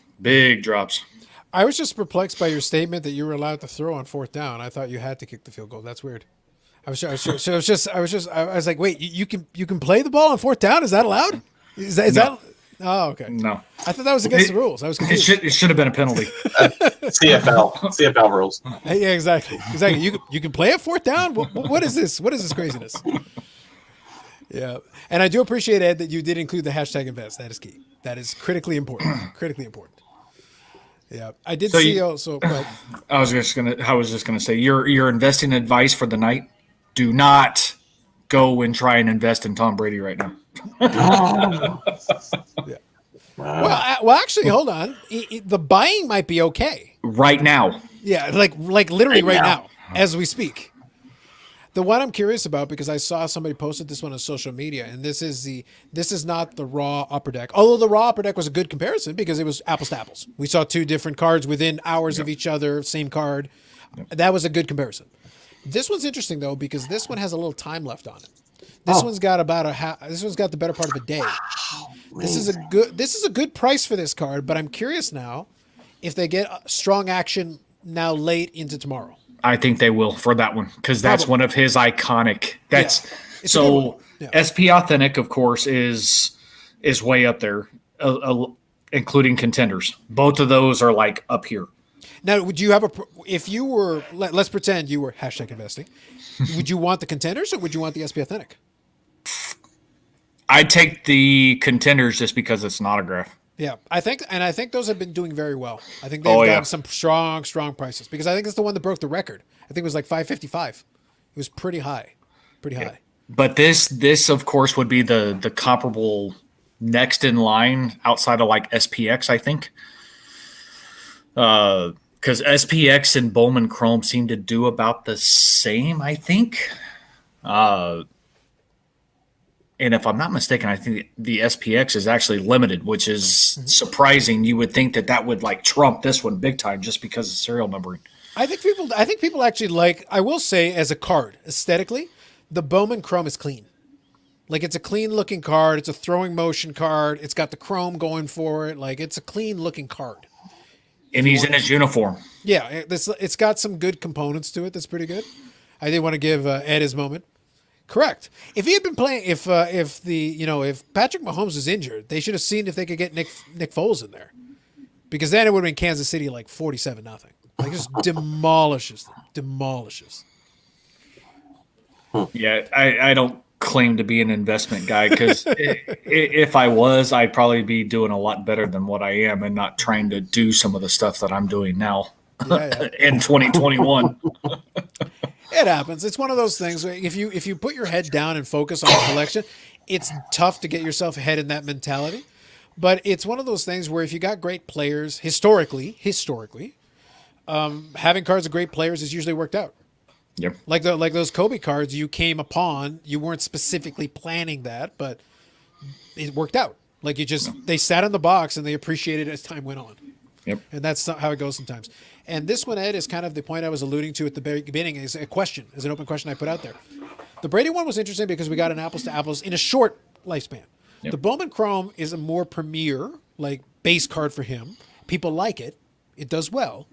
S1: I was just perplexed by your statement that you were allowed to throw on 4th down. I thought you had to kick the field goal. That's weird. I was like, wait, you can play the ball on 4th down? Is that allowed? Is that? Oh, okay.
S3: No,
S1: I thought that was against the rules. I was confused.
S3: It should have been a penalty.
S2: CFL rules.
S1: Yeah, exactly. You can play at 4th down. What is this? What is this craziness? Yeah, and I do appreciate, Ed, that you did include the hashtag invest. That is key. That is critically important. Yeah, I did see also. But
S3: I was just gonna say your investing advice for the night: do not go and try and invest in Tom Brady right now.
S1: Yeah. Well, actually, hold on. The buying might be okay
S3: right now.
S1: Yeah, like literally right now as we speak. The one I'm curious about, because I saw somebody posted this one on social media, and this is not the raw upper deck. Although the raw upper deck was a good comparison because it was apples to apples. We saw 2 different cards within hours of each other, same card. That was a good comparison. This one's interesting though because this one has a little time left on it. This one's got this one's got the better part of a day. This is a good price for this card, but I'm curious now if they get strong action now late into tomorrow.
S3: I think they will for that one because that's one of his iconic. SP Authentic, of course, is way up there, including Contenders. Both of those are like up here.
S1: Now, would you have if you were, let's pretend you were hashtag investing, would you want the Contenders or would you want the SP Authentic?
S3: I'd take the Contenders just because it's an autograph.
S1: Yeah, I think those have been doing very well. I think they've gotten some strong prices because I think it's the one that broke the record. I think it was like $555. It was pretty high.
S3: But this of course would be the comparable next in line outside of like SPX, I think. Because SPX and Bowman Chrome seem to do about the same, I think. And if I'm not mistaken, I think the SPX is actually limited, which is surprising. You would think that would like trump this one big time just because of serial numbering.
S1: I think people actually like. I will say, as a card, aesthetically, the Bowman Chrome is clean. Like it's a clean looking card. It's a throwing motion card. It's got the chrome going for it. Like it's a clean looking card.
S3: And he's in his uniform.
S1: Yeah, it's got some good components to it. That's pretty good. I did want to give Ed his moment. Correct. If he had been playing, if Patrick Mahomes was injured, they should have seen if they could get Nick Foles in there, because then it would have been Kansas City like 47-0. Like just demolishes.
S3: Yeah, I don't claim to be an investment guy because if I was, I'd probably be doing a lot better than what I am and not trying to do some of the stuff that I'm doing now in 2021.
S1: It happens. It's one of those things where if you put your head down and focus on the collection, it's tough to get yourself ahead in that mentality. But it's one of those things where if you got great players, historically, having cards of great players has usually worked out.
S3: Yep.
S1: Like those Kobe cards you came upon, you weren't specifically planning that, but it worked out. Like they sat in the box and they appreciated it as time went on.
S3: Yep.
S1: And that's how it goes sometimes. And this one, Ed, is kind of the point I was alluding to at the very beginning. Is an open question I put out there. The Brady one was interesting because we got an apples to apples in a short lifespan. Yep. The Bowman Chrome is a more premier, like base card for him. People like it. It does well.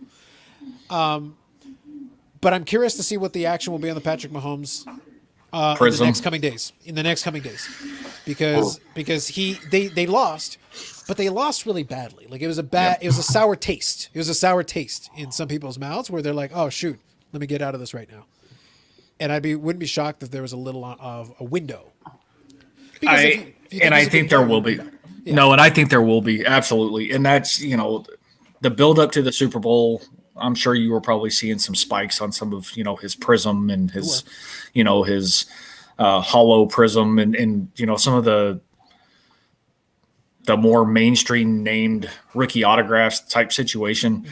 S1: But I'm curious to see what the action will be on the Patrick Mahomes in the next coming days, because they lost, but they lost really badly. Like it was a sour taste. It was a sour taste in some people's mouths where they're like, oh shoot, let me get out of this right now. And wouldn't be shocked if there was a little of a window.
S3: I think there will be. Yeah. No, and I think there will be, absolutely. And that's, the build up to the Super Bowl. I'm sure you were probably seeing some spikes on some of, his prism and his, his hollow prism and some of the the more mainstream named rookie autographs type situation.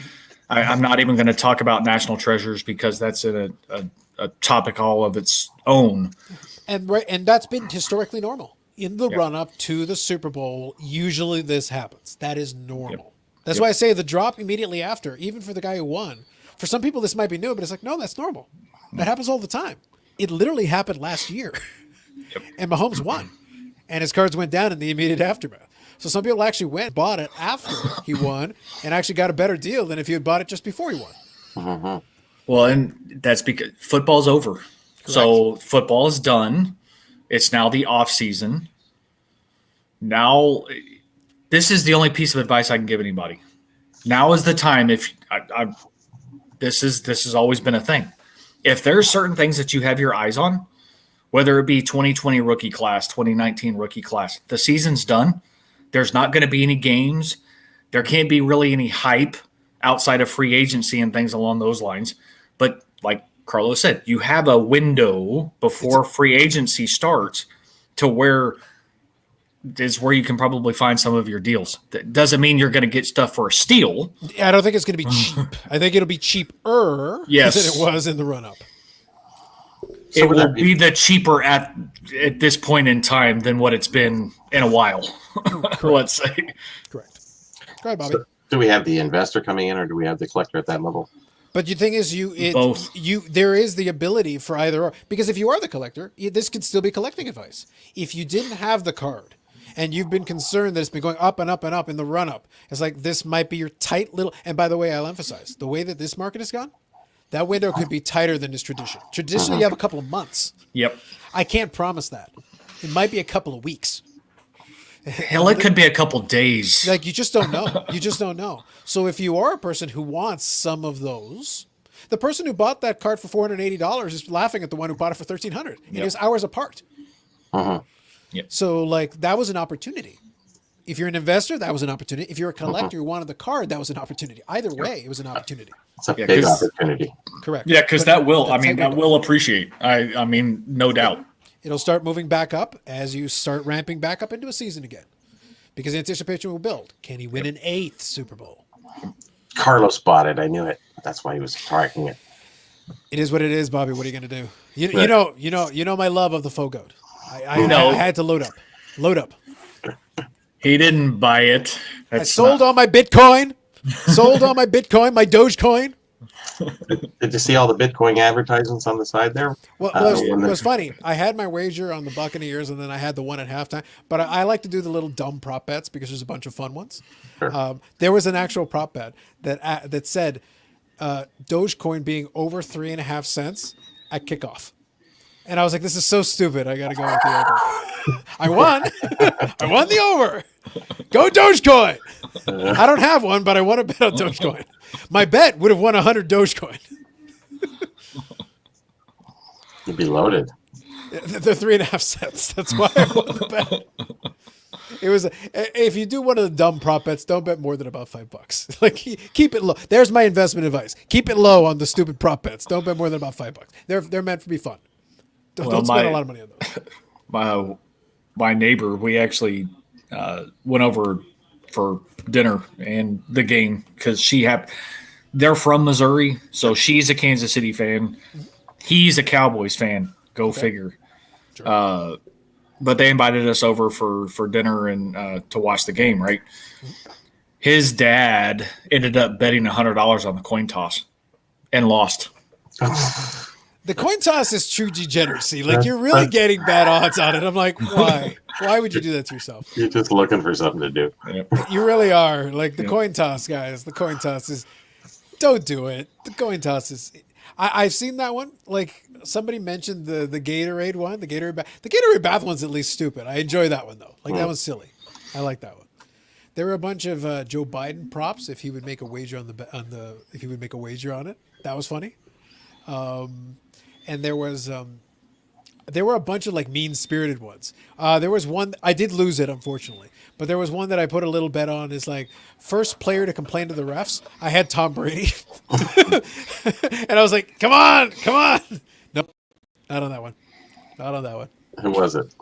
S3: I'm not even going to talk about national treasures because that's a topic all of its own.
S1: And that's been historically normal. In the run up to the Super Bowl, usually this happens. That is normal.
S3: Yep.
S1: That's why I say the drop immediately after, even for the guy who won. For some people, this might be new, but it's like, no, that's normal. That happens all the time. It literally happened last year. And Mahomes won. And his cards went down in the immediate aftermath. So some people actually went and bought it after he won and actually got a better deal than if you had bought it just before he won.
S2: Mm-hmm.
S3: Well, and that's because football's over. Correct. So football is done. It's now the off season. Now, this is the only piece of advice I can give anybody. Now is the time. If this has always been a thing. If there's certain things that you have your eyes on, whether it be 2020 rookie class, 2019 rookie class, the season's done. There's not going to be any games. There can't be really any hype outside of free agency and things along those lines. But like Carlos said, you have a window before free agency starts to where is where you can probably find some of your deals. That doesn't mean you're going to get stuff for a steal.
S1: I don't think it's going to be cheap. I think it'll be cheaper than it was in the run-up.
S3: So it will be the cheaper at this point in time than what it's been in a while. Let's say.
S1: Correct. Go ahead, Bobby.
S2: So do we have the investor coming in, or do we have the collector at that level?
S1: But the thing is,
S3: both.
S1: There is the ability for either or. Because if you are the collector, this could still be collecting advice. If you didn't have the card and you've been concerned that it's been going up and up and up in the run-up, it's like this might be your tight little. And by the way, I'll emphasize the way that this market has gone. That window could be tighter than is tradition. Traditionally, you have a couple of months.
S3: Yep.
S1: I can't promise that. It might be a couple of weeks.
S3: Hell, it could be a couple days.
S1: Like, you just don't know. You just don't know. So if you are a person who wants some of those, the person who bought that card for $480 is laughing at the one who bought it for $1,300. It is hours apart.
S3: Yep.
S1: So, like, that was an opportunity. If you're an investor, that was an opportunity. If you're a collector who wanted the card, that was an opportunity. Either way, it was an opportunity.
S2: It's a big opportunity.
S1: Correct.
S3: Yeah, because that will appreciate. I mean, no doubt.
S1: It'll start moving back up as you start ramping back up into a season again. Because anticipation will build. Can he win an 8th Super Bowl?
S2: Carlos bought it. I knew it. That's why he was tracking it.
S1: It is what it is, Bobby. What are you going to do? You know my love of the faux goat. I had to load up. Load up.
S3: He didn't buy it.
S1: I sold all my Bitcoin. Sold all my Bitcoin, my Dogecoin.
S2: Did you see all the Bitcoin advertisements on the side there?
S1: Well, it was funny. I had my wager on the Buccaneers, and then I had the one at halftime. But I like to do the little dumb prop bets because there's a bunch of fun ones.
S2: Sure.
S1: There was an actual prop bet that said Dogecoin being over 3.5 cents at kickoff. And I was like, this is so stupid. I got to go with the over. I won. I won the over. Go Dogecoin. I don't have one, but I want to bet on Dogecoin. My bet would have won 100 Dogecoin.
S2: You'd be loaded.
S1: They're 3.5 cents. That's why I won the bet. It was if you do one of the dumb prop bets, don't bet more than about $5. Like, keep it low. There's my investment advice. Keep it low on the stupid prop bets. Don't bet more than about $5. They're meant to be fun. Don't spend a lot of money on those.
S3: My neighbor, we actually went over for dinner and the game because they're from Missouri, so she's a Kansas City fan. He's a Cowboys fan. Go figure. Sure. But they invited us over for dinner and to watch the game, right? His dad ended up betting $100 on the coin toss and lost.
S1: The coin toss is true degeneracy. Like, you're really getting bad odds on it. I'm like, why? Why would you do that to yourself?
S2: You're just looking for something to do.
S1: You really are. Like, the coin toss, guys. The coin toss is, don't do it. The coin toss is, I've seen that one. Like, somebody mentioned the Gatorade one. The Gatorade bath one's at least stupid. I enjoy that one, though. Like, that one's silly. I like that one. There were a bunch of Joe Biden props if he would make a wager if he would make a wager on it. That was funny. And there were a bunch of like mean-spirited ones. There was one, I did lose it, unfortunately, but there was one that I put a little bet on is like first player to complain to the refs. I had Tom Brady. And I was like, come on. Nope. Not on that one.
S2: Who was it?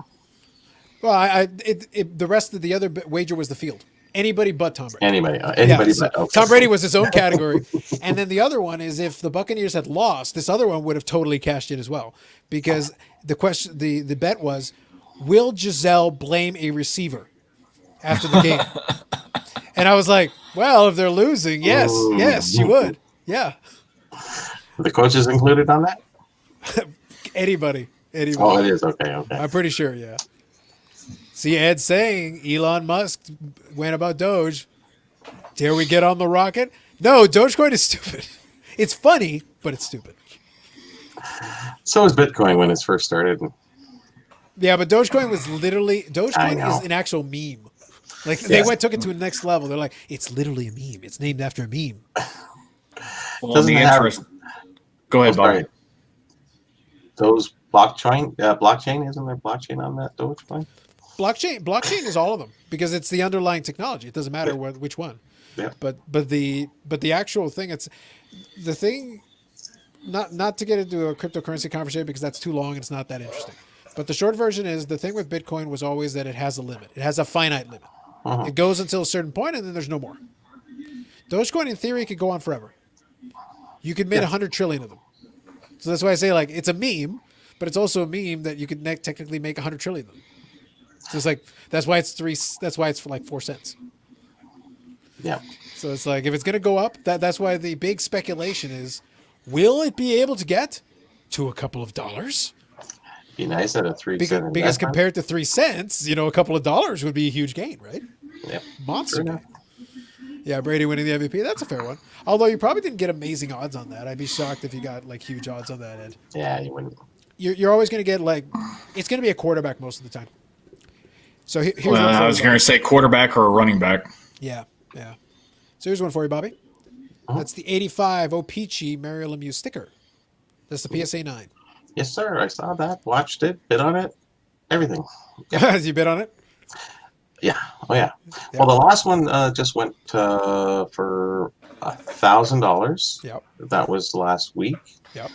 S1: Well, the rest of the other wager was the field. Anybody but Tom Brady.
S2: Anybody
S1: so
S2: but okay.
S1: Tom Brady was his own category. And then the other one is if the Buccaneers had lost, this other one would have totally cashed in as well. Because the bet was, will Giselle blame a receiver after the game? And I was like, well, if they're losing, yes, she would. Yeah.
S2: The coach is included on that?
S1: Anybody.
S2: Oh, it is. Okay.
S1: I'm pretty sure, yeah. See Ed saying Elon Musk went about Doge. Dare we get on the rocket? No, Dogecoin is stupid. It's funny, but it's stupid.
S2: So was Bitcoin when it first started.
S1: Yeah, but Dogecoin was literally Dogecoin is an actual meme. Like they took it to the next level. They're like, it's literally a meme. It's named after a meme.
S3: Well, the interest. Go ahead, Bob.
S2: Those blockchain, isn't there blockchain on that Dogecoin?
S1: Blockchain is all of them because it's the underlying technology. It doesn't matter which one.
S2: Yeah.
S1: But the actual thing, it's the thing. Not to get into a cryptocurrency conversation because that's too long and it's not that interesting. But the short version is the thing with Bitcoin was always that it has a limit. It has a finite limit. Uh-huh. It goes until a certain point and then there's no more. Dogecoin in theory could go on forever. You could mint 100 trillion of them. So that's why I say like it's a meme, but it's also a meme that you could technically make 100 trillion of them. So it's like that's why it's for like 4 cents.
S2: Yeah.
S1: So it's like if it's gonna go up, that's why the big speculation is, will it be able to get to a couple of dollars?
S2: Be nice at a 3 cent.
S1: Because compared to 3 cents, a couple of dollars would be a huge gain, right?
S2: Yep.
S1: Monster gain. Yeah, Brady winning the MVP. That's a fair one. Although you probably didn't get amazing odds on that. I'd be shocked if you got like huge odds on that, Ed.
S2: Yeah, you wouldn't.
S1: You're always going to get it's going to be a quarterback most of the time. So here's one
S3: I was going to say quarterback or a running back.
S1: Yeah. So here's one for you, Bobby. That's the 85 O-Peachy Mario Lemieux sticker. That's the PSA 9.
S2: Yes, sir. I saw that. Watched it. Bid on it. Everything.
S1: Yeah. You bid on it?
S2: Yeah. Oh, yeah. Well, the last one just went for $1,000.
S1: Yep.
S2: That was last week.
S1: Yep.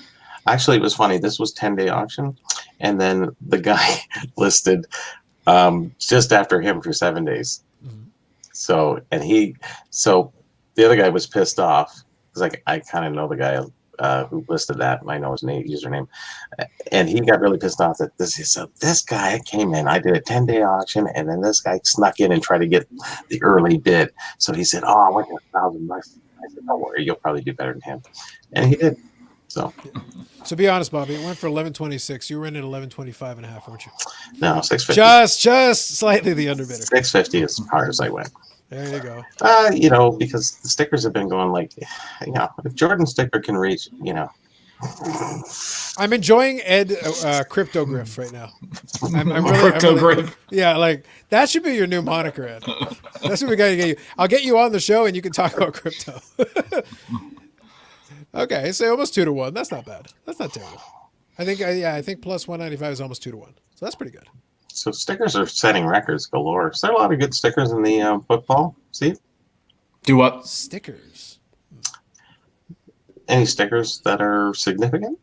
S2: Actually, it was funny. This was 10-day auction, and then the guy listed just after him for 7 days. Mm-hmm. So the other guy was pissed off because I kind of know the guy who listed that. I know his username, and he got really pissed off that this guy came in. I did a 10-day auction, and then this guy snuck in and tried to get the early bid. So he said, "Oh, I went to $1,000." I said, "Don't worry, you'll probably do better than him," and he did. So
S1: be honest, Bobby. It went for 11.26. You were in at 11.25.5, weren't you?
S2: No, 650.
S1: Just slightly the underbidder.
S2: 650 as far as I went.
S1: There you go.
S2: Because the stickers have been going if Jordan sticker can reach,
S1: I'm enjoying Ed Cryptogriff right now. I'm really,
S3: Cryptogriff.
S1: Yeah, that should be your new moniker, Ed. That's what we got to get you. I'll get you on the show and you can talk about crypto. Okay, so almost 2-1. That's not bad. That's not terrible. I think plus 195 is almost 2-1. So that's pretty good.
S2: So stickers are setting records galore. Is there a lot of good stickers in the football? See?
S3: Do what?
S1: Stickers.
S2: Any stickers that are significant?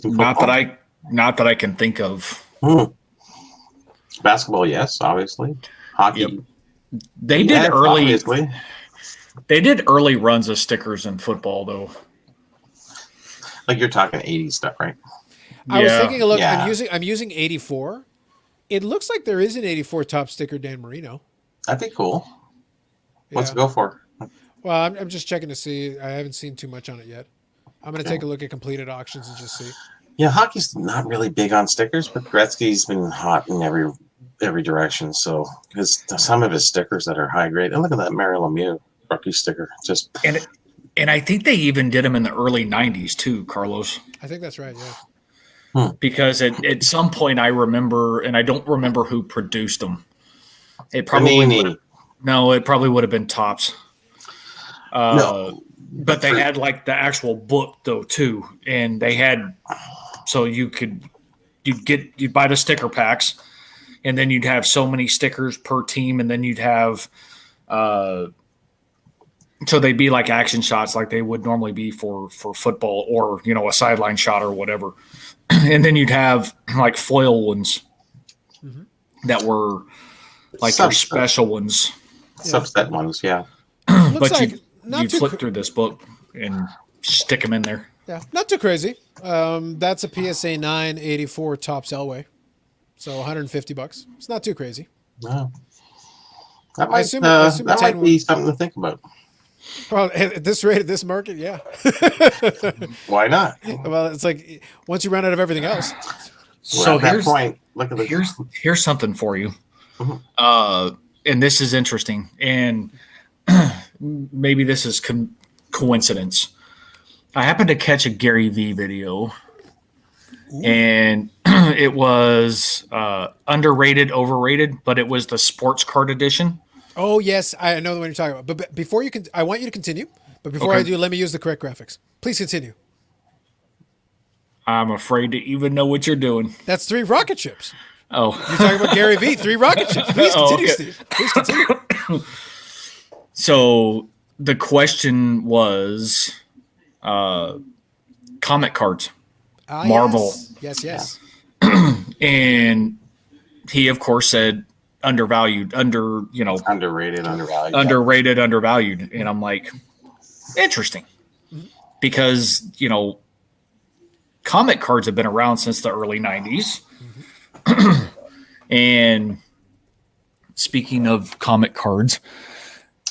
S3: Not that I can think of.
S2: Basketball, yes, obviously. Hockey. Yep.
S3: They did early runs of stickers in football, though.
S2: Like you're talking 80s stuff, right?
S1: I was taking a look. Yeah. I'm using 84. It looks like there is an 84 top sticker, Dan Marino.
S2: That'd be cool. What's it go for?
S1: Well, I'm just checking to see. I haven't seen too much on it yet. I'm going to take a look at completed auctions and just see.
S2: Yeah, hockey's not really big on stickers, but Gretzky's been hot in every direction. So some of his stickers that are high grade. And look at that Mario Lemieux rookie sticker.
S3: And I think they even did them in the early 90s too, Carlos.
S1: I think that's right, yeah.
S3: Because at some point I remember, and I don't remember who produced them. It probably would have been Topps.
S2: No,
S3: but they had the actual book though too, and they had so you'd buy the sticker packs, and then you'd have so many stickers per team, and then you'd have so they'd be like action shots like they would normally be for football or a sideline shot or whatever. And then you'd have foil ones. Mm-hmm. that were like your
S2: Subset.
S3: special ones.
S2: Subset ones, yeah.
S1: Looks
S3: But
S1: like
S3: you
S1: not too
S3: flip through this book and stick them in there.
S1: yeah, not too crazy. That's a PSA 984 Topps Elway, so $150. It's not too crazy.
S2: No. That
S1: I
S2: might,
S1: assume a 10
S2: might be something to think about.
S1: Well, at this rate, at this market, yeah.
S2: Why not?
S1: Well, it's like once you run out of everything else.
S3: So
S2: At that
S3: here's
S2: point, look at
S3: here's something for you.
S2: Mhm.
S3: And this is interesting, and maybe this is coincidence. I happened to catch a Gary Vee video, and it was underrated, overrated, but it was the sports card edition.
S1: Oh yes, I know the one you're talking about. But before you can, I want you to continue. But before
S3: Okay.
S1: I do, let me use the correct graphics. Please continue.
S3: I'm afraid to even know what you're doing.
S1: That's 3 rocket ships.
S3: Oh,
S1: You're talking about Gary Vee, 3 rocket ships. Please
S3: Oh,
S1: continue,
S3: okay.
S1: Steve. Please continue.
S3: so the question was comic cards. Marvel.
S1: Yes.
S3: And he, of course, said undervalued,
S2: Underrated, undervalued.
S3: underrated, undervalued. And I'm like, interesting. Because, comic cards have been around since the early 90s. And speaking of comic cards,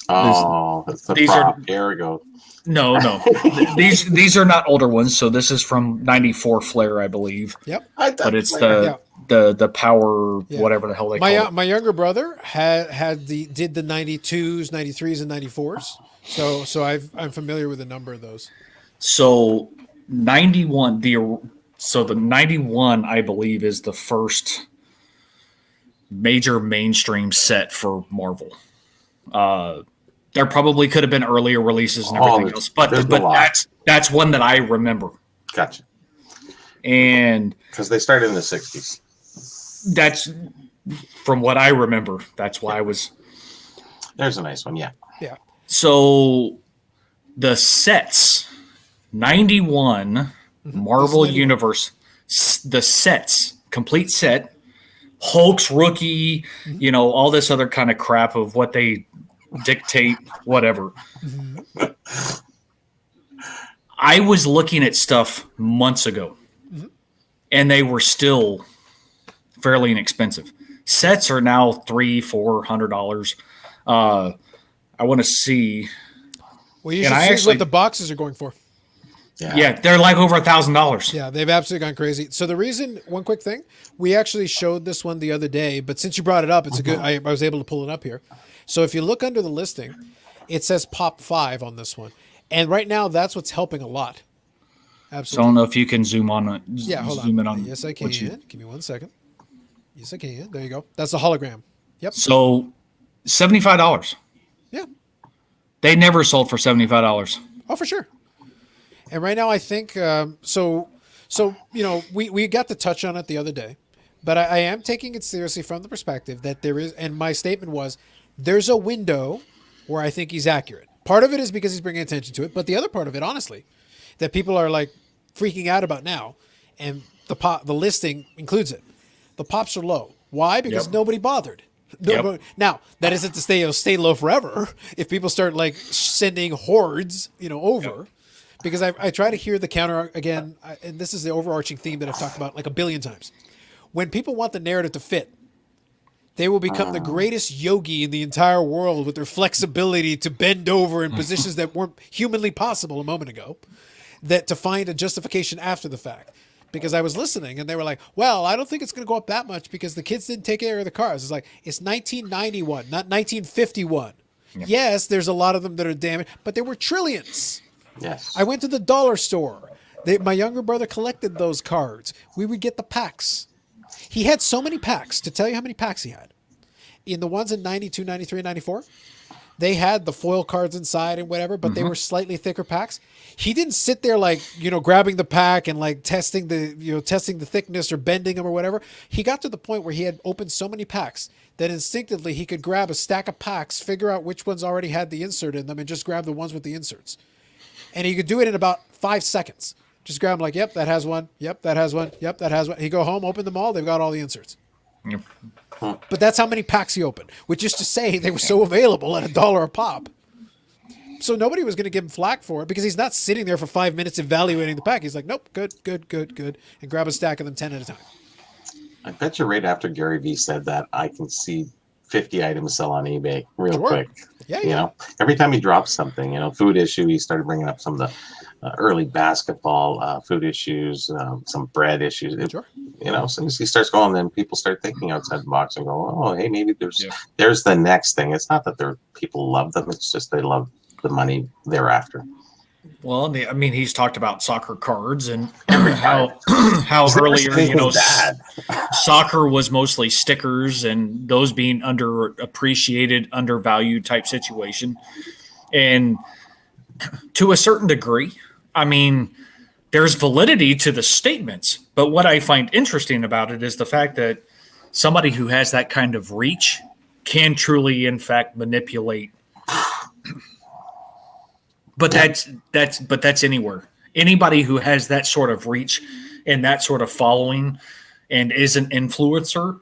S2: Oh, that's the
S3: these
S2: prop. Here we go.
S3: no. these are not older ones. So this is from 94 Flair, I believe.
S1: Yep.
S3: But it's
S1: Yeah.
S3: the power,
S1: Yeah.
S3: whatever the hell they call it.
S1: My younger brother did the 92s, 93s, and 94s. So I'm familiar with a number of those.
S3: So 91, the 91, I believe, is the first major mainstream set for Marvel. There probably could have been earlier releases and everything else, but
S2: there's a lot.
S3: that's one that I remember.
S2: Gotcha.
S3: And
S2: Because they started in the 60s.
S3: that's from what I remember. That's why I was.
S2: There's a nice one, yeah.
S1: Yeah.
S3: So the sets, 91 Marvel
S1: 91.
S3: Universe, the sets, complete set, Hulk's rookie, all this other kind of crap of what they dictate, whatever. I was looking at stuff months ago, and they were still fairly inexpensive. Sets are now $300-$400. I want to see.
S1: Well, you
S3: And
S1: should
S3: I
S1: see
S3: actually-
S1: what the boxes are going for.
S3: Yeah, they're like over $1,000.
S1: Yeah, they've absolutely gone crazy. So the reason, one quick thing, we actually showed this one the other day, but since you brought it up, it's a good. I was able to pull it up here. So if you look under the listing, it says Pop 5 on this one, and right now that's what's helping a lot.
S3: So I
S1: Absolutely.
S3: don't know if you can zoom on it.
S1: Yeah, hold
S3: zoom in
S1: on.
S3: on.
S1: Yes, I can.
S3: what you-
S1: Give me 1 second. Yes, I can. There you go. That's the hologram. Yep.
S3: So $75.
S1: Yeah.
S3: They never sold for $75.
S1: Oh, for sure. And right now, I think so. We got to touch on it the other day, but I am taking it seriously from the perspective that there is, and my statement was, there's a window where I think he's accurate. Part of it is because he's bringing attention to it, but the other part of it, honestly, that people are like freaking out about now, and the listing includes it. The pops are low. Why? Because
S3: Yep.
S1: nobody bothered.
S3: Yep.
S1: Now that isn't to stay low forever. If people start like sending hordes, over, because I try to hear the counter again, and this is the overarching theme that I've talked about like a billion times. When people want the narrative to fit, they will become the greatest yogi in the entire world with their flexibility to bend over in positions that weren't humanly possible a moment ago, that to find a justification after the fact. Because I was listening and they were like, well, I don't think it's going to go up that much because the kids didn't take care of the cars. It's like, it's 1991, not 1951. Yeah. Yes, there's a lot of them that are damaged, but there were trillions.
S2: Yes.
S1: I went to the dollar store. My younger brother collected those cards. We would get the packs. He had so many packs. To tell you how many packs he had. In the ones in 92, 93, and 94, they had the foil cards inside and whatever, but they were slightly thicker packs. He didn't sit there like, grabbing the pack and like testing the thickness or bending them or whatever. He got to the point where he had opened so many packs that instinctively he could grab a stack of packs, figure out which ones already had the insert in them, and just grab the ones with the inserts. And he could do it in about 5 seconds. Just grab them like, yep, that has one. Yep, that has one. Yep, that has one. He'd go home, open them all. They've got all the inserts.
S3: Yep.
S1: But that's how many packs he opened, which is to say they were so available at $1 a pop. So nobody was going to give him flack for it because he's not sitting there for 5 minutes evaluating the pack. He's like, nope, good, and grab a stack of them 10 at a time.
S2: I bet you right after Gary Vee said that, I can see 50 items sell on eBay real quick.
S1: Yeah,
S2: You know, every time he drops something, food issue, he started bringing up some of the early basketball food issues, some bread issues.
S1: Sure.
S2: As soon as he starts going, then people start thinking outside the box and go, oh, hey, maybe there's the next thing. It's not that people love them. It's just they love the money thereafter.
S4: Well, he's talked about soccer cards and how earlier, soccer was mostly stickers and those being underappreciated, undervalued type situation. And to a certain degree, there's validity to the statements. But what I find interesting about it is the fact that somebody who has that kind of reach can truly, in fact, manipulate. But that's anywhere. Anybody who has that sort of reach and that sort of following and is an influencer.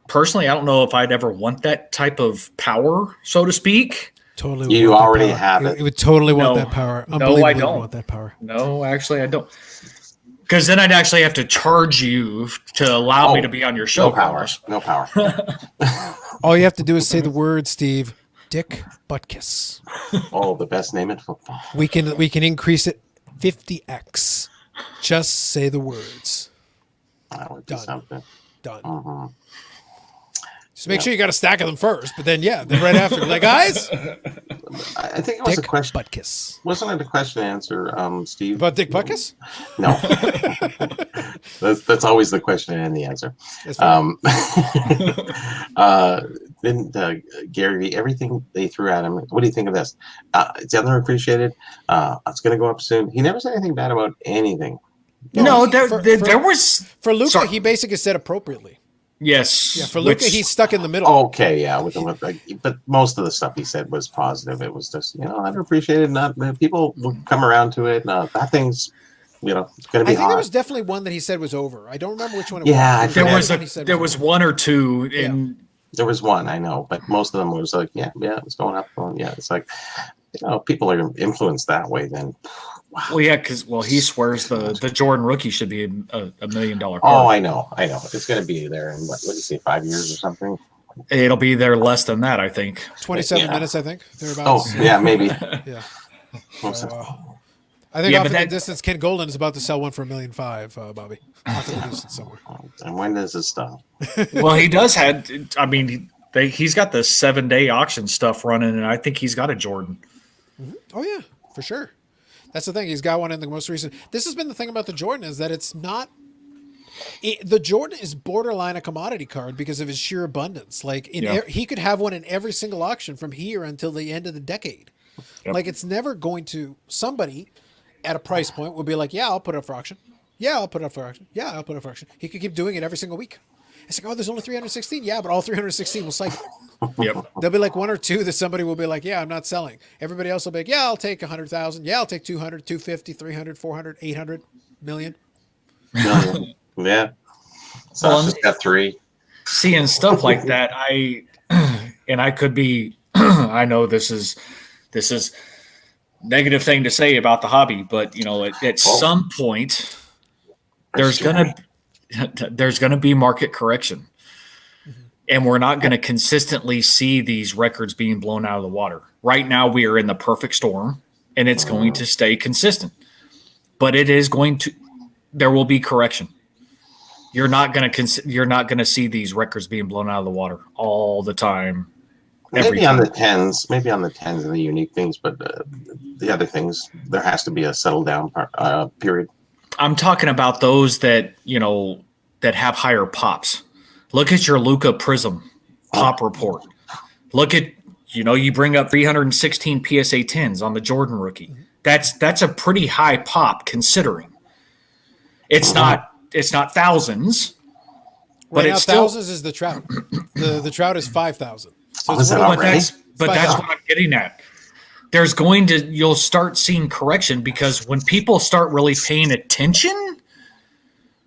S4: Personally, I don't know if I'd ever want that type of power, so to speak.
S1: Totally.
S2: You already have it.
S1: You would totally want that power.
S4: No, I don't
S1: want that power.
S4: No, actually, I don't. Because then I'd actually have to charge you to allow me to be on your show.
S2: No power.
S1: All you have to do is say the word, Steve. Dick Butkus.
S2: Oh, the best name in football.
S1: We can increase it 50x. Just say the words.
S2: That would be something.
S1: Done.
S2: Mm-hmm.
S1: Just make sure you got a stack of them first, but then right after, like, guys.
S2: I think it was
S1: Dick
S2: a question.
S1: Butkus.
S2: Wasn't it a question and answer, Steve?
S1: About Dick Butkus?
S2: No. that's always the question and the answer. Then Gary Vee, everything they threw at him. What do you think of this? It's underappreciated. It's going to go up soon. He never said anything bad about anything.
S4: No, there was
S1: for Luka. Sorry. He basically said appropriately.
S4: Yes.
S1: Yeah, for Luka, he's stuck in the middle.
S2: Okay, yeah. But most of the stuff he said was positive. It was just underappreciated. Not people will come around to it. That thing's going to be
S1: I think
S2: hot.
S1: There was definitely one that he said was over. I don't remember which one it
S2: was.
S4: There was one or two in.
S2: There was one, I know, but most of them was like, it's going up. It's like, people are influenced that way then. Wow.
S4: Well, yeah, because he swears the Jordan rookie should be a $1 million card.
S2: Oh, I know. It's going to be there in what did you say, 5 years or something?
S4: It'll be there less than that, I think.
S1: 27 minutes, I think. Thereabouts.
S2: Oh, yeah, maybe.
S1: Yeah. I think off the distance, Ken Golden is about to sell one for $1.5 million, Bobby. Off the distance somewhere.
S2: And when does this stop?
S4: Well, he does have. He's got the 7-day auction stuff running, and I think he's got a Jordan.
S1: Mm-hmm. Oh yeah, for sure. That's the thing. He's got one in the most recent. This has been the thing about the Jordan is that it's not. The Jordan is borderline a commodity card because of his sheer abundance. Like he could have one in every single auction from here until the end of the decade. Yep. Like it's never going to somebody at a price point will be like, yeah, I'll put it up for auction. Yeah, I'll put it up for auction. Yeah, I'll put it up for auction. He could keep doing it every single week. It's like, there's only 316. Yeah, but all 316 will cycle.
S4: Yep.
S1: There'll be like one or two that somebody will be like, yeah, I'm not selling. Everybody else will be like, yeah, I'll take 100,000. Yeah, I'll take 200, 250, 300, 400, 800 million.
S2: Yeah. So I just got 3.
S4: Seeing stuff like that, I could be, I know this is negative thing to say about the hobby, but at some point there's gonna be market correction, and we're not going to consistently see these records being blown out of the water. Right now, we are in the perfect storm, and it's going to stay consistent. But there will be correction. You're not going to see these records being blown out of the water all the time.
S2: Maybe on the tens and the unique things, but the other things, there has to be a settle down period.
S4: I'm talking about those that that have higher pops. Look at your Luka Prism pop report. Look at you bring up 316 PSA 10s on the Jordan rookie. That's a pretty high pop considering. It's not thousands, but it's still
S1: thousands is the Trout. The Trout is 5,000. So
S4: that's what I'm getting at. You'll start seeing correction because when people start really paying attention,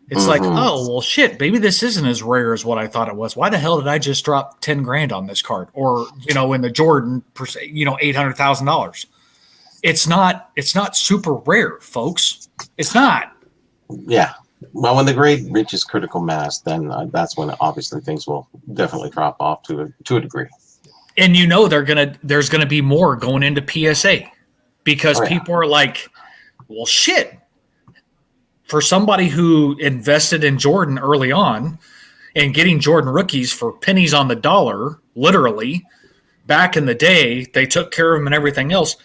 S4: It's like, oh, well, shit, maybe this isn't as rare as what I thought it was. Why the hell did I just drop 10 grand on this card? Or, in the Jordan, $800,000. It's not super rare, folks. It's not.
S2: Yeah. Well, when the grade reaches critical mass, then that's when obviously things will definitely drop off to a degree.
S4: And there's gonna be more going into PSA because people are like, well, shit. For somebody who invested in Jordan early on and getting Jordan rookies for pennies on the dollar, literally, back in the day, they took care of them and everything else.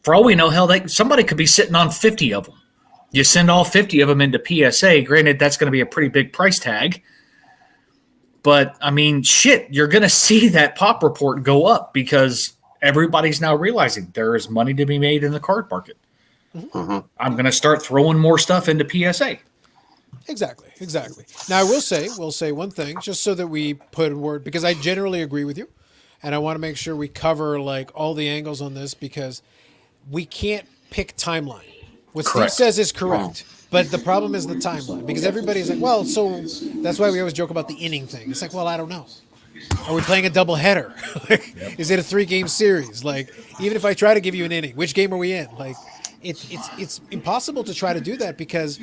S4: For all we know, somebody could be sitting on 50 of them. You send all 50 of them into PSA. Granted, that's going to be a pretty big price tag. But, I mean, shit, you're going to see that pop report go up because everybody's now realizing there is money to be made in the card market. Mm-hmm. I'm going to start throwing more stuff into PSA.
S1: Exactly. Now, I will say one thing, just so that we put in word, because I generally agree with you, and I want to make sure we cover like all the angles on this because we can't pick timeline. What
S3: Correct.
S1: Steve says is correct, but the problem is the timeline because everybody's like, well, so that's why we always joke about the inning thing. It's like, well, I don't know. Are we playing a double header? Is it a 3-game series? Like, even if I try to give you an inning, which game are we in? Like, it's impossible to try to do that because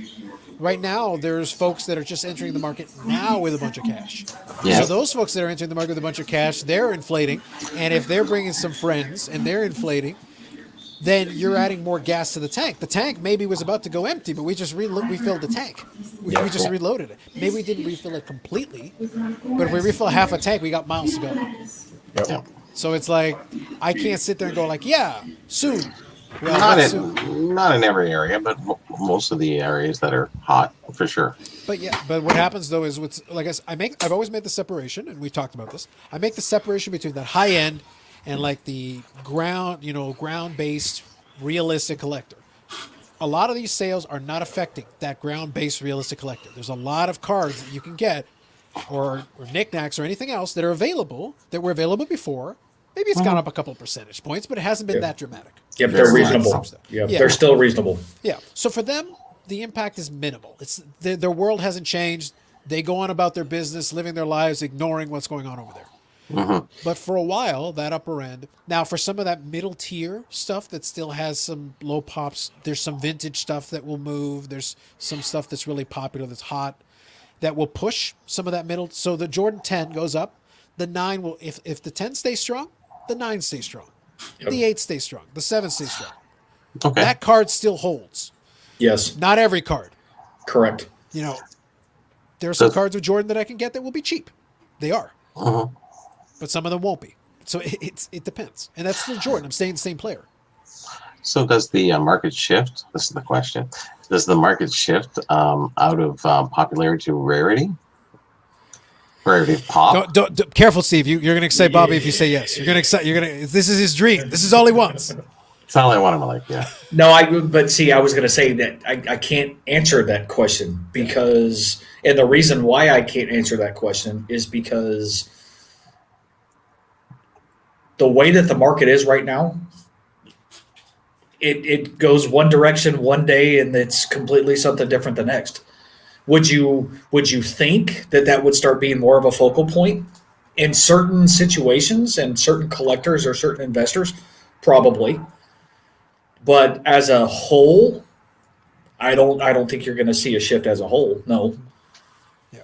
S1: right now there's folks that are just entering the market now with a bunch of cash. Yeah. So those folks that are entering the market with a bunch of cash, they're inflating, and if they're bringing some friends and they're inflating, then you're adding more gas to the tank. The tank maybe was about to go empty, but we just refilled the tank. We just reloaded it. Maybe we didn't refill it completely, but if we refill half a tank, we got miles to go.
S2: Yep.
S1: So it's like I can't sit there and go like, yeah, soon. Well,
S2: not in every area, but most of the areas that are hot for sure.
S1: But what happens though is I've always made the separation, and we talked about this. I make the separation between that high end and like the ground-based realistic collector. A lot of these sales are not affecting that ground-based realistic collector. There's a lot of cards that you can get or knickknacks or anything else that are available that were available before. Maybe it's gone up a couple of percentage points, but it hasn't been that dramatic.
S3: Yep, they're reasonable. They're still reasonable.
S1: Yeah. So for them, the impact is minimal. It's their world hasn't changed. They go on about their business, living their lives, ignoring what's going on over there. Mm-hmm. But for a while, that upper end. Now, for some of that middle tier stuff that still has some low pops, there's some vintage stuff that will move. There's some stuff that's really popular, that's hot, that will push some of that middle. So the Jordan 10 goes up. The 9 will, if the 10 stays strong, the 9 stays strong. Yep. The 8 stays strong. The 7 stays strong. Okay. That card still holds.
S3: Yes.
S1: Not every card.
S3: Correct.
S1: There are some cards with Jordan that I can get that will be cheap. They are. Uh-huh. But some of them won't be. So it depends. And that's still Jordan. I'm staying the same player.
S2: So does the market shift? This is the question. Does the market shift out of popularity to rarity? Rarity pop?
S1: Don't careful, Steve. You're going to excite Bobby if you say yes. You're going to. This is his dream. This is all he wants.
S2: It's all I want in my life, yeah.
S3: No, but see, I was going to say that I can't answer that question because, and the reason why I can't answer that question is because the way that the market is right now, it goes one direction one day and it's completely something different the next. Would you think that would start being more of a focal point in certain situations and certain collectors or certain investors? Probably. But as a whole, I don't think you're going to see a shift as a whole. No.
S1: Yeah.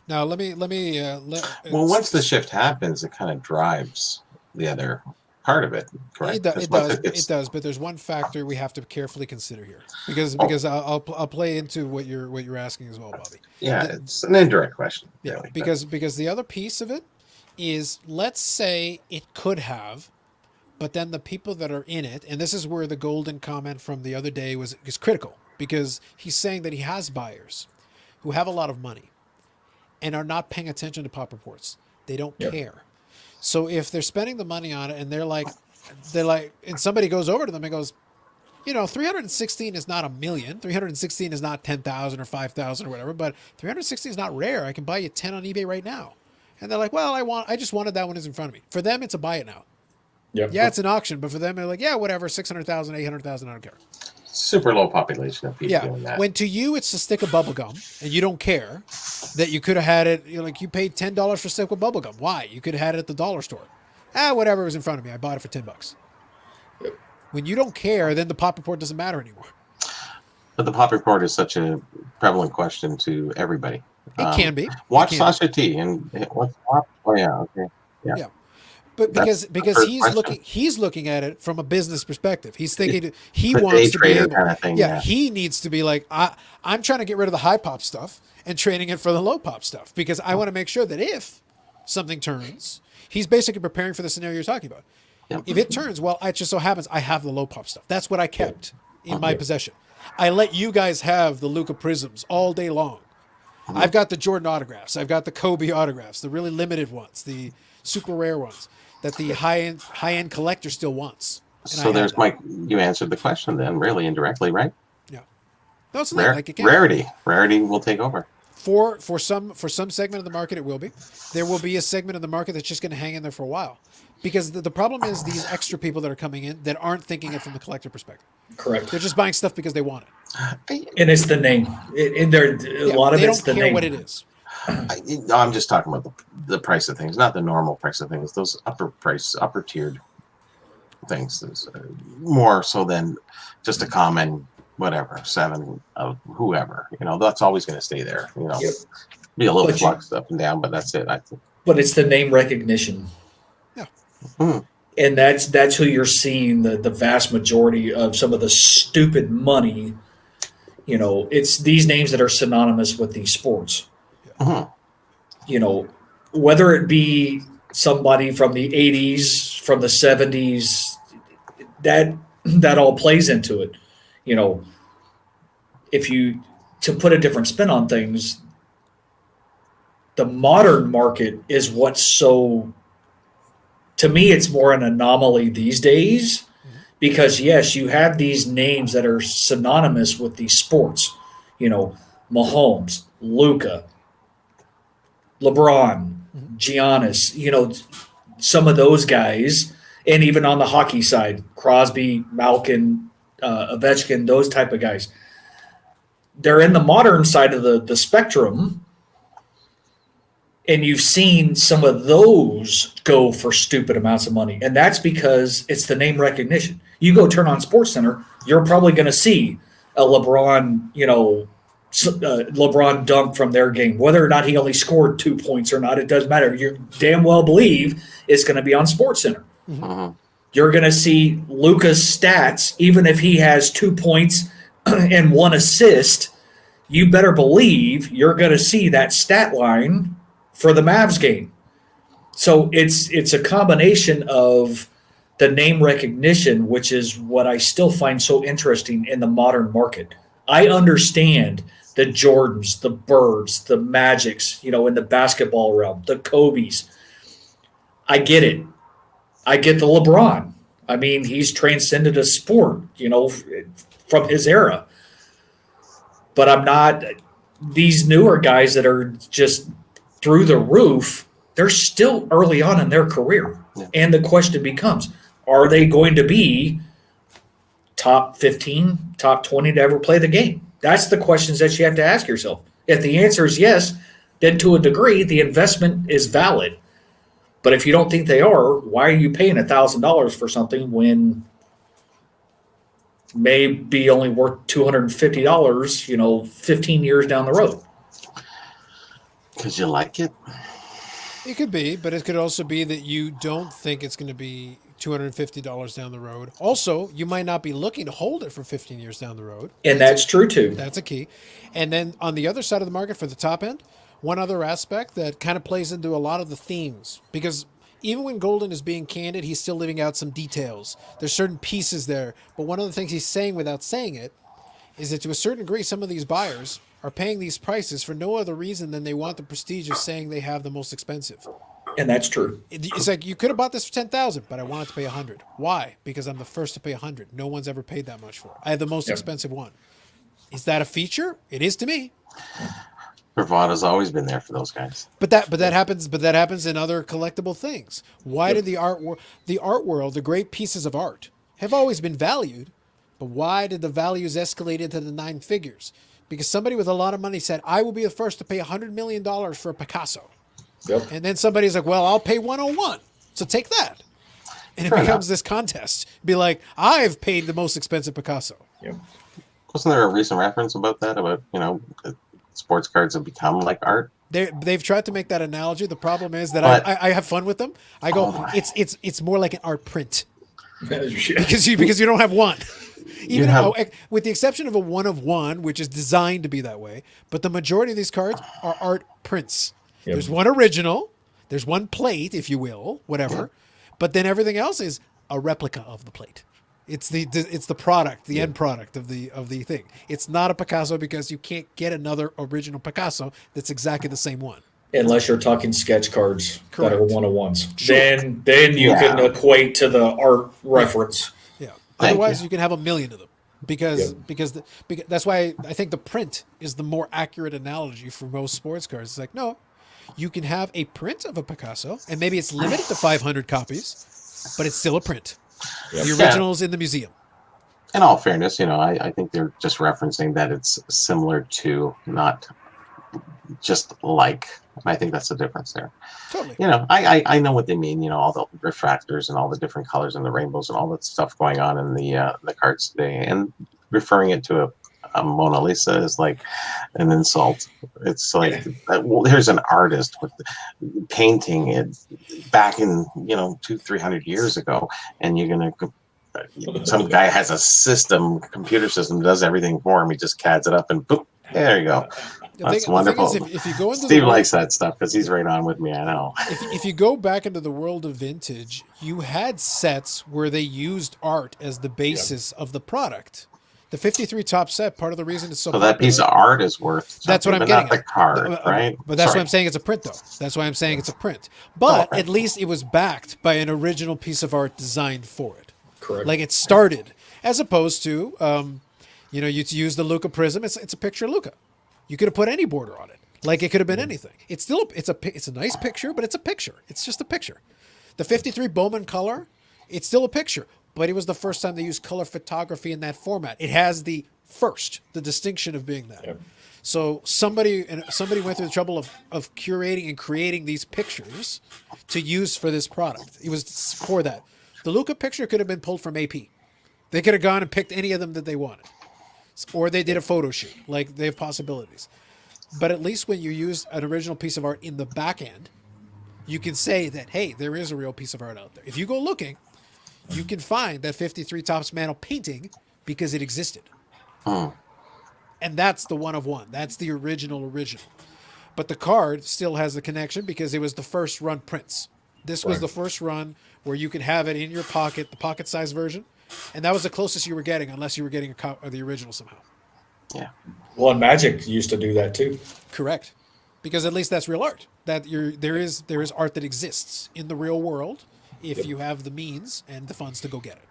S1: Now
S2: well, once the shift happens, it kind of drives the other part of it, correct?
S1: It does, but there's one factor we have to carefully consider here because I'll play into what you're asking as well, Bobby.
S2: Yeah, it's an indirect question.
S1: Yeah, really, because the other piece of it is, let's say it could have, but then the people that are in it, and this is where the golden comment from the other day is critical, because he's saying that he has buyers who have a lot of money and are not paying attention to pop reports. They don't care. So if they're spending the money on it and they're like, and somebody goes over to them and goes, 316 is not a million. 316 is not 10,000 or 5,000 or whatever, but 316 is not rare. I can buy you 10 on eBay right now. And they're like, well, I just wanted that one is in front of me. For them, it's a buy it now. Yep. Yeah, it's an auction, but for them, they're like, yeah, whatever, 600,000, 800,000, I don't care.
S2: super low population of people doing that.
S1: When to you it's a stick of bubble gum, and you don't care that you could have had it. Like you paid $10 for a stick of bubble gum. Why? You could have had it at the dollar store. Whatever was in front of me, I bought it for $10. When you don't care, then the pop report doesn't matter anymore.
S2: But the pop report is such a prevalent question to everybody.
S1: It can be.
S2: Watch Sasha T. and what's pop? Oh yeah, okay, yeah.
S1: But because he's looking at it from a business perspective. He's thinking he wants to be able,
S2: kind of thing,
S1: he needs to be like, I'm trying to get rid of the high pop stuff and trading it for the low pop stuff because I want to make sure that if something turns, he's basically preparing for the scenario you're talking about.
S2: Yep.
S1: If it turns, well, it just so happens I have the low pop stuff. That's what I kept in my possession. I let you guys have the Luka Prisms all day long. I've got the Jordan autographs. I've got the Kobe autographs, the really limited ones, the super rare ones that the high-end collector still wants.
S2: So there's Mike. You answered the question then, really indirectly, right?
S1: Yeah. No, it's not like it can.
S2: Rarity will take over.
S1: For some segment of the market, it will be. There will be a segment of the market that's just going to hang in there for a while. Because the problem is these extra people that are coming in that aren't thinking it from the collector perspective.
S3: Correct.
S1: They're just buying stuff because they want
S3: it. And it's the name. A lot of it's the name.
S1: They don't care what it is.
S2: I'm just talking about the price of things, not the normal price of things. Those upper tiered things is more so than just a common whatever 7 of whoever. That's always going to stay there. Be a little flux up and down, but that's it. I think.
S3: But it's the name recognition.
S1: Yeah.
S3: And that's who you're seeing the vast majority of some of the stupid money. It's these names that are synonymous with these sports. Whether it be somebody from the 80s, from the 70s, that all plays into it. If you to put a different spin on things, the modern market is what's so. To me, it's more an anomaly these days because, yes, you have these names that are synonymous with these sports. Mahomes, Luka, LeBron, Giannis, some of those guys, and even on the hockey side, Crosby, Malkin, Ovechkin, those type of guys. They're in the modern side of the spectrum. And you've seen some of those go for stupid amounts of money. And that's because it's the name recognition. You go turn on SportsCenter, you're probably going to see a LeBron, LeBron dunk from their game. Whether or not he only scored 2 points or not, it doesn't matter. You damn well believe it's going to be on SportsCenter.
S2: Mm-hmm.
S3: You're going to see Luka's stats, even if he has 2 points and 1 assist, you better believe you're going to see that stat line for the Mavs game. So it's a combination of the name recognition, which is what I still find so interesting in the modern market. I understand the Jordans, the Birds, the Magics, in the basketball realm, the Kobes. I get it. I get the LeBron. I mean, he's transcended a sport, from his era. But I'm not these newer guys that are just through the roof, they're still early on in their career. Yeah. And the question becomes, are they going to be top 15, top 20 to ever play the game? That's the questions that you have to ask yourself. If the answer is yes, then to a degree, the investment is valid. But if you don't think they are, why are you paying $1,000 for something when may be only worth $250, 15 years down the road?
S2: Because you like it?
S1: It could be, but it could also be that you don't think it's going to be $250 down the road. Also, you might not be looking to hold it for 15 years down the road.
S3: And that's true too.
S1: That's a key. And then on the other side of the market for the top end, one other aspect that kind of plays into a lot of the themes, because even when Golden is being candid, he's still leaving out some details. There's certain pieces there. But one of the things he's saying without saying it is that to a certain degree, some of these buyers are paying these prices for no other reason than they want the prestige of saying they have the most expensive.
S3: And that's true.
S1: It's like, you could have bought this for $10,000, but I wanted to pay $100. Why? Because I'm the first to pay $100. No one's ever paid that much for it. I have the most expensive one. Is that a feature? It is to me.
S2: Bravada's always been there for those guys.
S1: But that happens in other collectible things. Why did the art world, the great pieces of art, have always been valued, But why did the values escalate into the 9 figures? Because somebody with a lot of money said, I will be the first to pay $100 million for a Picasso.
S3: Yep.
S1: And then somebody's like, well, I'll pay 101. So take that. And it
S2: Fair
S1: becomes
S2: enough.
S1: this contest. Be like, I've paid the most expensive Picasso.
S3: Yep.
S2: Wasn't there a recent reference about that? About, sports cards have become like art?
S1: They've tried to make that analogy. The problem is that
S2: But-
S1: I have fun with them. I go,
S2: Oh my.
S1: it's more like an art print
S3: Shit.
S1: because you don't have one. Even
S2: have-
S1: with the exception of a 1 of 1, which is designed to be that way, but the majority of these cards are art prints.
S3: Yep.
S1: There's one original, there's one plate, if you will, whatever, but then everything else is a replica of the plate. It's the product, the end product of the thing. It's not a Picasso because you can't get another original Picasso that's exactly the same one.
S3: Unless you're talking sketch cards that are
S1: Correct.
S3: 1-of-1s.
S1: Sure.
S3: Then you
S2: Yeah.
S3: can equate to the art reference.
S1: Yeah.
S2: Thank
S1: Otherwise,
S2: you.
S1: you can have a million of them because
S3: Yep.
S1: because that's why I think the print is the more accurate analogy for most sports cards. It's like, no, you can have a print of a Picasso and maybe it's limited to 500 copies, but it's still a print.
S3: Yep.
S1: The
S2: Yeah.
S1: original's in the museum.
S2: In all fairness, I think they're just referencing that it's similar to, not just like. And I think that's the difference there.
S1: Totally.
S2: I know what they mean. All the refractors and all the different colors and the rainbows and all that stuff going on in the cards today, and referring it to a Mona Lisa is like an insult. It's like, well, here's an artist with painting it back in 200-300 years ago, and you're gonna. Some guy has a computer system, does everything for him. He just CADs it up and boop, there you go.
S1: The
S2: That's
S1: thing
S2: wonderful.
S1: is, if you go into
S2: Steve
S1: the
S2: likes that stuff because he's right on with me. I know.
S1: if you go back into the world of vintage, you had sets where they used art as the basis of the product. The 53 top set, part of the reason it's so
S2: So that
S1: popular,
S2: piece of art is worth.
S1: that's what I'm
S2: something,
S1: getting
S2: but not
S1: at.
S2: the card, right?
S1: But that's
S2: Sorry.
S1: why I'm saying it's a print, though. That's why I'm saying it's a print. But
S2: okay.
S1: at least it was backed by an original piece of art designed for it.
S3: Correct.
S1: Like it started, as opposed to, you use the Luca Prism. It's a picture of Luca. You could have put any border on it. Like it could have been anything. It's still it's a nice picture, but it's a picture. It's just a picture. The 53 Bowman color, it's still a picture, but it was the first time they used color photography in that format. It has the distinction of being that.
S3: Yep.
S1: So somebody went through the trouble of curating and creating these pictures to use for this product. It was for that. The Luca picture could have been pulled from AP. They could have gone and picked any of them that they wanted. Or they did a photo shoot. Like, they have possibilities. But at least when you use an original piece of art in the back end, you can say that, hey, there is a real piece of art out there. If you go looking, you can find that 53 Topps Mantle painting because it existed.
S2: Oh.
S1: And that's the 1 of 1. That's the original. But the card still has the connection because it was the first run prints. This was
S3: Right.
S1: the first run where you could have it in your pocket, the pocket size version. And that was the closest you were getting, unless you were getting the original somehow.
S2: Yeah.
S3: Well, and Magic used to do that too.
S1: Correct. Because at least that's real art. That there is art that exists in the real world if you have the means and the funds to go get it.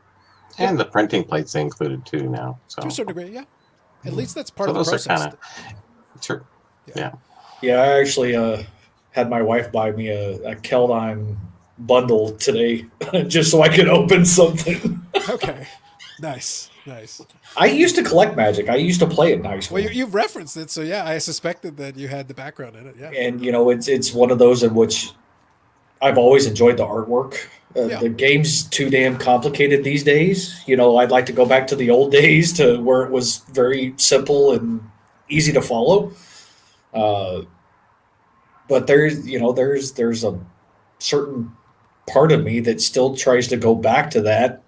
S2: And the printing plates they included too now. So
S1: To a certain degree, yeah. At least that's part
S2: So
S1: of the
S2: those are
S1: process.
S2: kind of true. Yeah.
S3: Yeah, I actually had my wife buy me a Keldine bundle today just so I could open something.
S1: Okay. Nice.
S3: I used to collect Magic. I used to play it nicely.
S1: Well, you've referenced it, so yeah, I suspected that you had the background in it. Yeah.
S3: And it's one of those in which I've always enjoyed the artwork.
S1: Yeah.
S3: The game's too damn complicated these days. I'd like to go back to the old days to where it was very simple and easy to follow. But there's a certain part of me that still tries to go back to that,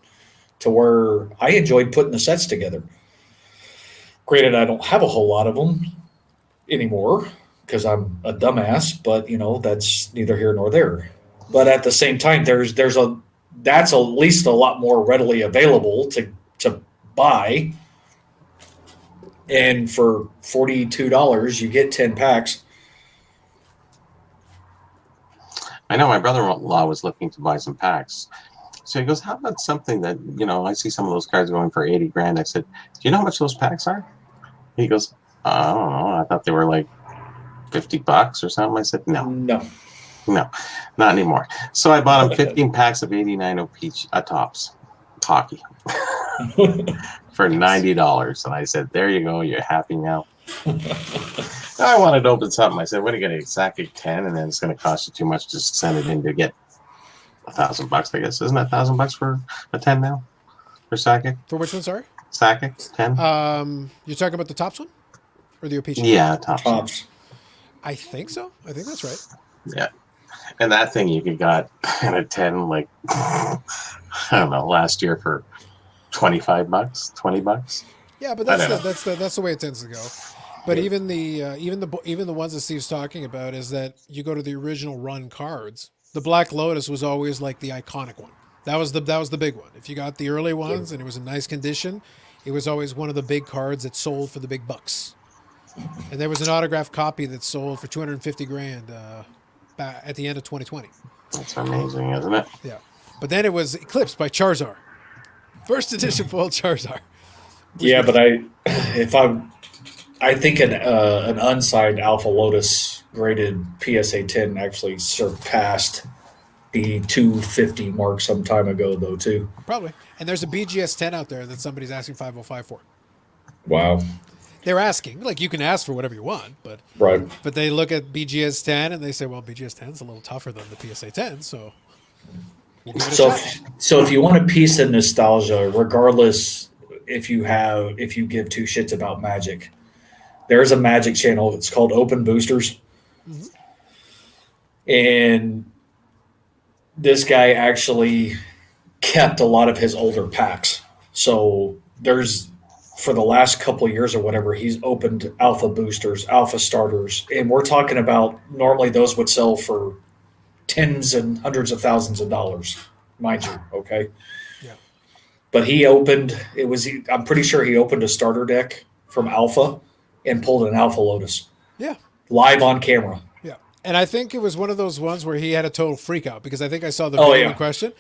S3: to where I enjoyed putting the sets together. Granted, I don't have a whole lot of them anymore because I'm a dumbass, but that's neither here nor there. But at the same time, that's at least a lot more readily available to buy. And for $42, you get 10 packs.
S2: I know my brother-in-law was looking to buy some packs. So he goes, how about something that, I see some of those cards going for 80 grand. I said, do you know how much those packs are? He goes, I don't know. I thought they were like $50 or something. I said, no, not anymore. So I bought him 15 packs of 89 each Topps hockey for $90. And I said, there you go. You're happy now. I wanted to open something. I said, what are you going to exactly 10? And then it's going to cost you too much to send it in to get $1,000, I guess. Isn't that $1,000 for a 10 now? For sake?
S1: For which one, sorry?
S2: Sake? 10?
S1: You're talking about the tops one? Or the Opeach?
S2: Yeah, tops.
S1: I think so. I think that's right.
S2: Yeah. And that thing you got in a 10, like, I don't know, last year for $25, $20.
S1: Yeah, but that's the way it tends to go. But even the ones that Steve's talking about is that you go to the original run cards. The Black Lotus was always like the iconic one. That was the big one. If you got the early ones and it was in nice condition, it was always one of the big cards that sold for the big bucks. And there was an autographed copy that sold for $250,000 at the end of 2020.
S2: That's amazing, isn't it?
S1: Yeah, but then it was eclipsed by Charizard, first edition foil Charizard.
S3: Yeah, but I think an unsigned Alpha Lotus graded PSA 10 actually surpassed the 250 mark some time ago, though, too.
S1: Probably. And there's a BGS 10 out there that somebody's asking 505 for.
S3: Wow.
S1: They're asking, like, you can ask for whatever you want, but
S3: Right.
S1: but they look at BGS 10 and they say, well, BGS 10 is a little tougher than the PSA 10, so we'll give it a shot.
S3: So if you want a piece of nostalgia, regardless if you give two shits about Magic, there's a Magic channel. It's called Open Boosters. Mm-hmm. And this guy actually kept a lot of his older packs. So for the last couple of years or whatever, he's opened Alpha Boosters, Alpha Starters. And we're talking about normally those would sell for tens and hundreds of thousands of dollars, mind you. Okay.
S1: Yeah.
S3: But I'm pretty sure he opened a starter deck from Alpha and pulled an Alpha Lotus.
S1: Yeah.
S3: Live on camera.
S1: Yeah. And I think it was one of those ones where he had a total freak out because I think I saw the video in question.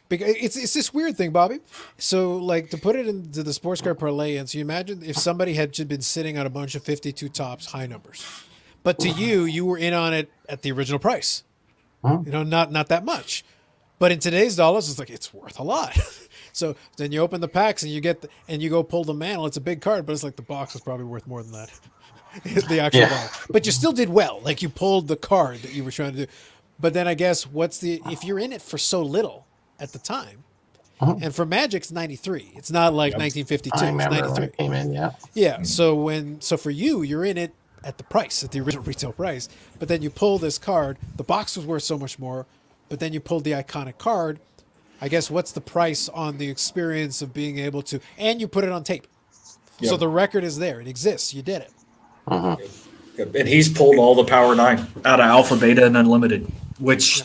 S1: Because it's this weird thing, Bobby. So, like, to put it into the sports card parlay, and so you imagine if somebody had just been sitting on a bunch of 52 tops, high numbers. But to you were in on it at the original price. You know, not that much. But in today's dollars, it's like, it's worth a lot. So then you open the packs and you go pull the mantle. It's a big card, but it's like the box is probably worth more than that. The actual box. But you still did well. Like, you pulled the card that you were trying to do. But then I guess if you're in it for so little at the time, and for Magic's 93, it's not like 1952.
S2: I remember
S1: it's 93.
S2: when it came in, yeah.
S1: Yeah. So for you're in it at the price, at the original retail price, but then you pull this card, the box was worth so much more, but then you pulled the iconic card. I guess what's the price on the experience of being able to, and you put it on tape. Yep. So the record is there. It exists. You did it.
S3: Yep. And he's pulled all the Power 9 out of Alpha, Beta, and Unlimited, which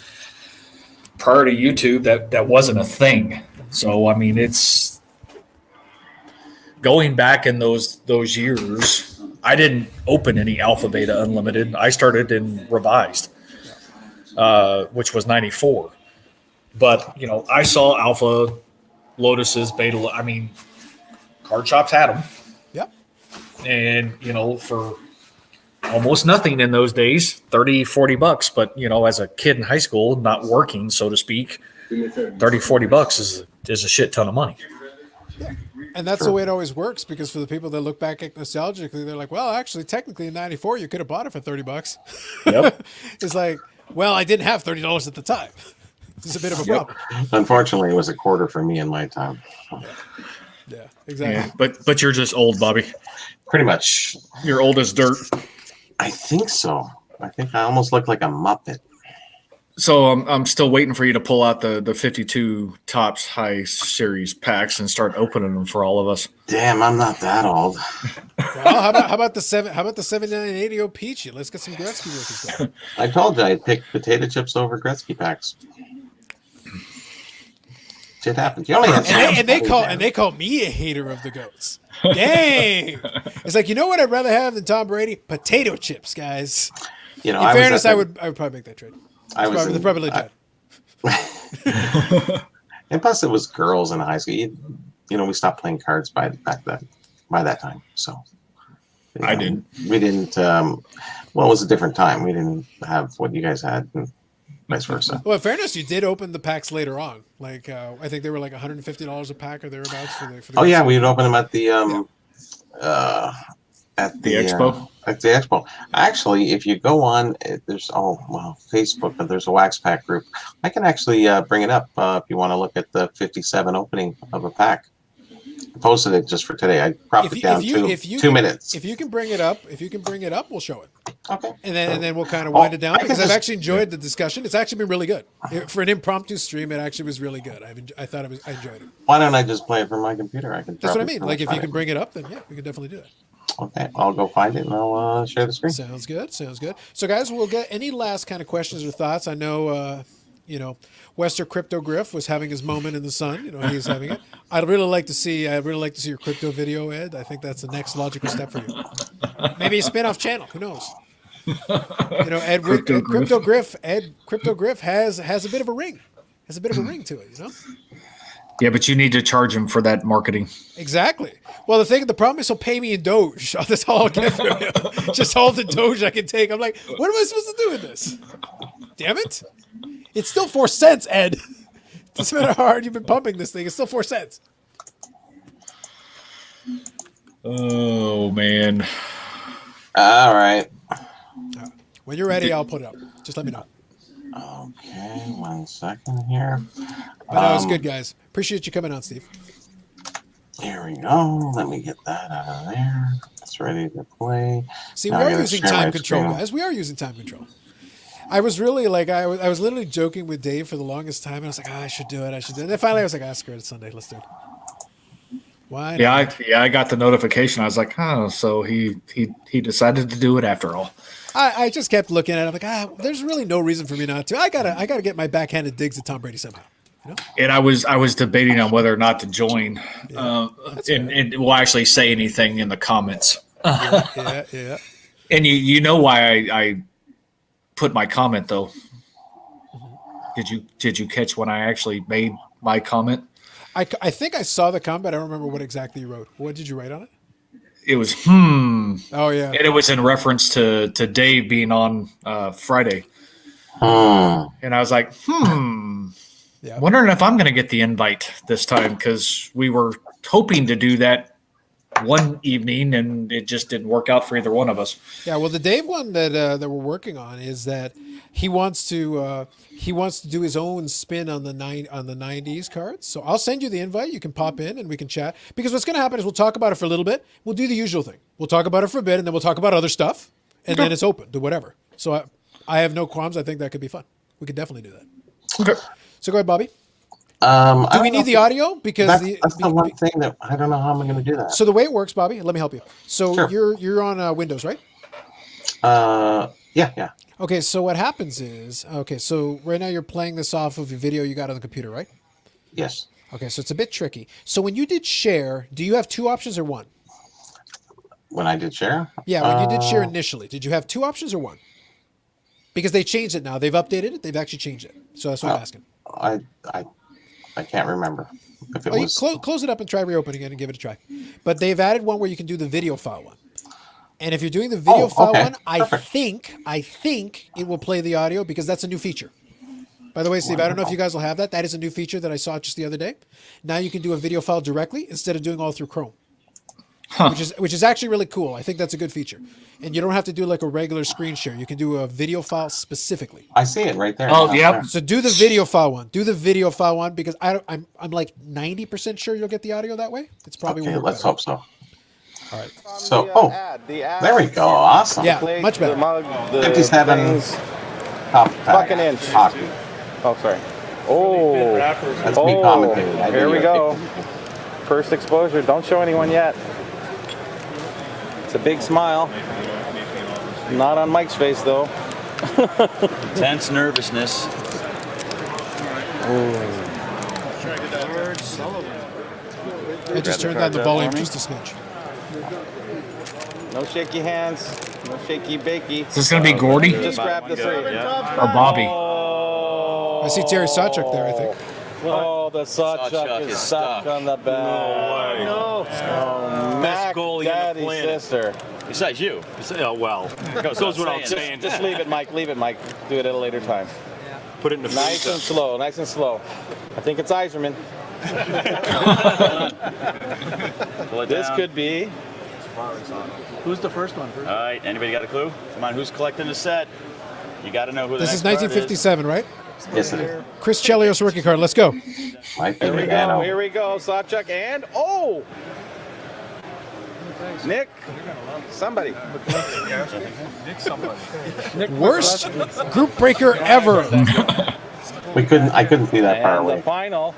S3: prior to YouTube, that wasn't a thing. So, I mean, it's going back in those years. I didn't open any Alpha, Beta, Unlimited. I started in Revised, which was 94. But, you know, I saw Alpha, Lotuses, Beta. I mean, card shops had them.
S1: Yep.
S3: And, you know, for almost nothing in those days, $30-$40. But, you know, as a kid in high school, not working, so to speak, $30-$40 is a shit ton of money.
S1: Yeah. And that's the way it always works, because for the people that look back at nostalgically, they're like, well, actually, technically in 94, you could have bought it for $30. Yep. It's like, well, I didn't have $30 at the time. It's a bit of a problem.
S2: Unfortunately, it was a quarter for me in my time.
S1: Yeah, exactly.
S4: Yeah, but you're just old, Bobby.
S2: Pretty much.
S4: You're old as dirt.
S2: I think so. I think I almost look like a Muppet.
S4: So I'm still waiting for you to pull out the 52 Topps High Series packs and start opening them for all of us.
S2: Damn, I'm not that old.
S1: Well, how about the 7980 Peachy? Let's get some Gretzky rookies going.
S2: I told you I'd pick potato chips over Gretzky packs. Shit happens. You only have
S1: and they call me a hater of the GOATs. Dang! It's like, you know what I'd rather have than Tom Brady? Potato chips, guys.
S2: You know,
S1: in fairness, I would probably make that trade. They're probably legit.
S2: And plus, it was girls in high school. You know, we stopped playing cards by that time. So
S4: I didn't.
S2: We didn't. Well, it was a different time. We didn't have what you guys had. And vice versa.
S1: Well, in fairness, you did open the packs later on. Like I think they were like $150 a pack or thereabouts for the.
S2: Oh yeah, we'd open them at the
S4: The expo?
S2: at the expo. Actually, if you go on, there's Facebook, but there's a Wax Pack group. I can actually bring it up if you want to look at the 57 opening of a pack. I posted it just for today. I cropped it down 2 minutes.
S1: If you can bring it up, we'll show it.
S2: Okay.
S1: And then we'll kind of wind it down because I've
S2: just-
S1: actually enjoyed the discussion. It's actually been really good for an impromptu stream. It actually was really good. I enjoyed it.
S2: Why don't I just play it from my computer? I can.
S1: That's
S2: drop
S1: what I
S2: it
S1: mean.
S2: from
S1: Like if
S2: my
S1: you can
S2: phone.
S1: bring it up, then yeah, we can definitely do it.
S2: Okay, I'll go find it and I'll share the screen.
S1: Sounds good. So guys, we'll get any last kind of questions or thoughts. I know, Wester Crypto Griff was having his moment in the sun. He's having it. I'd really like to see your crypto video, Ed. I think that's the next logical step for you. Maybe a spin-off channel. Who knows? Ed Crypto Griff has a bit of a ring. Has a bit of a ring to it,
S4: Yeah, but you need to charge him for that marketing.
S1: Exactly. Well, the problem is he'll pay me in Doge. That's all I'll get from him. Just all the Doge I can take. I'm like, what am I supposed to do with this? Damn it. It's still 4 cents, Ed. Doesn't matter how hard you've been pumping this thing. It's still 4 cents.
S4: Oh, man.
S2: All right.
S1: When you're ready, I'll put it up. Just let me know.
S2: Okay, 1 second here.
S1: But no, it's good, guys. Appreciate you coming on, Steve.
S2: Here we go. Let me get that out of there. It's ready to play.
S1: See,
S2: Now
S1: we
S2: I
S1: are
S2: gotta
S1: using
S2: share
S1: time
S2: my
S1: control,
S2: screen.
S1: guys. We are using time control. I was really like, I was literally joking with Dave for the longest time. And I was like, I should do it. And then finally I was like, screw it. It's Sunday. Let's do it. Why?
S4: Yeah, I got the notification. I was like, oh, so he decided to do it after all.
S1: I just kept looking at it. I'm like, there's really no reason for me not to. I gotta get my backhanded digs at Tom Brady somehow.
S4: And I was debating on whether or not to join, and will actually say anything in the comments.
S1: Yeah.
S4: And you know why I put my comment though? Did you catch when I actually made my comment?
S1: I think I saw the comment. But I don't remember what exactly you wrote. What did you write on it?
S4: It was
S1: Oh yeah.
S4: and it was in reference to Dave being on Friday. And I was like,
S1: Yeah.
S4: wondering if I'm going to get the invite this time because we were hoping to do that one evening and it just didn't work out for either one of us.
S1: Yeah. Well, the Dave one that we're working on is that he wants to do his own spin on the 90s cards. So I'll send you the invite. You can pop in and we can chat. Because what's going to happen is we'll talk about it for a little bit. We'll do the usual thing. We'll talk about it for a bit and then we'll talk about other stuff. And then it's open to whatever. So I have no qualms. I think that could be fun. We could definitely do that.
S4: Okay.
S1: So go ahead, Bobby.
S2: Do
S1: we need the audio? Because
S2: that's the one thing that I don't know how I'm going to do that.
S1: So the way it works, Bobby, let me help you. So
S2: Sure.
S1: you're on Windows, right?
S2: Yeah.
S1: Okay, so what happens is, so right now you're playing this off of a video you got on the computer, right?
S2: Yes.
S1: Okay, so it's a bit tricky. So when you did share, do you have 2 options or 1?
S2: When I did share?
S1: Yeah, when you did share initially, did you have 2 options or 1? Because they changed it now. They've updated it. They've actually changed it. So that's what I'm asking.
S2: I can't remember if it
S1: Well,
S2: was.
S1: you close it up and try reopening it and give it a try. But they've added one where you can do the video file one. And if you're doing the video file
S2: okay.
S1: one, I think it will play the audio because that's a new feature. By the way, Steve, I don't know if you guys will have that. That is a new feature that I saw just the other day. Now you can do a video file directly instead of doing all through Chrome. Which is actually really cool. I think that's a good feature. And you don't have to do like a regular screen share. You can do a video file specifically.
S2: I see it right there.
S4: Oh, yep.
S1: So do the video file one. Do the video file one because I'm like 90% sure you'll get the audio that way. It's probably
S2: Okay,
S1: work
S2: let's
S1: better.
S2: hope so.
S1: All right.
S2: So, there we go. Awesome.
S1: Yeah, much better.
S5: The mug, the
S2: 57
S5: things,
S2: top pack.
S5: fucking inch.
S2: Hockey.
S5: Oh, sorry. Oh,
S2: That's me commentating. I
S5: here we
S2: videotaped
S5: go.
S2: it.
S5: First exposure. Don't show anyone yet. It's a big smile. Not on Mike's face, though.
S6: Tense nervousness.
S1: I just turned down the volume just a smidge.
S5: No shaky hands. No shaky bakey.
S4: Is this going to be Gordy
S5: Just grab the 3.
S4: or Bobby?
S1: I see Terry Sawchuk there, I think.
S5: Oh, the Sawchuk
S6: Sawchuk
S5: is
S6: is
S5: stuck
S6: stuck.
S5: on the back. No. Oh, Mac
S6: goalie on the
S5: Daddy's
S6: planet.
S5: sister.
S6: Besides you.
S7: Oh, well, goes without saying.
S5: Just leave it, Mike. Leave it, Mike. Do it at a later time.
S6: Put it in the
S5: Nice and
S6: freezer.
S5: slow, nice and slow. I think it's Iserman.
S6: Pull it
S5: This
S6: down.
S5: could be.
S7: Who's the first one?
S6: All right. Anybody got a clue? Come on. Who's collecting the set? You got to know who the
S1: This
S6: next
S1: is
S6: card
S1: 1957, right?
S2: Yes, it is.
S1: Chris Chelios rookie card. Let's go.
S2: Might be
S5: Here we go,
S2: Nano.
S5: here we go. Sawchuck and Nick. Somebody.
S1: Worst group breaker ever.
S2: I couldn't see that far
S5: And the
S2: away.
S5: final.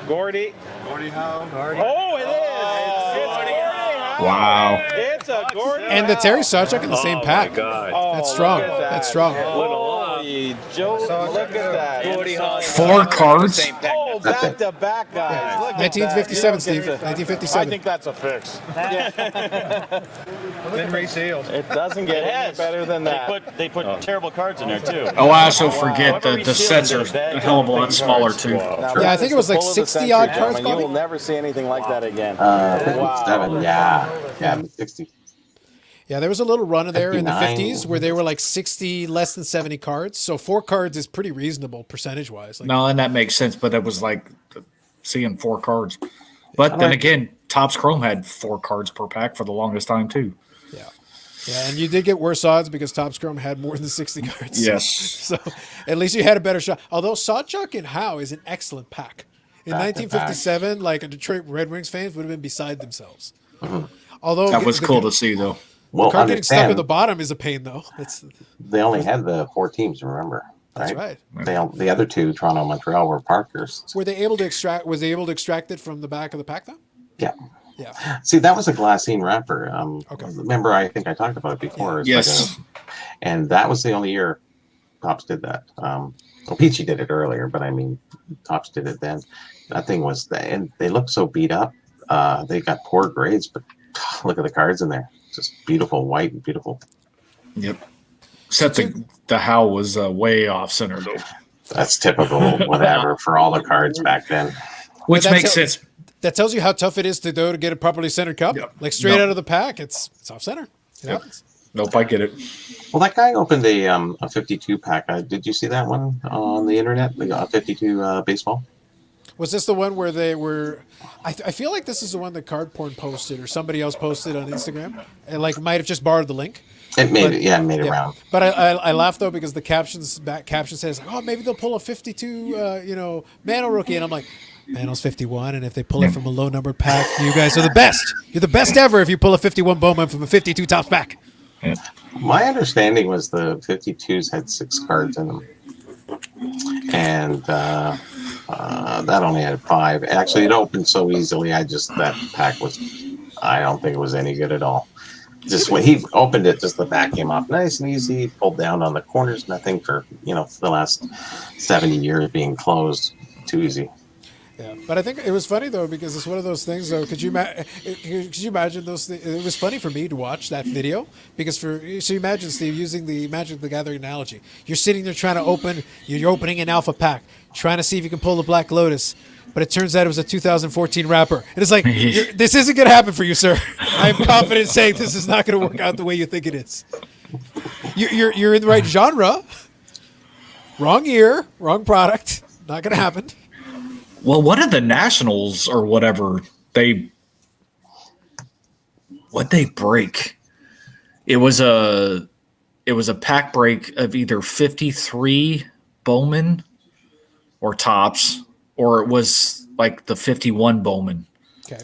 S5: Gordy.
S7: Gordie Howe.
S5: Oh, it is. It's Gordy Howe.
S4: Wow.
S5: It's a Gordy
S1: And the
S5: Howe.
S1: Terry Sawchuck in the same pack.
S6: God.
S5: Oh,
S1: That's strong.
S5: look at that.
S1: That's strong.
S5: Holy Joe, look at that.
S6: Gordy Howe.
S4: 4 cards.
S5: Oh,
S2: That's
S5: back
S2: it.
S5: to back, guys. Look at
S1: 1957,
S5: that. You
S1: Steve.
S5: don't get to-
S1: 1957.
S5: I think that's a fix.
S7: Then Ray Sales.
S5: It doesn't get
S6: It
S5: any
S6: has.
S5: better than that.
S6: They put terrible cards in there too.
S4: Oh, I also forget the sets are a hell of a lot smaller too.
S5: Now,
S1: Yeah, I think it was like
S5: pull of the
S1: 60 odd
S5: century,
S1: cards,
S5: gentlemen. You
S1: Bobby?
S5: will never see anything like that again.
S2: 57, yeah. 60.
S1: Yeah, there was a little run there in the
S2: 59.
S1: 50s where they were like 60, less than 70 cards. So 4 cards is pretty reasonable percentage-wise. Like,
S4: No, and that makes sense, but it was like seeing 4 cards. But then again, Topps Chrome had 4 cards per pack for the longest time too.
S1: yeah, and you did get worse odds because Topps Chrome had more than 60 cards.
S4: Yes.
S1: So at least you had a better shot. Although Sawchuck and Howe is an excellent pack. In
S2: Back to
S1: 1957, like a Detroit Red Wings fans would have been beside themselves. Although
S4: That was
S1: the
S4: cool to see though.
S2: Well,
S1: card getting stuck at
S2: understand,
S1: the bottom is a pain, though.
S2: they only had the 4 teams, remember?
S1: That's right.
S2: The other 2, Toronto and Montreal, were Parkers.
S1: Were they able to extract? Was they able to extract it from the back of the pack, though?
S2: Yeah.
S1: Yeah.
S2: See, that was a glassine wrapper.
S1: Okay.
S2: Remember, I think I talked about it before. It's
S4: Yes.
S2: and that was the only year Topps did that. Well, Peachy did it earlier, but I mean, Topps did it then. That thing was, and they looked so beat up. They got poor grades, but look at the cards in there. Just beautiful white and beautiful.
S4: Yep. Except the Howe was way off center though,
S2: That's typical, whatever, for all the cards back then.
S4: which
S1: that's
S4: makes
S1: how-
S4: sense.
S1: That tells you how tough it is to go to get a properly centered cup.
S4: Yep.
S1: Like straight
S4: No.
S1: out of the pack, it's off center. It happens.
S4: Nope, I get it.
S2: Well, that guy opened a 52 pack. Did you see that one on the internet? The 52 baseball.
S1: Was this the one where they were? I feel like this is the one that Card Porn posted or somebody else posted on Instagram, and like might have just borrowed the link.
S2: It made
S1: But-
S2: it. Yeah, it made it
S1: Yeah.
S2: round.
S1: But I laugh though because the back caption says, "Oh, maybe they'll pull a 52, Mano rookie," and I'm like, Mano's 51, and if they pull it from a low numbered pack, you guys are the best. You're the best ever if you pull a 51 Bowman from a 52 Topps pack.
S2: My understanding was the 52s had 6 cards in them, and that only had 5. Actually, it opened so easily. That pack was. I don't think it was any good at all. Just when he opened it, just the back came off nice and easy. Pulled down on the corners. Nothing for the last 70 years being closed. Too easy.
S1: Yeah, but I think it was funny though because it's one of those things. Though, could you imagine those things? It was funny for me to watch that video because so you imagine Steve using the Magic the Gathering analogy. You're sitting there trying to open. You're opening an alpha pack, trying to see if you can pull the Black Lotus, but it turns out it was a 2014 wrapper. And it's like this isn't going to happen for you, sir. I'm confident in saying this is not going to work out the way you think it is. You're in the right genre. Wrong year, wrong product. Not going to happen.
S4: Well, one of the Nationals or whatever what they break? It was a pack break of either 53 Bowman or Topps, or it was like the 51 Bowman.
S1: Okay.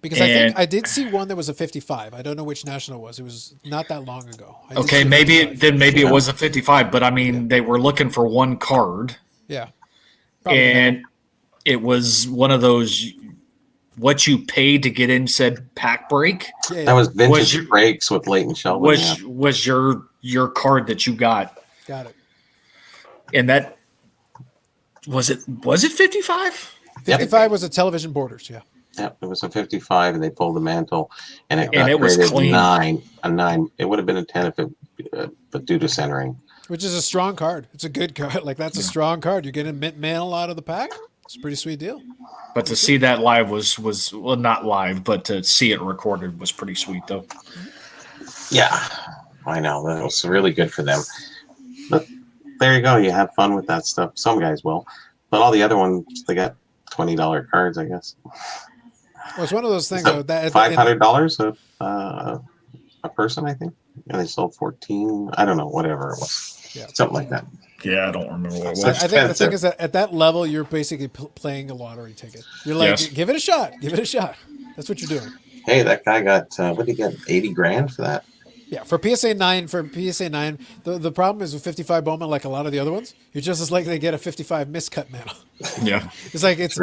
S1: Because I think I did see one that was a 55. I don't know which national it was. It was not that long ago. I did
S4: Okay,
S1: see a
S4: maybe
S1: 55.
S4: it was a 55, but I mean they were looking for one card,
S1: Yeah. Probably
S4: and it was one of those what you paid to get in said pack break
S1: not. Yeah,
S2: That was vintage
S4: Was your-
S2: breaks with Leighton Sheldon.
S4: was your card that you got,
S1: got it.
S4: and that was it 55?
S1: 55 was a television borders. Yeah.
S2: Yep, it was a 55, and they pulled the mantle, and it got
S4: And it was
S2: graded
S4: clean.
S2: a 9. It would have been a 10 if but due to centering.
S1: Which is a strong card. It's a good card. Like that's a strong card. You're getting mint mantle out of the pack. It's a pretty sweet deal.
S4: But to see that live was well, not live, but to see it recorded was pretty sweet though.
S2: Yeah, I know that was really good for them. But there you go. You have fun with that stuff. Some guys will, but all the other ones, they got $20 cards, I guess.
S1: Well, it's one of those things though, that
S2: $500 a person, I think, and they sold 14. I don't know, whatever it was, something like that.
S4: Yeah, I don't remember what it was.
S1: I think the thing is that at that level, you're basically playing a lottery ticket. You're like, give it a shot. Give it a shot. That's what you're doing.
S2: Hey, that guy got, what did he get, 80 grand for that?
S1: Yeah, for PSA 9, the problem is with 55 Bowman, like a lot of the other ones, you're just as likely to get a 55 miscut medal.
S4: Yeah.
S1: It's like, it's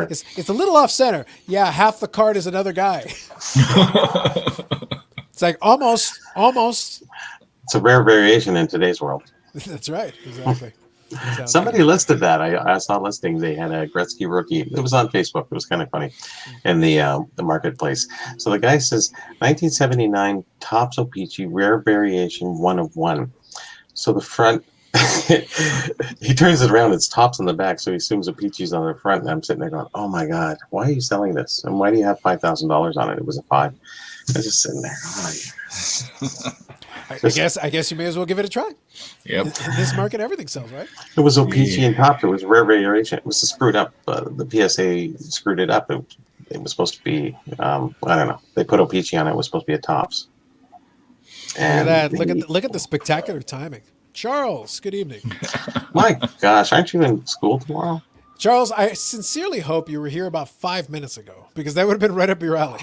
S1: a little off center. Yeah, half the card is another guy. It's like almost.
S2: It's a rare variation in today's world.
S1: That's right. Exactly.
S2: Somebody listed that. I saw a listing. They had a Gretzky rookie. It was on Facebook. It was kind of funny in the marketplace. So the guy says 1979 Topps O-Pee-Chee rare variation 1 of 1. So the front, he turns it around. It's Topps on the back. So he assumes O-Pee-Chee's on the front. And I'm sitting there going, "Oh my God, why are you selling this? And why do you have $5,000 on it?" It was a 5. I was just sitting there. Oh,
S1: I guess you may as well give it a try.
S4: Yep.
S1: In this market, everything sells, right?
S2: It was O-Pee-Chee and Topps. It was rare variation. It was screwed up. The PSA screwed it up. It was supposed to be, I don't know. They put O-Pee-Chee on it. It was supposed to be a Topps. And
S1: look at that. Look at the spectacular timing. Charles, good evening.
S2: My gosh, aren't you in school tomorrow?
S1: Charles, I sincerely hope you were here about 5 minutes ago, because that would have been right up your alley.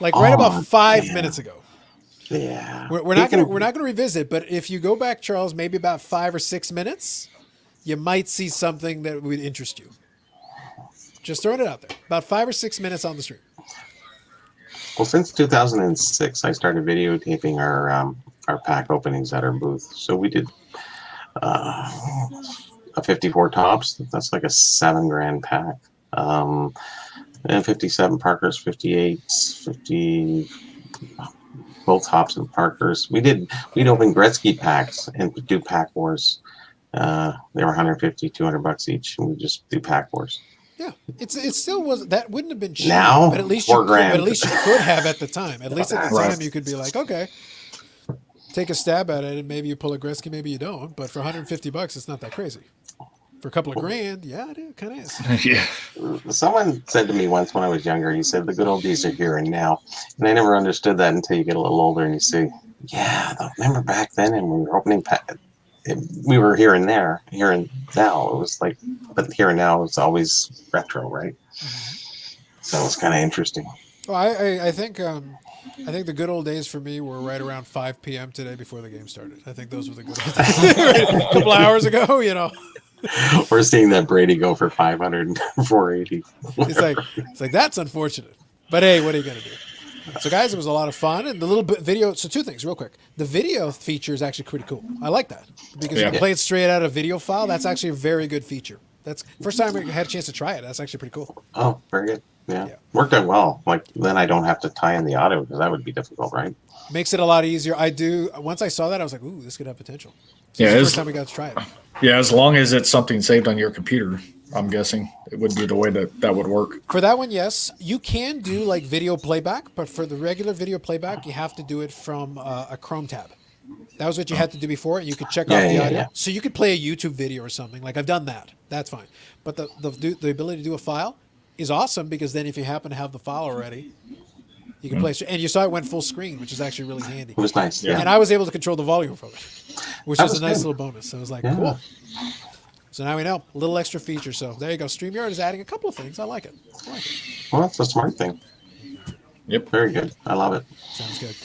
S1: Like right about 5 minutes ago.
S2: Yeah.
S1: We're not gonna revisit, but if you go back, Charles, maybe about 5 or 6 minutes, you might see something that would interest you. Just throwing it out there. About 5 or 6 minutes on the stream.
S2: Well, since 2006, I started videotaping our pack openings at our booth. So we did a 54 Topps. That's like a $7 grand pack. And 57 Parkers, 58s, 50. Both Topps and Parkers. We'd open Gretzky packs and do pack wars. They were $150, $200 each, and we just do pack wars.
S1: Yeah, it still was. That wouldn't have been cheap.
S2: Now,
S1: but at least
S2: $4 grand.
S1: But at least you could have at the time. At least at the time, you could be like, okay, take a stab at it, and maybe you pull a Gretzky, maybe you don't. But for $150, it's not that crazy. For a couple of grand, yeah, it kind of is.
S4: Yeah.
S2: Someone said to me once when I was younger, he said, "The good old days are here and now." And I never understood that until you get a little older and you say, "Yeah, remember back then, and we were opening we were here and there, here and now." It was like, but here and now it's always retro, right? So it's kind of interesting.
S1: Well, I think the good old days for me were right around 5 p.m. today before the game started. I think those were the good old days. A couple of hours ago, you know.
S2: We're seeing that Brady go for 500 and 480.
S1: It's like that's unfortunate. But hey, what are you gonna do? So guys, it was a lot of fun, and the little bit video. So two things, real quick. The video feature is actually pretty cool. I like that because you can play it straight out of video file. That's actually a very good feature. That's first time I had a chance to try it. That's actually pretty cool.
S2: Oh, very good. Yeah. Worked out well. Like then I don't have to tie in the audio because that would be difficult, right?
S1: Makes it a lot easier. Once I saw that, I was like, ooh, this could have potential. So
S4: Yeah,
S1: it's the first time we got to try it.
S4: Yeah, as long as it's something saved on your computer, I'm guessing it would be the way that would work.
S1: For that one, yes. You can do like video playback, but for the regular video playback, you have to do it from a Chrome tab. That was what you had to do before, and you could check off the audio. Yeah. So you could play a YouTube video or something. Like I've done that. That's fine. But the ability to do a file is awesome because then if you happen to have the file already, you can play. And you saw it went full screen, which is actually really handy.
S2: It was nice. Yeah.
S1: And I was able to control the volume from it, which
S2: That
S1: was
S2: was
S1: a nice
S2: good.
S1: little bonus. So I was like, cool. So now we know. A little extra feature. So there you go. StreamYard is adding a couple of things. I like it.
S2: Well, that's a smart thing.
S4: Yep.
S2: Very good. I love it.
S1: Sounds good.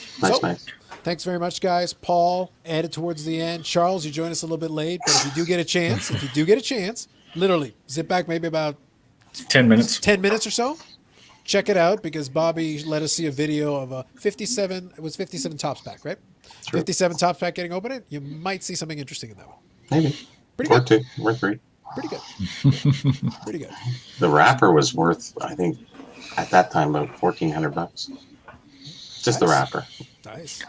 S2: Nice.
S1: Thanks very much, guys. Paul added towards the end. Charles, you joined us a little bit late, but if you do get a chance, literally zip back maybe about
S4: 10 minutes.
S1: 10 minutes or so. Check it out because Bobby let us see a video of a 57. It was 57 Topps pack, right?
S2: True.
S1: 57 Topps pack getting opened. You might see something interesting in that one.
S2: Maybe.
S1: Pretty
S2: Or
S1: good.
S2: 2 or 3.
S1: Pretty good. Pretty good.
S2: The wrapper was worth, I think, at that time about $1,400. Just the wrapper.
S1: Nice.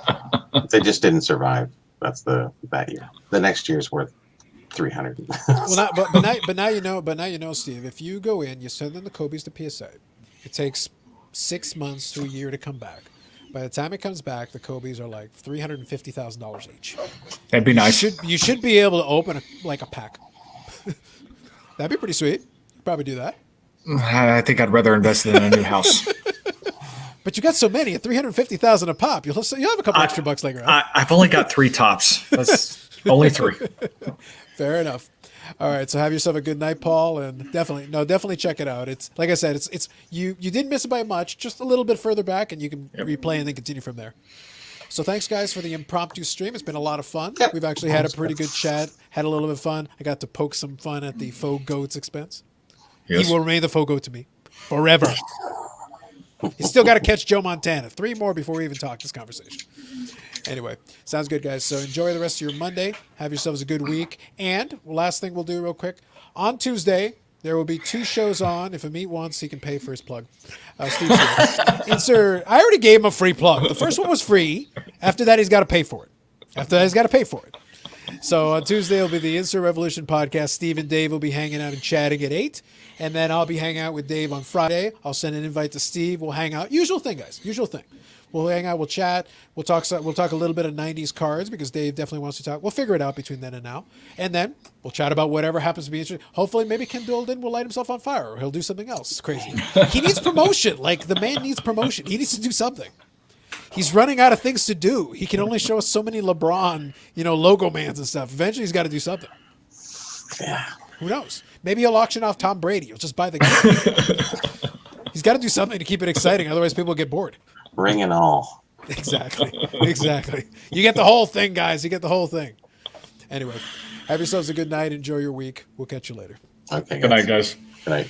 S2: They just didn't survive. That's that year. The next year's worth 300.
S1: Well, but now you know. But now you know, Steve. If you go in, you send them the Kobe's to PSA. It takes 6 months to a year to come back. By the time it comes back, the Kobe's are like $350,000 each.
S4: That'd be nice.
S1: You should be able to open a pack. That'd be pretty sweet. You'd probably do that.
S4: I think I'd rather invest in a new house.
S1: But you got so many at $350,000 a pop. You'll have a couple extra bucks laying around.
S4: I've only got 3 tops. That's only 3.
S1: Fair enough. All right, so have yourself a good night, Paul, and definitely check it out. It's like I said, it's you didn't miss it by much, just a little bit further back, and you can replay and then continue from there. So thanks, guys, for the impromptu stream. It's been a lot of fun.
S2: Yep.
S1: We've actually had a pretty good chat, had a little bit of fun. I got to poke some fun at the faux goat's expense.
S4: Yes.
S1: He will remain the faux goat to me forever. He's still got to catch Joe Montana. 3 more before we even talk this conversation. Anyway, sounds good, guys. So enjoy the rest of your Monday. Have yourselves a good week. And last thing we'll do real quick. On Tuesday, there will be 2 shows on. If Amit wants, he can pay for his plug. Steve Insert. I already gave him a free plug. The first one was free. After that, he's got to pay for it. So on Tuesday will be the Insert Revolution podcast. Steve and Dave will be hanging out and chatting at 8. And then I'll be hanging out with Dave on Friday. I'll send an invite to Steve. We'll hang out. Usual thing, guys. Usual thing. We'll hang out. We'll chat. We'll talk a little bit of 90s cards because Dave definitely wants to talk. We'll figure it out between then and now. And then we'll chat about whatever happens to be interesting. Hopefully, maybe Ken Dolden will light himself on fire or he'll do something else crazy. He needs promotion. Like, the man needs promotion. He needs to do something. He's running out of things to do. He can only show us so many LeBron, logo mans and stuff. Eventually, he's got to do something.
S2: Yeah.
S1: Who knows? Maybe he'll auction off Tom Brady. He'll just buy the game. He's got to do something to keep it exciting. Otherwise, people will get bored.
S2: Ring and all.
S1: Exactly. You get the whole thing, guys. You get the whole thing. Anyway, have yourselves a good night. Enjoy your week. We'll catch you later.
S2: Okay.
S3: Good night, guys.
S2: Good night.